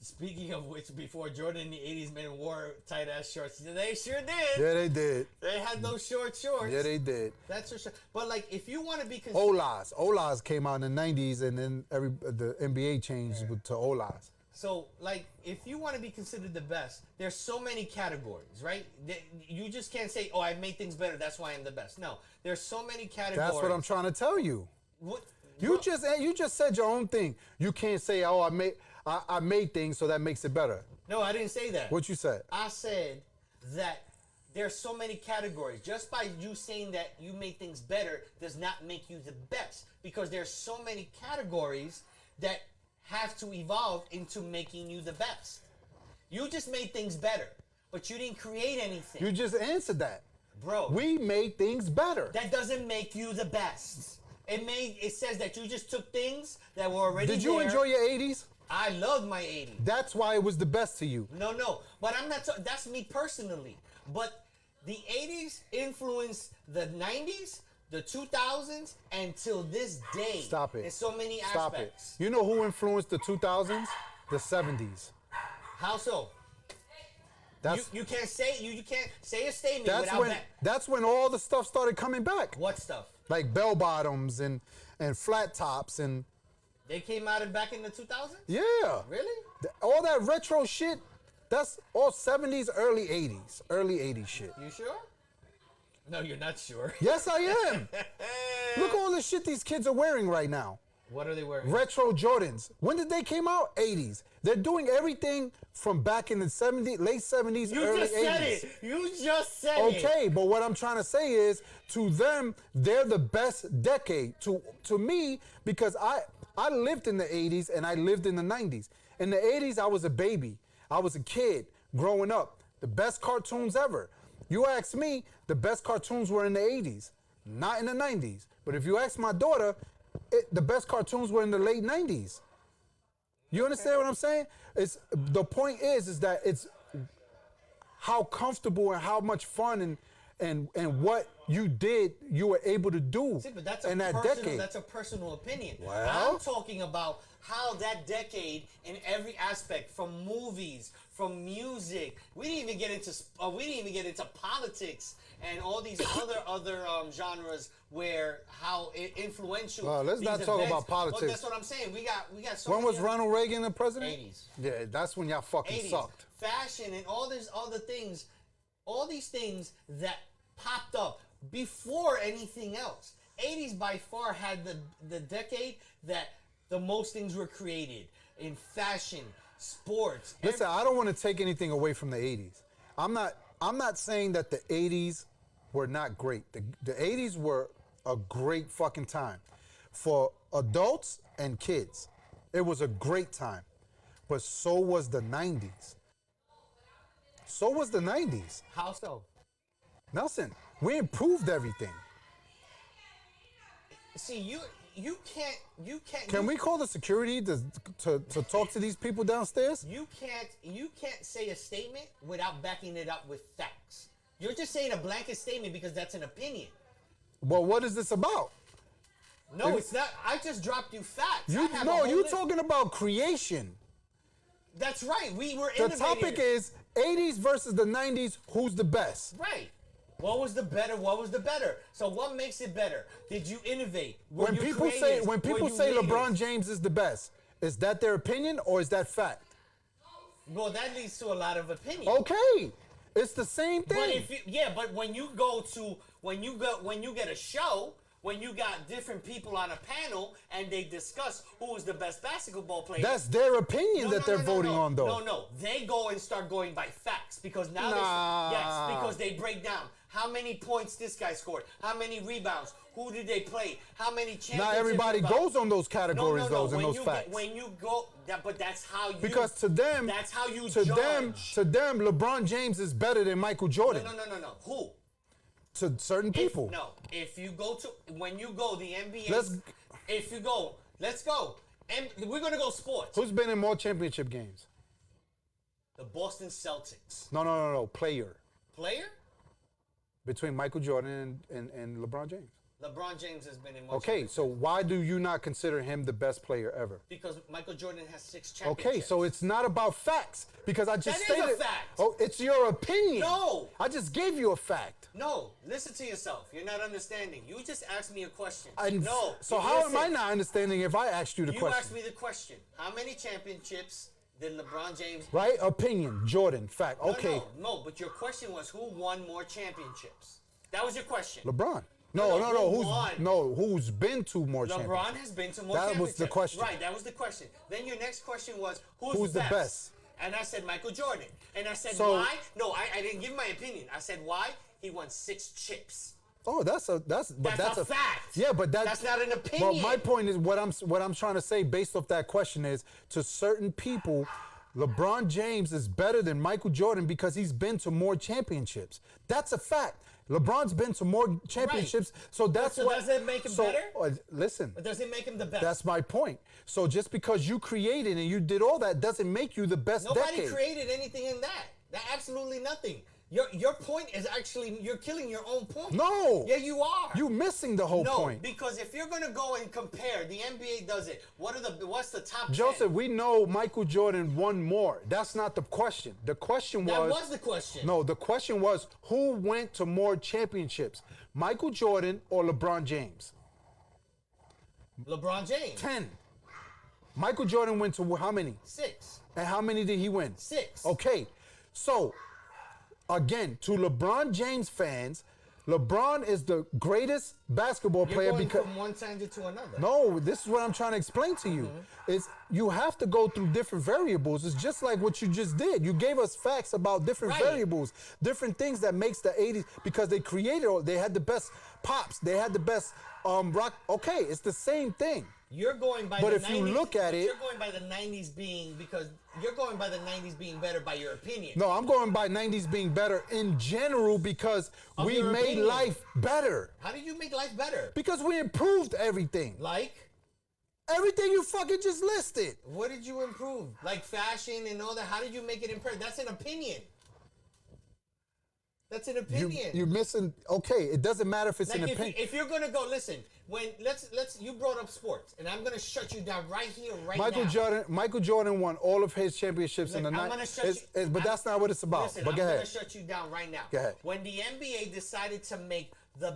Speaking of which, before Jordan in the 80s men wore tight ass shorts, they sure did. Yeah, they did. They had those short shorts. Yeah, they did. That's for sure. But like, if you want to be Olas came out in the 90s, and then the NBA changed to Olas. So, like, if you want to be considered the best, there's so many categories, right? You just can't say, "Oh, I made things better. That's why I'm the best." No, there's so many categories. That's what I'm trying to tell you. What? You just said your own thing. You can't say, "Oh, I made things, so that makes it better." No, I didn't say that. What you said? I said that there's so many categories. Just by you saying that you made things better does not make you the best, because there's so many categories that have to evolve into making you the best. You just made things better, but you didn't create anything. You just answered that. Bro, We made things better. that doesn't make you the best. It says that you just took things that were already Did you there. enjoy your 80s? I loved my 80s. That's why it was the best to you. No, but I'm not. That's me personally. But the 80s influenced the 90s, the 2000s, and till this day. Stop it. In so many Stop aspects. it. You know who influenced the 2000s? The 70s. How so? That's You can't say you can't say a statement that's without when that. that's when all the stuff started coming back. What stuff? Like bell bottoms and flat tops and They came out back in the 2000s? yeah. Really? All that retro shit, that's all 70s, early 80s. Early 80s shit. You sure? No, you're not sure. Yes, I am. Look at all the shit these kids are wearing right now. What are they wearing? Retro Jordans. When did they came out? 80s. They're doing everything from back in the 70s, late 70s, You early just 80s. said it. You just said it. Okay, but what I'm trying to say is, to them, they're the best decade. To me, because I lived in the 80s and I lived in the 90s. In the 80s, I was a baby. I was a kid growing up. The best cartoons ever. You ask me, the best cartoons were in the 80s, not in the 90s. But if you ask my daughter, the best cartoons were in the late 90s. You understand what I'm saying? The point is that it's how comfortable and how much fun and what you were able to do See, but that's in that personal, decade. That's a personal opinion. Well- I'm talking about how that decade, in every aspect, from movies, from music, we didn't even get into politics and all these other genres where how influential. Well, let's these not talk events- about politics. Well, that's what I'm saying. We got so When many was other- Ronald Reagan the president? 80s. Yeah, that's when y'all fucking 80s, sucked. fashion and all these other things, all these things that popped up before anything else. 80s by far had the decade that the most things were created in fashion, sports. Listen, I don't want to take anything away from the 80s. I'm not saying that the 80s were not great. The 80s were a great fucking time for adults and kids. It was a great time. But so was the 90s. So was the 90s. How so? Nelson, we improved everything. See, you can't. Can we call the security to talk to these people downstairs? You can't say a statement without backing it up with facts. You're just saying a blanket statement because that's an opinion. Well, what is this about? No, it's not. I just dropped you facts. I You have a no, whole you're list. talking about creation. That's right. We were The innovators. topic is 80s versus the 90s. Who's the best? Right. What was the better? What was the better? So what makes it better? Did you innovate? Were When you people say creative? when Were people you say leaders? LeBron James is the best, is that their opinion or is that fact? Well, that leads to a lot of opinion. Okay, it's the same But thing. if but when you get a show, when you got different people on a panel and they discuss who is the best basketball player. That's their opinion that they're voting on, though. No, they go and start going by facts because now Nah. yes, because they break down how many points this guy scored, how many rebounds, who did they play, how many championships. Not everybody they got. goes on those categories, No. those and When those you facts. when you go, but that's how you. Because to them, that's how you to judge. them, LeBron James is better than Michael Jordan. No. Who? To certain people. If you go to when you go the NBA. Let's go. And we're gonna go sports. Who's been in more championship games? The Boston Celtics. No. Player. Player? Between Michael Jordan and LeBron James. LeBron James has been in more Okay, championships. so why do you not consider him the best player ever? Because Michael Jordan has 6 championships. Okay, so it's not about facts because I just That is a stated. fact. Oh, it's your opinion. No. I just gave you a fact. No, listen to yourself. You're not understanding. You just asked me a question. And No. So you how am I listen. not understanding if I asked you the You question? asked me the question. How many championships did LeBron James? Right? Opinion. Jordan. Fact. No, Okay. No, but your question was who won more championships? That was your question. LeBron. No, who Who's won? who's been to more championships? LeBron has been to more That was championships. the question. Right, that was the question. Then your next question was Who's the best? And I said Michael Jordan. And I said So- why? No, I didn't give my opinion. I said why? He won 6 chips. Oh, that's a fact. Yeah, but That's not an Well, opinion. my point is what I'm trying to say based off that question is to certain people, LeBron James is better than Michael Jordan because he's been to more championships. That's a fact. LeBron's been to more championships, so that's So what. does that make him better? Listen, But does it make him the best? that's my point. So just because you created and you did all that doesn't make you the best Nobody decade. created anything in that. That absolutely nothing. Your point is actually you're killing your own point. No. Yeah, you are. You missing the whole no, point. because if you're gonna go and compare, the NBA does it. What's the top 10? Joseph, we know Michael Jordan won more. That's not the question. The question That was the question. No, the question was who went to more championships, Michael Jordan or LeBron James? LeBron James. 10. Michael Jordan went to how many? 6. And how many did he win? 6. Okay, so again, to LeBron James fans, LeBron is the greatest basketball You're player going because from one tangent to another. no, this is what I'm trying to explain to you. Is you have to go through different variables. It's just like what you just did. You gave us facts about different Right. variables, different things that makes the 80s because they created. They had the best pops. They had the best rock. Okay, it's the same thing. You're going by But the if 90s. you look at but it- you're going by the 90s being because you're going by the 90s being better by your opinion. No, I'm going by 90s being better in general because Of we your made opinion. life better. How did you make life better? Because we improved everything. Like, Everything you fucking just listed. what did you improve? Like fashion and all that. How did you make it improve? That's an opinion. That's an opinion. You're missing. Okay, it doesn't matter if it's Like an if, opinion. if you're gonna go, listen. When let's you brought up sports, and I'm gonna shut you down right here, right now. Michael Jordan won all of his championships in Look, the I'm night. gonna shut you. But that's not what it's about. Listen, but I'm go gonna ahead. shut you down right now. Go ahead. When the NBA decided to make the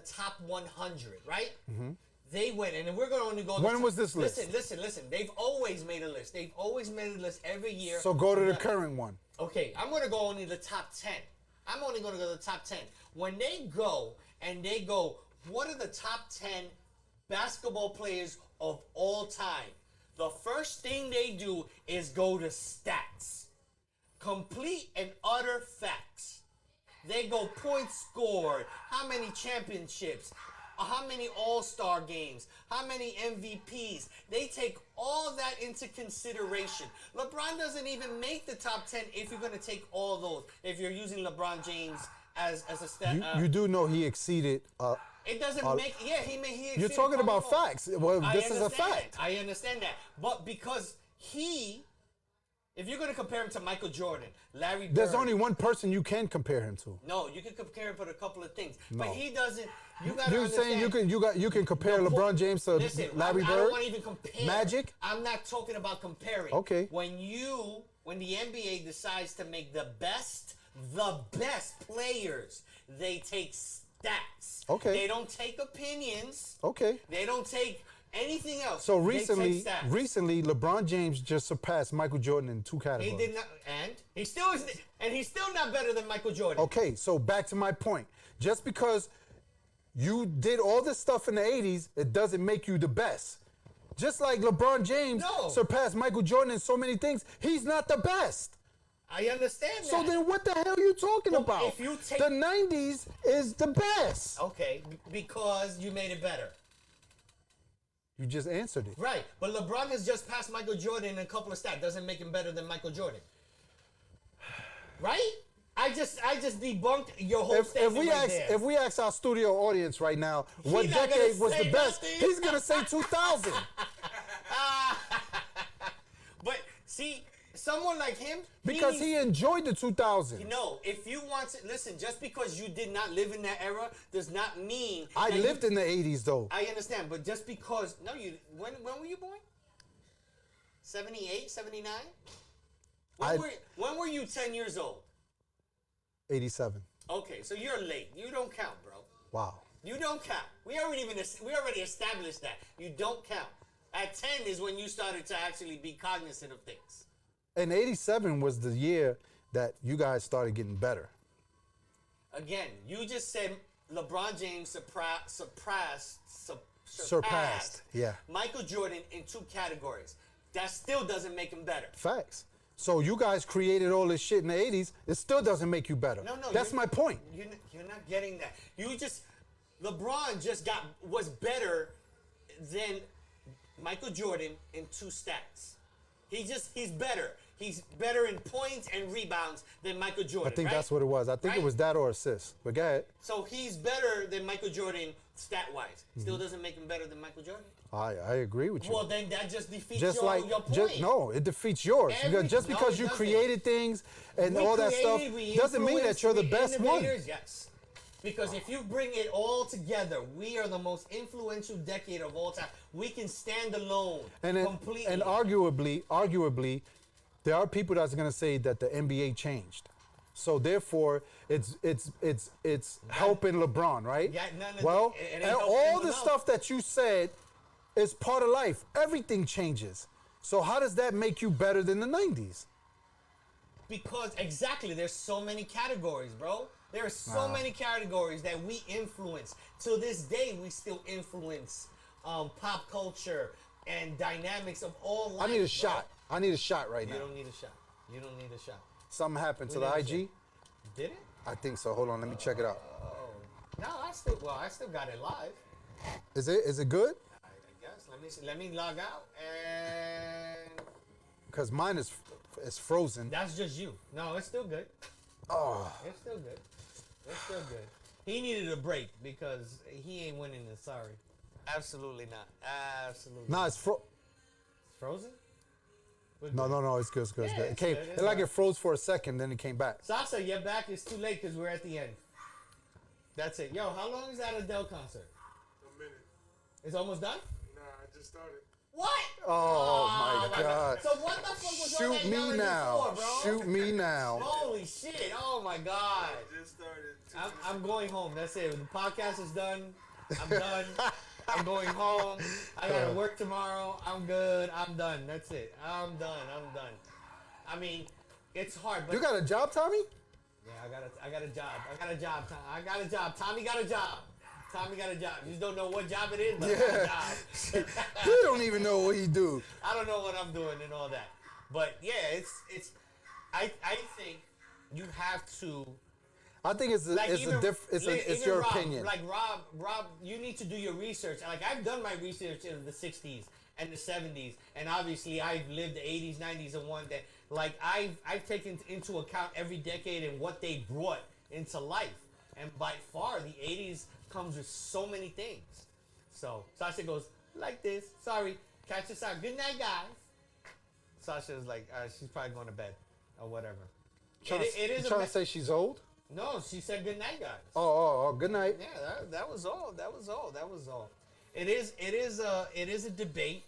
top 100, right? They went, and we're gonna only go. Mm-hmm. When was this list? Listen. They've always made a list. They've always made a list every year. So go to the current one. Okay, I'm gonna go only the top 10. I'm only gonna go to the top 10. When they go and they go, what are the top 10 basketball players of all time? The first thing they do is go to stats. Complete and utter facts. They go points scored, how many championships, how many all-star games, how many MVPs. They take all that into consideration. LeBron doesn't even make the top 10 if you're going to take all those. If you're using LeBron James as a stat. You do know he exceeded. It doesn't make. Yeah, he You're exceeded talking about Carmelo. facts. Well, I this is a understand fact. that. I understand that. But because if you're going to compare him to Michael Jordan, Larry Bird. There's only one person you can compare him to. No, you can compare him for a couple of things. No. But he doesn't. You got to You're understand. saying you can compare the po- LeBron James to Listen, Larry I Bird? don't want to even compare. Magic? I'm not talking about comparing. Okay. When the NBA decides to make the best players, they take stats. Okay. They don't take opinions. Okay. They don't take anything else. So They take stats. recently, LeBron James just surpassed Michael Jordan in 2 categories. He did not, and he still is, and he's still not better than Michael Jordan. Okay, so back to my point. Just because you did all this stuff in the 80s, it doesn't make you the best. Just like LeBron James No. surpassed Michael Jordan in so many things, he's not the best. I understand that. So then what the hell are you talking Well, about? if you take- the 90s is the best. Okay, because you made it better. You just answered it. Right, but LeBron has just passed Michael Jordan in a couple of stats. Doesn't make him better than Michael Jordan. Right? I just debunked your whole statement right there. If we ask our studio audience right now what not gonna decade was say the best, nothing. he's gonna say 2000. But see, someone like him, Because he enjoyed the 2000s. No, if you want to listen, just because you did not live in that era does not mean I that lived in the 80s though. I understand, but just because when were you born? 78, 79? When were you 10 years old? 87. Okay, so you're late. You don't count, bro. Wow. You don't count. We already established that. You don't count. At 10 is when you started to actually be cognizant of things. And 87 was the year that you guys started getting better. Again, you just said LeBron James Surpassed, yeah. Michael Jordan in 2 categories. That still doesn't make him better. Facts. So you guys created all this shit in the 80s. It still doesn't make you better. No, That's my point. You're not getting that. LeBron just was better than Michael Jordan in 2 stats. He's better. He's better in points and rebounds than Michael Jordan. I think right? that's what it was. I think it was that or assist. But go ahead. So he's better than Michael Jordan stat-wise. Still doesn't make him better than Michael Jordan. I agree with you. Well, then that just defeats just your point. No, it defeats yours. Just because you created things and all that stuff doesn't mean that you're the best one. Yes. Because if you bring it all together, we are the most influential decade of all time. We can stand alone completely. And arguably, there are people that's going to say that the NBA changed. So therefore, it's helping LeBron, right? Yeah, well, it ain't and helping all him the enough. stuff that you said is part of life. Everything changes. So how does that make you better than the 90s? Because exactly, there's so many categories, bro. There are so many categories that we influence. To this day, we still influence pop culture and dynamics of all life. I need a shot. I need a shot right now. You don't need a shot. You don't need a shot. Something happened to We the never IG? said- Did it? I think so. Hold on, let me check it out. No, I still got it live. Is it good? I guess. Let me see. Let me log out and Because mine is frozen. that's just you. No, it's still good. Oh, It's still good. It's still good. He needed a break because he ain't winning this. Sorry. Absolutely not. Absolutely. nah, It's frozen? We're good. no, it's good, it's good. It's Yeah, good. It it's came, good, it's it like good. it froze for a second, then it came back. Sasha, you're back. It's too late because we're at the end. That's it. Yo, how long is that Adele concert? A minute. It's almost done? Nah, I just started. What? Oh, my God. So what the fuck was all Shoot that me yelling now. before, bro? Shoot me now. Holy shit. Oh my God. I just started. I'm going home. That's it. The podcast is done. I'm done. I'm going home. I gotta work tomorrow. I'm good. I'm done. That's it. I'm done. I mean, it's hard, but You got a job, Tommy? yeah, I got a job. I got a job. I got a job. Tommy got a job. Tommy got a job. You just don't know what job it is, but I got a job. You don't even know what he do. I don't know what I'm doing and all that. But yeah, it's I think you have to I think it's even your Rob, opinion. Like Rob, you need to do your research. Like I've done my research in the 60s and the 70s, and obviously I've lived the 80s, 90s, and one that like I've taken into account every decade and what they brought into life. And by far, the 80s comes with so many things. So Sasha goes like this. Sorry, catch us out. Good night, guys. Sasha's like, she's probably going to bed or whatever. Trying It is to say she's old? No, she said good night, guys. Oh, good night. Yeah, that was all. That was all. It is a debate.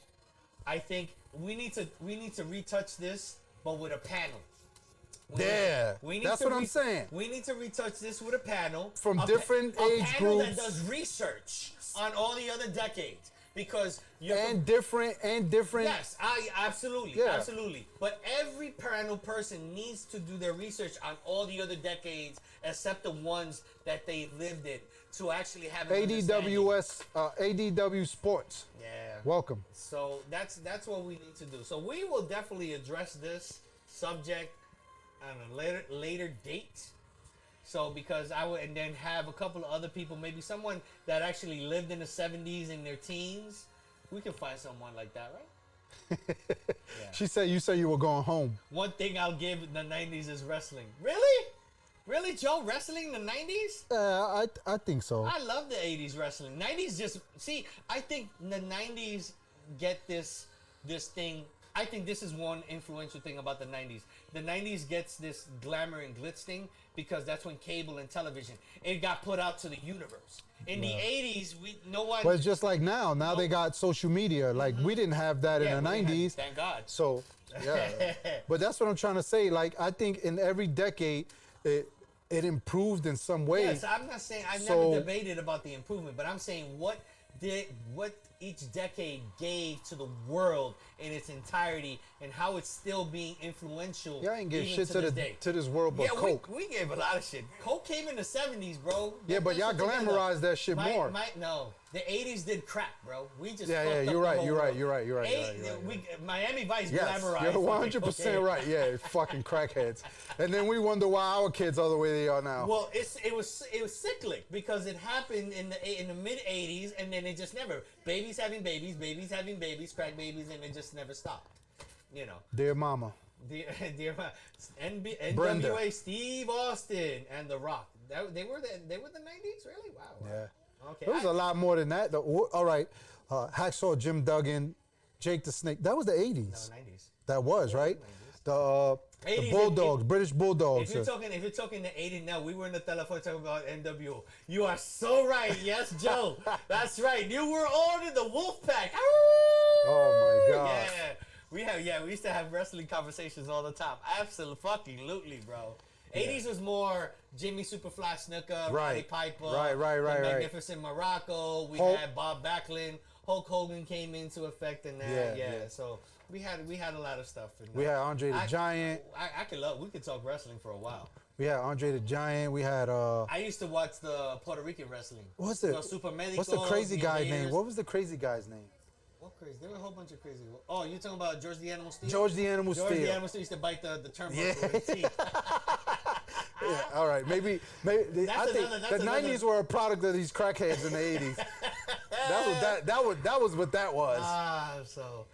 I think we need to retouch this, but with a panel. Yeah, that's what I'm saying. We need to retouch this with a panel From a different a age panel that groups. does research on all the other decades because you're And different. Yes, absolutely, Yeah. absolutely. But every panel person needs to do their research on all the other decades, except the ones that they lived in, to actually have an understanding. ADW Sports. Yeah. Welcome. So that's what we need to do. So we will definitely address this subject on a later date. So because I would, and then have a couple of other people, maybe someone that actually lived in the 70s in their teens. We can find someone like that, right? You said you were going home. One thing I'll give the 90s is wrestling. Really? Really, Joe? Wrestling in the 90s? I think so. I love the 80s wrestling. 90s just, see, I think the 90s get this thing I think this is one influential thing about the 90s. The 90s gets this glamour and glitz thing because that's when cable and television, it got put out to the universe. In the 80s, no one... But it's just like now. Now they got social media. Like, we didn't have that in the we didn't have- 90s. thank God. So, yeah. But that's what I'm trying to say. Like, I think in every decade, it improved in some way. Yes, I'm not saying... I've So- never debated about the improvement, but I'm saying what each decade gave to the world in its entirety and how it's still being influential. Y'all ain't give even shit to this world but yeah, Coke. We gave a lot of shit. Coke came in the 70s, bro. Yeah, but y'all glamorized that shit more. No, the 80s did crack, bro. We just Yeah, fucked yeah, up you're the right, whole you're right, world. you're right, you're right, you're right, you're right. Miami Vice Yes, glamorized. you're fucking 100% cocaine. right. Yeah, fucking crackheads. And then we wonder why our kids are the way they are now. Well, it was cyclic because it happened in the mid 80s and then it just never babies having babies, crack babies, and it just never stopped. You know. Dear mama. Dear Brenda. NWA, Steve Austin, and The Rock. They were the 90s, really? Wow. Yeah. Okay. There was a lot more than that. All right. Hacksaw Jim Duggan, Jake the Snake. That was the 80s. No, 90s. That was, right? 90s. The 80s, Bulldogs, British Bulldogs. If you're talking the 80s now, we were in the telephone talking about NWO. You are so right. Yes, Joe. That's right. You were on in the Wolfpack. Oh my God. Yeah. We used to have wrestling conversations all the time. Absolutely, bro. 80s was more Jimmy Superfly Snuka, Roddy Piper, Right. the Magnificent Morocco. We had Bob Backlund. Hulk Hogan came into effect in that. Yeah. So we had a lot of stuff. We had Andre the Giant. We could talk wrestling for a while. We had Andre the Giant. We had I used to watch the Puerto Rican wrestling. what's Los Supermédicos, the crazy the guy name? Invaders. What was the crazy guy's name? What crazy? There were a whole bunch of crazy. Oh, you're talking about George the Animal Steel? George the Animal George the Steel. Animal Steel used to bite the turnbuckle Yeah. with his teeth. Yeah, all right. Maybe I think the 90s were a product of these crackheads in the 80s. That was what that was. So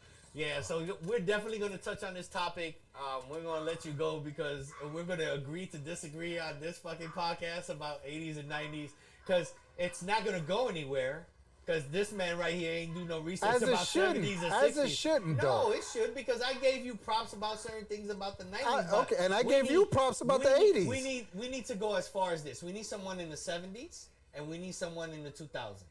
we're definitely going to touch on this topic. We're going to let you go because we're going to agree to disagree on this fucking podcast about 80s and 90s because it's not going to go anywhere. Because this man right here ain't do no research As it about shouldn't. 70s and 60s. As it shouldn't, though. No, it should because I gave you props about certain things about the 90s. Okay, and I gave you props about the 80s. We need to go as far as this. We need someone in the 70s and we need someone in the 2000s.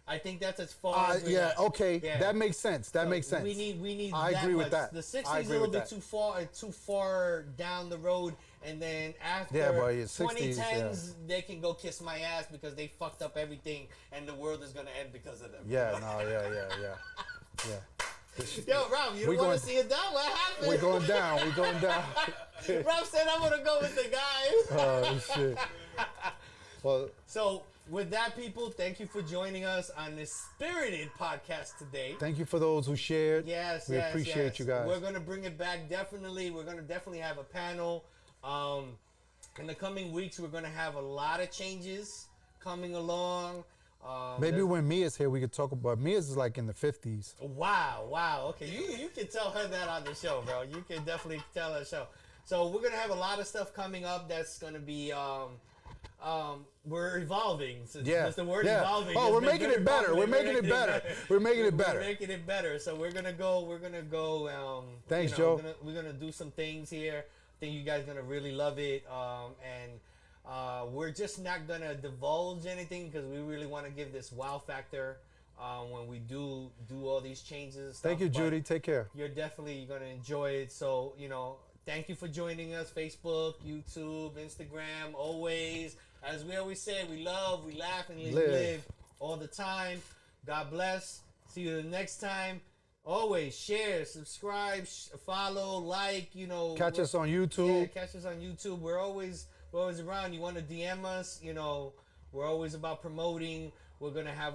I think that's as far as we got. Okay, Yeah. that makes sense. That makes sense. We need. I that agree with much. that. The 60s I is a agree little with bit that. too far down the road, and then after Yeah, but yeah, 60s, 2010s, they can go kiss my ass because they fucked up everything, and the world is gonna end because of them. Yeah, yeah. Yo, Rob, you don't want to see it down? What happened? We're going down. Rob said I'm gonna go with the guys. Oh shit. Well, So with that, people, thank you for joining us on this spirited podcast today. thank you for those who shared. Yes, we appreciate you guys. We're gonna bring it back. Definitely, we're gonna definitely have a panel. In the coming weeks, we're gonna have a lot of changes coming along. Maybe when Mia's here, we could talk about. Mia's is like in the 50s. Wow. Okay, you can tell her that on the show, bro. You can definitely tell her show. So we're gonna have a lot of stuff coming up. That's gonna be. We're evolving. So Yeah. Just the word Yeah. evolving. Oh, has we're been making very it better. popular. We're making it better. We're making it better. We're making it better. So we're gonna go. Thanks, Joe. Joe. We're gonna do some things here. I think you guys gonna really love it. And we're just not gonna divulge anything because we really want to give this wow factor when we do all these changes. And stuff. Thank you, But Judy. Take care. you're definitely gonna enjoy it. So thank you for joining us. Facebook, YouTube, Instagram, always. As we always say, we love, we laugh, and live all the time. God bless. See you the next time. Always share, subscribe, follow, like. Catch us on Yeah, YouTube. catch us on YouTube. We're always around. You want to DM us? We're always about promoting. We're gonna have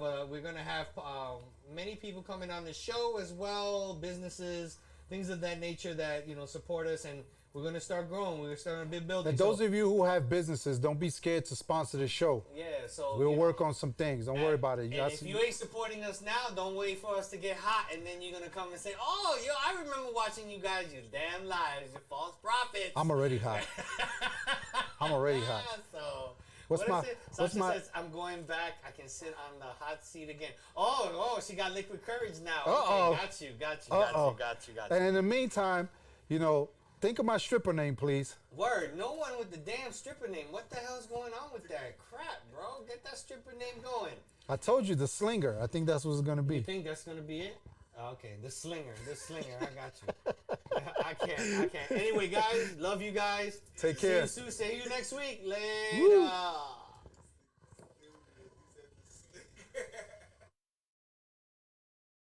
many people coming on the show as well, businesses, things of that nature that support us, and we're gonna start growing. We're starting a big building. And those of you who have businesses, don't be scared to sponsor the show. so We'll work on some things. Don't worry about it. And if you ain't supporting us now, don't wait for us to get hot, and then you're gonna come and say, "Oh, I remember watching you guys. You damn liars, you false prophets." I'm already hot. I'm already hot. So What's What my is it? what's Sasha my says, I'm going back. I can sit on the hot seat again. Oh, she got liquid courage now. Uh-oh. Okay, got you. And in the meantime, you know, think of my stripper name, please. Word, no one with the damn stripper name. What the hell's going on with that? Crap, bro. Get that stripper name going. I told you, the Slinger. I think that's what it's gonna You be. think that's gonna be it? Okay, the slinger. I got you. I can't. Anyway, guys, love you guys. Take care. See you soon. See you next week. Later.